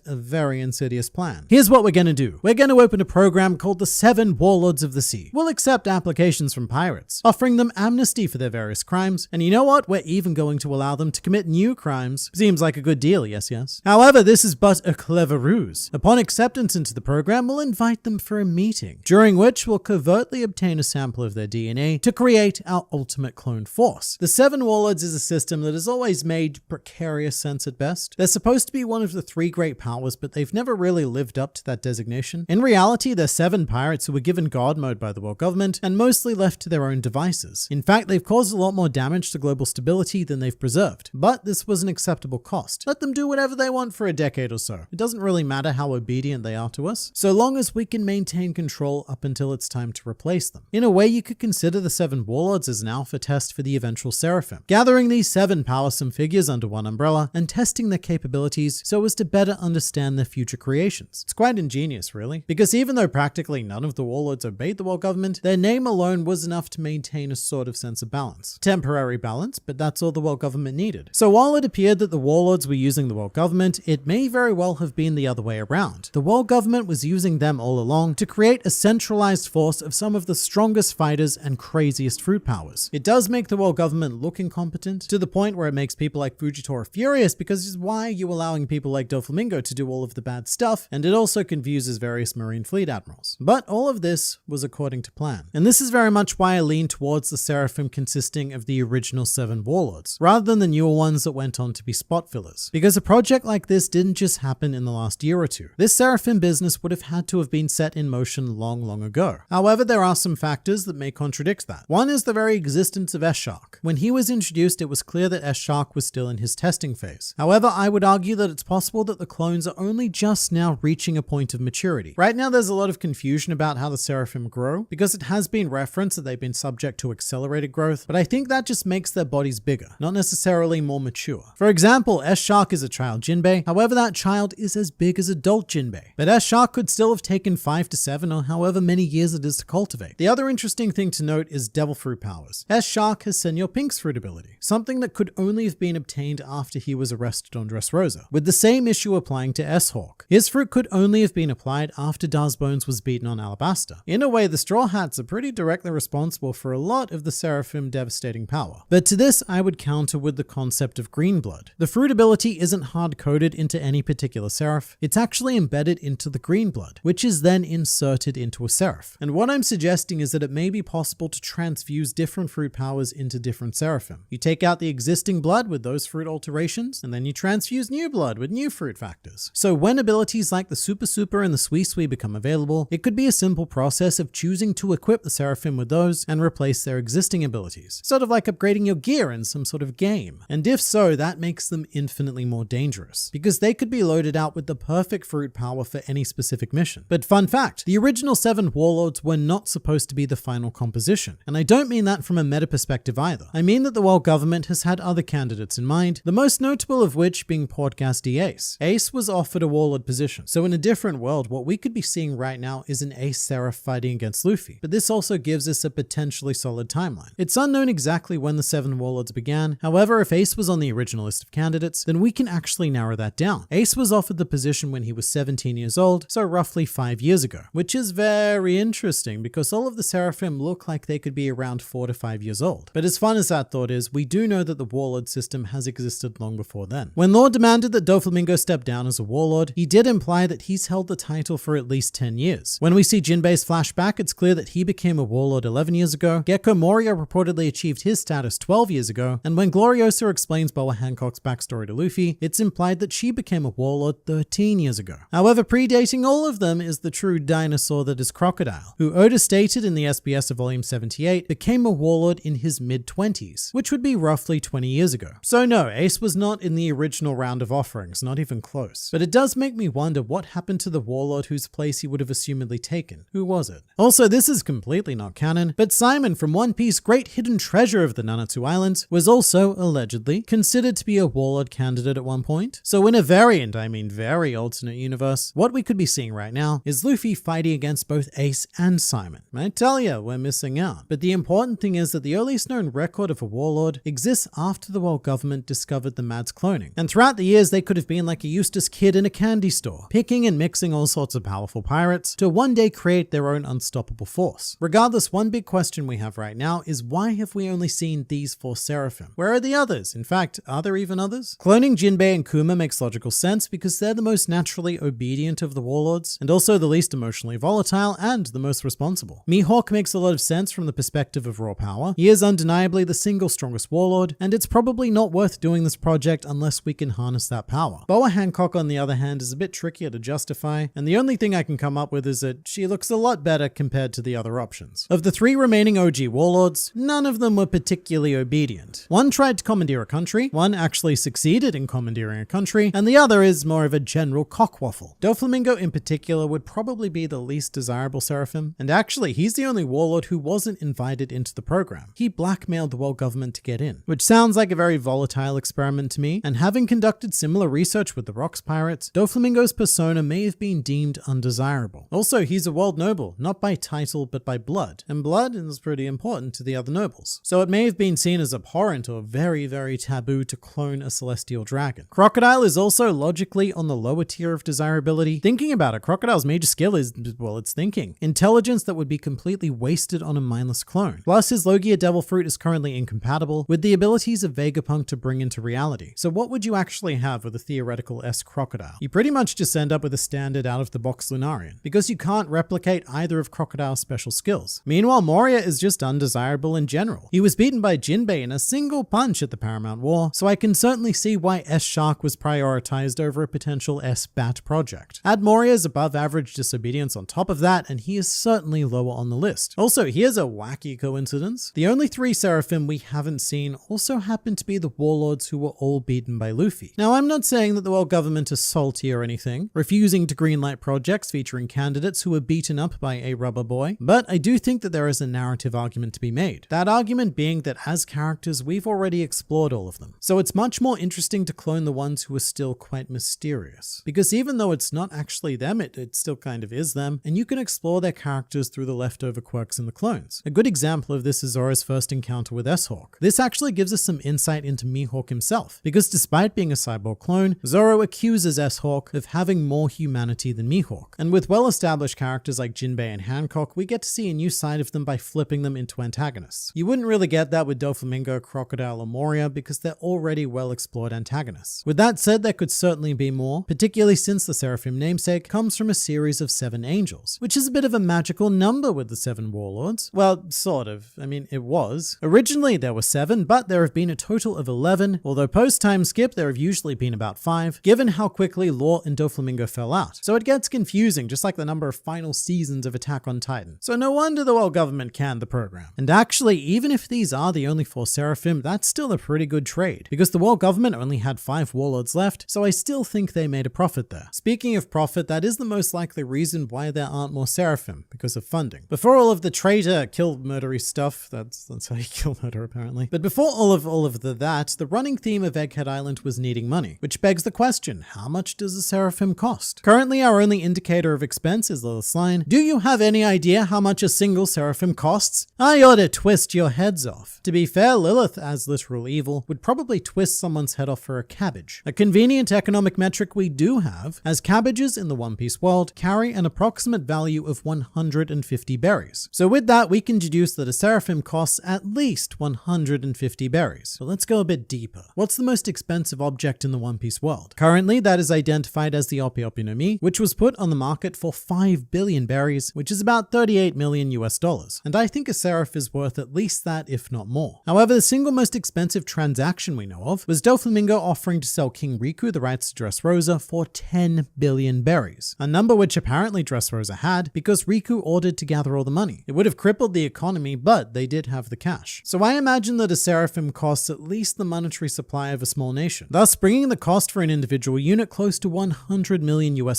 a very insidious plan. Here's what we're gonna do. We're gonna open a program called the 7 Warlords of the Sea. We'll accept applications from pirates, offering them amnesty for their various crimes, and you know what? We're even going to allow them to commit new crimes. Seems like a good deal, yes. However, this is but a clever ruse. Upon acceptance into the program, we'll invite them for a meeting, during which we'll covertly obtain a sample of their DNA to create our ultimate clone force. The 7 Warlords is a system that has always made precarious sense at best. They're supposed to be one of the 3 great powers, but they've never really lived up to that designation. In reality, they're 7 pirates who were given God mode by the world government and mostly left to their own devices. In fact, they've caused a lot more damage to global stability than they've preserved, but this was an acceptable cost. Let them do whatever they want for a decade or so. It doesn't really matter how obedient they are to us, so long as we can maintain control up until it's time to replace them. In a way, you could consider the 7 Warlords as an alpha test for the eventual Seraphim, gathering these 7 powersome figures under one umbrella and testing their capabilities so as to better understand their future creations. It's quite ingenious, really, because even though practically none of the Warlords obeyed the world government, their name alone was enough to maintain a sort of sense of balance. Temporary balance, but that's all the world government needed. So while it appeared that the Warlords were using the world government, it may very well have been the other way around. The world government was using them all along to create a centralized force of some of the strongest fighters and craziest fruit powers. It does make the world government look incompetent, to the point where it makes people like Fujitora furious, because why are you allowing people like Doflamingo to do all of the bad stuff? And it also confuses various Marine Fleet admirals. But all of this was according to plan. And this is very much why I lean towards the Seraphim consisting of the original 7 Warlords, rather than the newer ones that went on to be spot fillers. Because a project like this didn't just happen in the last year or two. This Seraphim business would have had to have been set in motion long ago. However, there are some factors that may contradict that. One is the very existence of S-Shark. When he was introduced, it was clear that S-Shark was still in his testing phase. However, I would argue that it's possible that the clones are only just now reaching a point of maturity. Right now, there's a lot of confusion about how the Seraphim grow, because it has been referenced that they've been subject to accelerated growth, but I think that just makes their bodies bigger, not necessarily more mature. For example, S-Shark is a child Jinbei, however that child is as big as adult Jinbei. But S-Shark could still have taken 5 to 7 or however many years it is to cultivate. The other interesting thing to note is Devil Fruit powers. S-Shark has Senor Pink's fruit ability, something that could only have been obtained after he was arrested on Dressrosa. With the same issue issue applying to S-Hawk. His fruit could only have been applied after Darkbones was beaten on Alabasta. In a way, the Straw Hats are pretty directly responsible for a lot of the Seraphim devastating power. But to this, I would counter with the concept of green blood. The fruit ability isn't hard-coded into any particular Seraph, it's actually embedded into the green blood, which is then inserted into a Seraph. And what I'm suggesting is that it may be possible to transfuse different fruit powers into different Seraphim. You take out the existing blood with those fruit alterations, and then you transfuse new blood with new fruit factors. So when abilities like the Super Super and the Sui Sui become available, it could be a simple process of choosing to equip the Seraphim with those and replace their existing abilities. Sort of like upgrading your gear in some sort of game. And if so, that makes them infinitely more dangerous, because they could be loaded out with the perfect fruit power for any specific mission. But fun fact, the original 7 Warlords were not supposed to be the final composition. And I don't mean that from a meta perspective either. I mean that the world government has had other candidates in mind, the most notable of which being Podcasty Ace. Ace was offered a Warlord position. So in a different world, what we could be seeing right now is an Ace Seraph fighting against Luffy. But this also gives us a potentially solid timeline. It's unknown exactly when the 7 Warlords began. However, if Ace was on the original list of candidates, then we can actually narrow that down. Ace was offered the position when he was 17 years old, so roughly 5 years ago, which is very interesting because all of the Seraphim look like they could be around 4 to 5 years old. But as fun as that thought is, we do know that the Warlord system has existed long before then. When Law demanded that Doflamingo step down as a Warlord, he did imply that he's held the title for at least 10 years. When we see Jinbei's flashback, it's clear that he became a Warlord 11 years ago, Gecko Moria reportedly achieved his status 12 years ago, and when Gloriosa explains Boa Hancock's backstory to Luffy, it's implied that she became a Warlord 13 years ago. However, predating all of them is the true dinosaur that is Crocodile, who Oda stated in the SBS of Volume 78 became a Warlord in his mid-20s, which would be roughly 20 years ago. So no, Ace was not in the original round of offerings, not even close. But it does make me wonder what happened to the Warlord whose place he would have assumedly taken. Who was it? Also, this is completely not canon, but Simon from One Piece Great Hidden Treasure of the Nanatsu Islands was also, allegedly, considered to be a Warlord candidate at one point. So in a variant, I mean very alternate universe, what we could be seeing right now is Luffy fighting against both Ace and Simon. I tell ya, we're missing out. But the important thing is that the earliest known record of a Warlord exists after the world government discovered the Mads cloning. And throughout the years, they could have been like a Eustace kid in a candy store, picking and mixing all sorts of powerful pirates to one day create their own unstoppable force. Regardless, one big question we have right now is why have we only seen these 4 Seraphim? Where are the others? In fact, are there even others? Cloning Jinbei and Kuma makes logical sense because they're the most naturally obedient of the Warlords, and also the least emotionally volatile and the most responsible. Mihawk makes a lot of sense from the perspective of raw power. He is undeniably the single strongest Warlord, and it's probably not worth doing this project unless we can harness that power. Boa Hancock, on the other hand, is a bit trickier to justify, and the only thing I can come up with is that she looks a lot better compared to the other options. Of the 3 remaining OG Warlords, none of them were particularly obedient. One tried to commandeer a country, one actually succeeded in commandeering a country, and the other is more of a general cockwaffle. Doflamingo in particular would probably be the least desirable Seraphim, and actually he's the only Warlord who wasn't invited into the program. He blackmailed the world government to get in, which sounds like a very volatile experiment to me, and having conducted similar research with the Rocks Pirates, Doflamingo's persona may have been deemed undesirable. Also, he's a world noble, not by title but by blood, and blood is pretty important to the other nobles. So it may have been seen as abhorrent or very, very taboo to clone a celestial dragon. Crocodile is also logically on the lower tier of desirability. Thinking about it, Crocodile's major skill is, well, it's thinking. Intelligence that would be completely wasted on a mindless clone. Plus, his Logia Devil Fruit is currently incompatible with the abilities of Vegapunk to bring into reality. So what would you actually have with a theoretical S Crocodile? You pretty much just end up with a standard out-of-the-box Lunarian, because you can't replicate either of Crocodile's special skills. Meanwhile, Moria is just undesirable in general. He was beaten by Jinbei in a single punch at the Paramount War, so I can certainly see why S Shark was prioritized over a potential S Bat project. Add Moria's above average disobedience on top of that, and he is certainly lower on the list. Also, here's a wacky coincidence. The only 3 Seraphim we haven't seen also happen to be the Warlords who were all beaten by Luffy. Now, I'm not saying that the world government is salty or anything, refusing to greenlight projects featuring candidates who were beaten up by a rubber boy, but I do think that there is a narrative argument to be made. That argument being that as characters, we've already explored all of them. So it's much more interesting to clone the ones who are still quite mysterious. Because even though it's not actually them, it still kind of is them, and you can explore their characters through the leftover quirks in the clones. A good example of this is Zoro's first encounter with S-Hawk. This actually gives us some insight into Mihawk himself, because despite being a cyborg clone, Zoro Zoro accuses S-Hawk of having more humanity than Mihawk. And with well-established characters like Jinbei and Hancock, we get to see a new side of them by flipping them into antagonists. You wouldn't really get that with Doflamingo, Crocodile, or Moria because they're already well-explored antagonists. With that said, there could certainly be more, particularly since the Seraphim namesake comes from a series of 7 angels, which is a bit of a magical number with the 7 warlords. Well, sort of. I mean, it was. Originally, there were 7, but there have been a total of 11, although post-time skip, there have usually been about 5, given how quickly Law and Doflamingo fell out. So it gets confusing, just like the number of final seasons of Attack on Titan. So no wonder the world government canned the program. And actually, even if these are the only 4 Seraphim, that's still a pretty good trade, because the world government only had 5 warlords left, so I still think they made a profit there. Speaking of profit, that is the most likely reason why there aren't more Seraphim, because of funding. Before all of the traitor, kill murdery stuff, that's how you kill murder apparently. But before all of that, the running theme of Egghead Island was needing money, which begs the question, how much does a Seraphim cost? Currently, our only indicator of expense is Lilith's line, "Do you have any idea how much a single Seraphim costs? I ought to twist your heads off." To be fair, Lilith, as literal evil, would probably twist someone's head off for a cabbage. A convenient economic metric we do have, as cabbages in the One Piece world carry an approximate value of 150 berries. So with that, we can deduce that a Seraphim costs at least 150 berries. But let's go a bit deeper. What's the most expensive object in the One Piece world? Currently, that is identified as the Oppi Oppi no Mi, which was put on the market for 5 billion berries, which is about $38 million US. And I think a Seraph is worth at least that, if not more. However, the single most expensive transaction we know of was Doflamingo offering to sell King Riku the rights to Dressrosa for 10 billion berries, a number which apparently Dressrosa had because Riku ordered to gather all the money. It would have crippled the economy, but they did have the cash. So I imagine that a Seraphim costs at least the monetary supply of a small nation, thus bringing the cost for an individual unit close to 100 million US.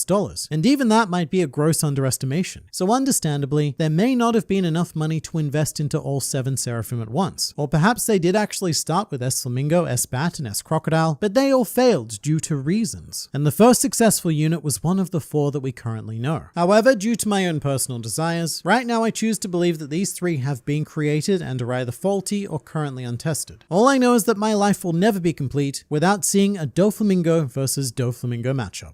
And even that might be a gross underestimation. So understandably, there may not have been enough money to invest into all 7 Seraphim at once. Or perhaps they did actually start with S Flamingo, S Bat, and S Crocodile, but they all failed due to reasons. And the first successful unit was one of the 4 that we currently know. However, due to my own personal desires, right now I choose to believe that these 3 have been created and are either faulty or currently untested. All I know is that my life will never be complete without seeing a Doflamingo versus Doflamingo matchup.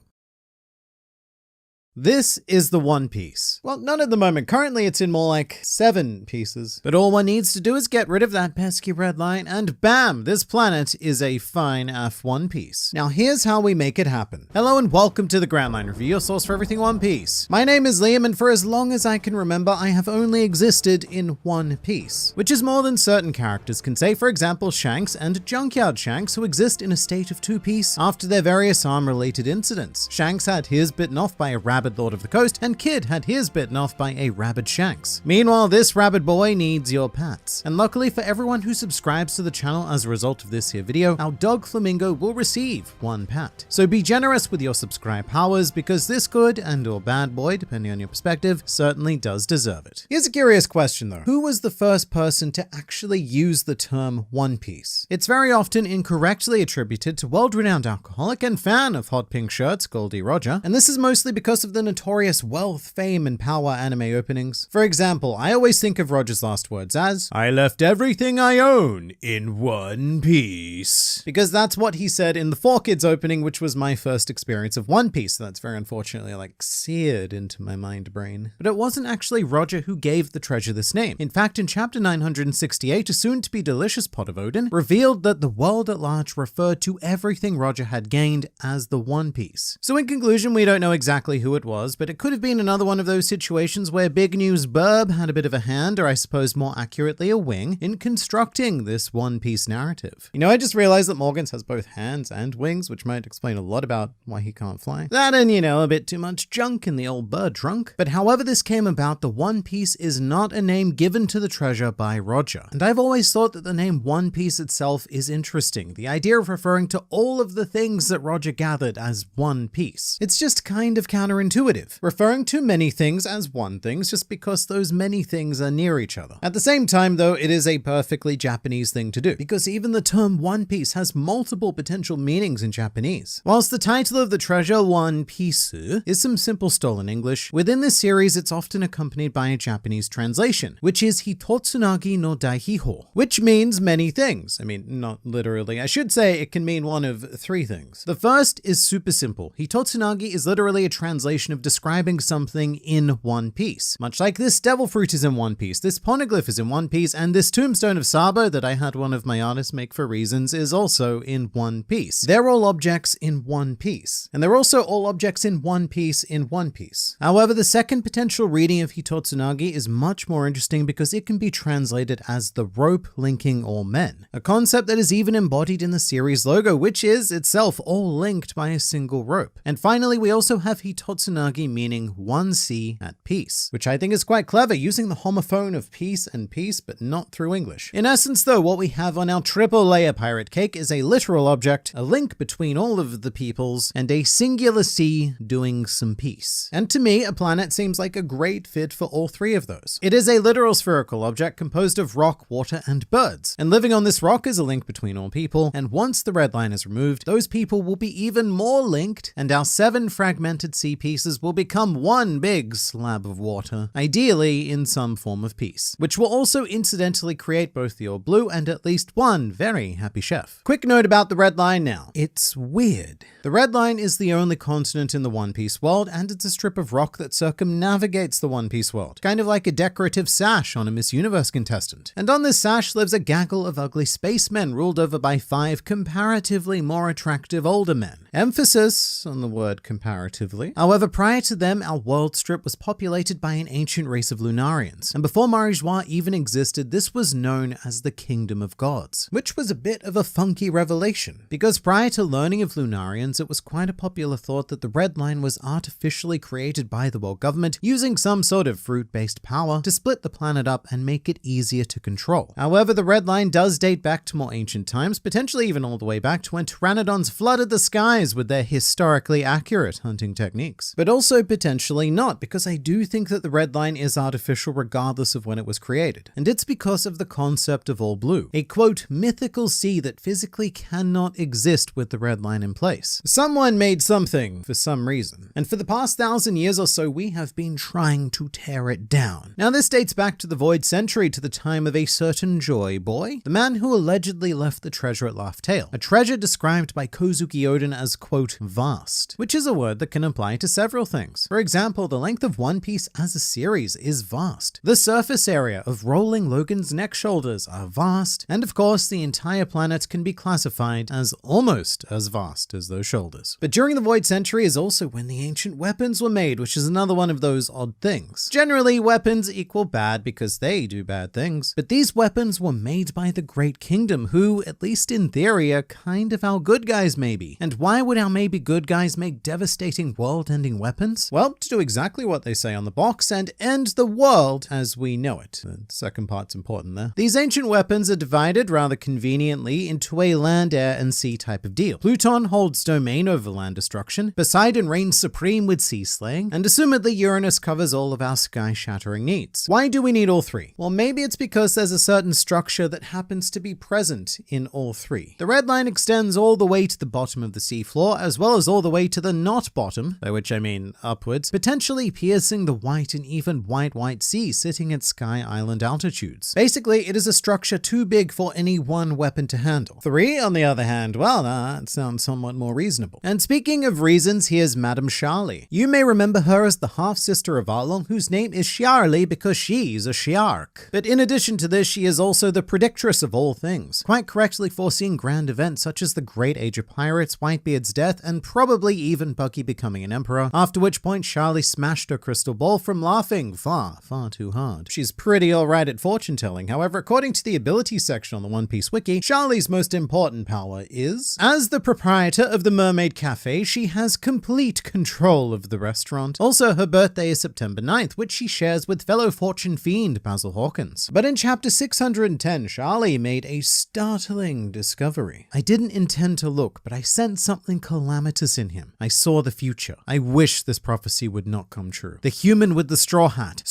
This is the One Piece. Well, not at the moment. Currently, it's in more like 7 pieces. But all one needs to do is get rid of that pesky red line, and bam! This planet is a fine One Piece. Now, here's how we make it happen. Hello and welcome to the Grand Line Review, your source for everything One Piece. My name is Liam, and for as long as I can remember, I have only existed in One Piece, which is more than certain characters can say. For example, Shanks and Junkyard Shanks, who exist in a state of two-piece after their various arm-related incidents. Shanks had his bitten off by a rabid Lord of the Coast, and Kid had his bitten off by a rabid Shanks. Meanwhile, this rabid boy needs your pats. And luckily for everyone who subscribes to the channel as a result of this here video, our dog Flamingo will receive 1 pat. So be generous with your subscribe powers, because this good and or bad boy, depending on your perspective, certainly does deserve it. Here's a curious question though. Who was the first person to actually use the term One Piece? It's very often incorrectly attributed to world-renowned alcoholic and fan of hot pink shirts, Goldie Roger, and this is mostly because of the notorious wealth, fame, and power anime openings. For example, I always think of Roger's last words as, "I left everything I own in One Piece," because that's what he said in the 4Kids opening, which was my first experience of One Piece. That's very unfortunately seared into my mind brain. But it wasn't actually Roger who gave the treasure this name. In fact, in chapter 968, a soon-to-be delicious pot of Odin revealed that the world at large referred to everything Roger had gained as the One Piece. So in conclusion, we don't know exactly who it was, but it could have been another one of those situations where Big News Burb had a bit of a hand, or I suppose more accurately a wing, in constructing this One Piece narrative. You know, I just realized that Morgans has both hands and wings, which might explain a lot about why he can't fly. That and, you know, a bit too much junk in the old bird trunk. But however this came about, the One Piece is not a name given to the treasure by Roger. And I've always thought that the name One Piece itself is interesting. The idea of referring to all of the things that Roger gathered as one piece. It's just kind of counterintuitive intuitive, referring to many things as one thing just because those many things are near each other. At the same time, though, it is a perfectly Japanese thing to do, because even the term One Piece has multiple potential meanings in Japanese. Whilst the title of the treasure, One Piece, is some simple stolen English, within this series it's often accompanied by a Japanese translation, which is Hitotsunagi no Daihiho, which means many things. I mean, not literally. I should say it can mean one of three things. The first is super simple. Hitotsunagi is literally a translation of describing something in One Piece. Much like this devil fruit is in One Piece, this poneglyph is in One Piece, and this tombstone of Sabo that I had one of my artists make for reasons is also in One Piece. They're all objects in One Piece. And they're also all objects in One Piece in One Piece. However, the second potential reading of Hitotsunagi is much more interesting because it can be translated as the rope linking all men, a concept that is even embodied in the series logo, which is itself all linked by a single rope. And finally, we also have Hitotsunagi meaning one sea at peace, which I think is quite clever, using the homophone of peace and peace, but not through English. In essence, though, what we have on our triple layer pirate cake is a literal object, a link between all of the peoples, and a singular sea doing some peace. And to me, a planet seems like a great fit for all three of those. It is a literal spherical object composed of rock, water, and birds. And living on this rock is a link between all people, and once the red line is removed, those people will be even more linked, and our 7 fragmented sea pieces will become one big slab of water, ideally in some form of peace, which will also incidentally create both the All Blue and at least one very happy chef. Quick note about the red line now. It's weird. The red line is the only continent in the One Piece world, and it's a strip of rock that circumnavigates the One Piece world, kind of like a decorative sash on a Miss Universe contestant. And on this sash lives a gaggle of ugly spacemen ruled over by 5 comparatively more attractive older men. Emphasis on the word comparatively. However, prior to them, our world strip was populated by an ancient race of Lunarians, and before Marijois even existed, this was known as the Kingdom of Gods, which was a bit of a funky revelation, because prior to learning of Lunarians, it was quite a popular thought that the red line was artificially created by the world government using some sort of fruit-based power to split the planet up and make it easier to control. However, the red line does date back to more ancient times, potentially even all the way back to when pteranodons flooded the skies with their historically accurate hunting techniques. But also potentially not, because I do think that the red line is artificial regardless of when it was created. And it's because of the concept of All Blue, a quote, mythical sea that physically cannot exist with the red line in place. Someone made something for some reason. And for the past 1,000 years or so, we have been trying to tear it down. Now this dates back to the Void Century, to the time of a certain Joy Boy, the man who allegedly left the treasure at Laugh Tale, a treasure described by Kozuki Oden as quote, vast, which is a word that can apply to several things. For example, the length of One Piece as a series is vast. The surface area of rolling Logan's neck shoulders are vast, and of course the entire planet can be classified as almost as vast as those shoulders. But during the Void Century is also when the ancient weapons were made, which is another one of those odd things. Generally, weapons equal bad because they do bad things, but these weapons were made by the Great Kingdom, who, at least in theory, are kind of our good guys maybe. And why would our maybe good guys make devastating world-ending weapons? Well, to do exactly what they say on the box and end the world as we know it. The second part's important there. These ancient weapons are divided rather conveniently into a land, air, and sea type of deal. Pluton holds domain over land destruction, Poseidon reigns supreme with sea slaying, and assumedly Uranus covers all of our sky-shattering needs. Why do we need all three? Well, maybe it's because there's a certain structure that happens to be present in all three. The red line extends all the way to the bottom of the seafloor, as well as all the way to the not bottom, by which I mean upwards, potentially piercing the white and even white sea sitting at Sky Island altitudes. Basically, it is a structure too big for any one weapon to handle. 3, on the other hand, well, that sounds somewhat more reasonable. And speaking of reasons, here's Madame Shyarly. You may remember her as the half-sister of Arlong, whose name is Shyarly because she's a Shyark. But in addition to this, she is also the predictress of all things, quite correctly foreseeing grand events such as the Great Age of Pirates, Whitebeard's death, and probably even Bucky becoming an emperor, after which point Shyarly smashed her crystal ball from laughing far too hard. She's pretty alright at fortune telling. However, according to the ability section on the One Piece wiki, Shyarly's most important power is, as the proprietor of the Mermaid Cafe, she has complete control of the restaurant. Also, her birthday is September 9th, which she shares with fellow fortune fiend Basil Hawkins. But in chapter 610, Shyarly made a startling discovery. I didn't intend to look, but I sensed something calamitous in him. I saw the future. I wished wish this prophecy would not come true. The human with the straw hat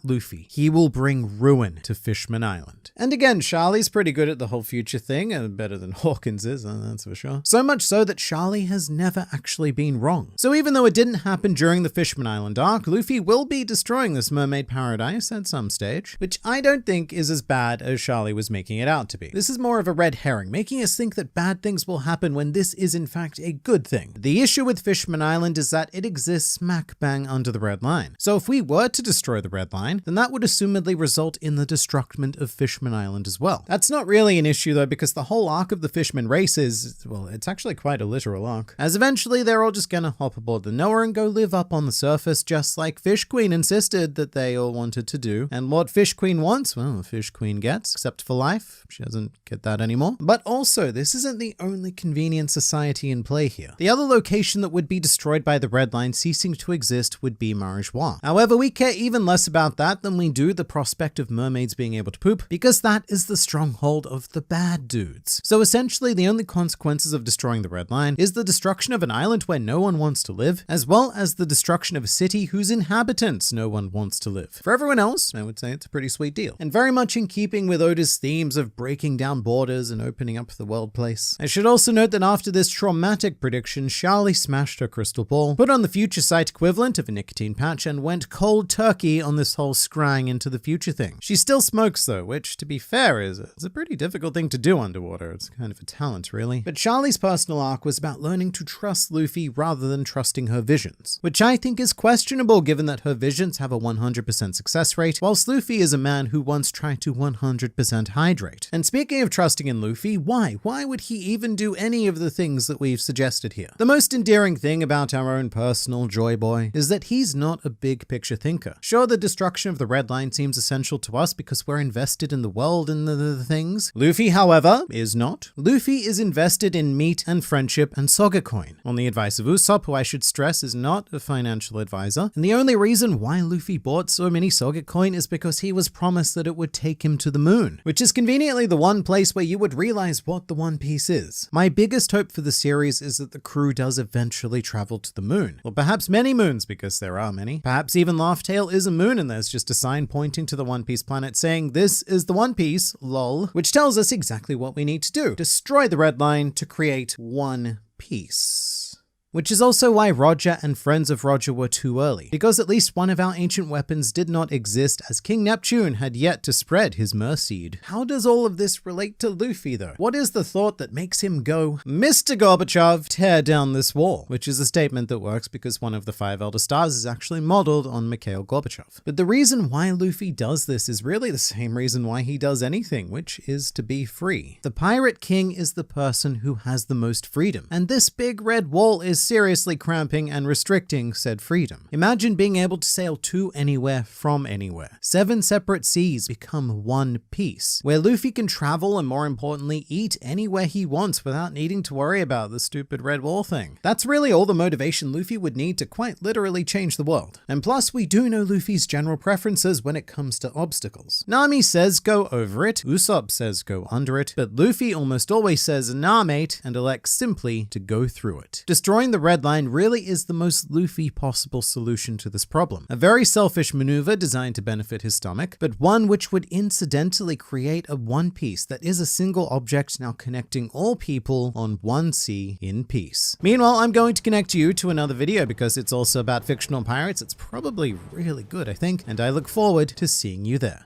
Luffy, he will bring ruin to Fishman Island. And again, Shyarly's pretty good at the whole future thing, and better than Hawkins is, that's for sure. So much so that Shyarly has never actually been wrong. So even though it didn't happen during the Fishman Island arc, Luffy will be destroying this mermaid paradise at some stage, which I don't think is as bad as Shyarly was making it out to be. This is more of a red herring, making us think that bad things will happen when this is in fact a good thing. The issue with Fishman Island is that it exists smack bang under the red line. So if we were to destroy the red line, then that would assumedly result in the destruction of Fishman Island as well. That's not really an issue though, because the whole arc of the Fishman race is, well, it's actually quite a literal arc. As eventually they're all just gonna hop aboard the Noah and go live up on the surface, just like Fish Queen insisted that they all wanted to do. And what Fish Queen wants, well, Fish Queen gets, except for life. She doesn't get that anymore. But also, this isn't the only convenient society in play here. The other location that would be destroyed by the red line ceasing to exist would be Marijois. However, we care even less about that than we do the prospect of mermaids being able to poop, because that is the stronghold of the bad dudes. So essentially, the only consequences of destroying the red line is the destruction of an island where no one wants to live, as well as the destruction of a city whose inhabitants no one wants to live. For everyone else, I would say it's a pretty sweet deal. And very much in keeping with Oda's themes of breaking down borders and opening up the world place. I should also note that after this traumatic prediction, Shyarly smashed her crystal ball, put on the future sight equivalent of a nicotine patch, and went cold turkey on this whole scrying into the future thing. She still smokes though, which to be fair is a pretty difficult thing to do underwater. It's kind of a talent really. But Shyarly's personal arc was about learning to trust Luffy rather than trusting her visions, which I think is questionable given that her visions have a 100% success rate, whilst Luffy is a man who once tried to 100% hydrate. And speaking of trusting in Luffy, why? Why would he even do any of the things that we've suggested here? The most endearing thing about our own personal Joy Boy is that he's not a big picture thinker. Sure, the destruction of the red line seems essential to us because we're invested in the world and the things. Luffy, however, is not. Luffy is invested in meat and friendship and Soga coin, on the advice of Usopp, who I should stress is not a financial advisor. And the only reason why Luffy bought so many Soga coin is because he was promised that it would take him to the moon, which is conveniently the one place where you would realize what the One Piece is. My biggest hope for the series is that the crew does eventually travel to the moon, or perhaps many moons because there are many. Perhaps even Laugh Tale is a moon and there's just a sign pointing to the One Piece planet saying this is the One Piece, lol, which tells us exactly what we need to do. Destroy the red line to create One Piece. Which is also why Roger and Friends of Roger were too early, because at least one of our ancient weapons did not exist as King Neptune had yet to spread his merseed. How does all of this relate to Luffy though? What is the thought that makes him go, Mr. Gorbachev, tear down this wall? Which is a statement that works because one of the 5 Elder Stars is actually modeled on Mikhail Gorbachev. But the reason why Luffy does this is really the same reason why he does anything, which is to be free. The Pirate King is the person who has the most freedom, and this big red wall is seriously cramping and restricting said freedom. Imagine being able to sail to anywhere from anywhere. 7 separate seas become one piece, where Luffy can travel and more importantly eat anywhere he wants without needing to worry about the stupid red wall thing. That's really all the motivation Luffy would need to quite literally change the world. And plus we do know Luffy's general preferences when it comes to obstacles. Nami says go over it, Usopp says go under it, but Luffy almost always says nah mate and elects simply to go through it. Destroying the red line really is the most Luffy possible solution to this problem. A very selfish maneuver designed to benefit his stomach, but one which would incidentally create a One Piece that is a single object now connecting all people on one sea in peace. Meanwhile, I'm going to connect you to another video because it's also about fictional pirates. It's probably really good, I think, and I look forward to seeing you there.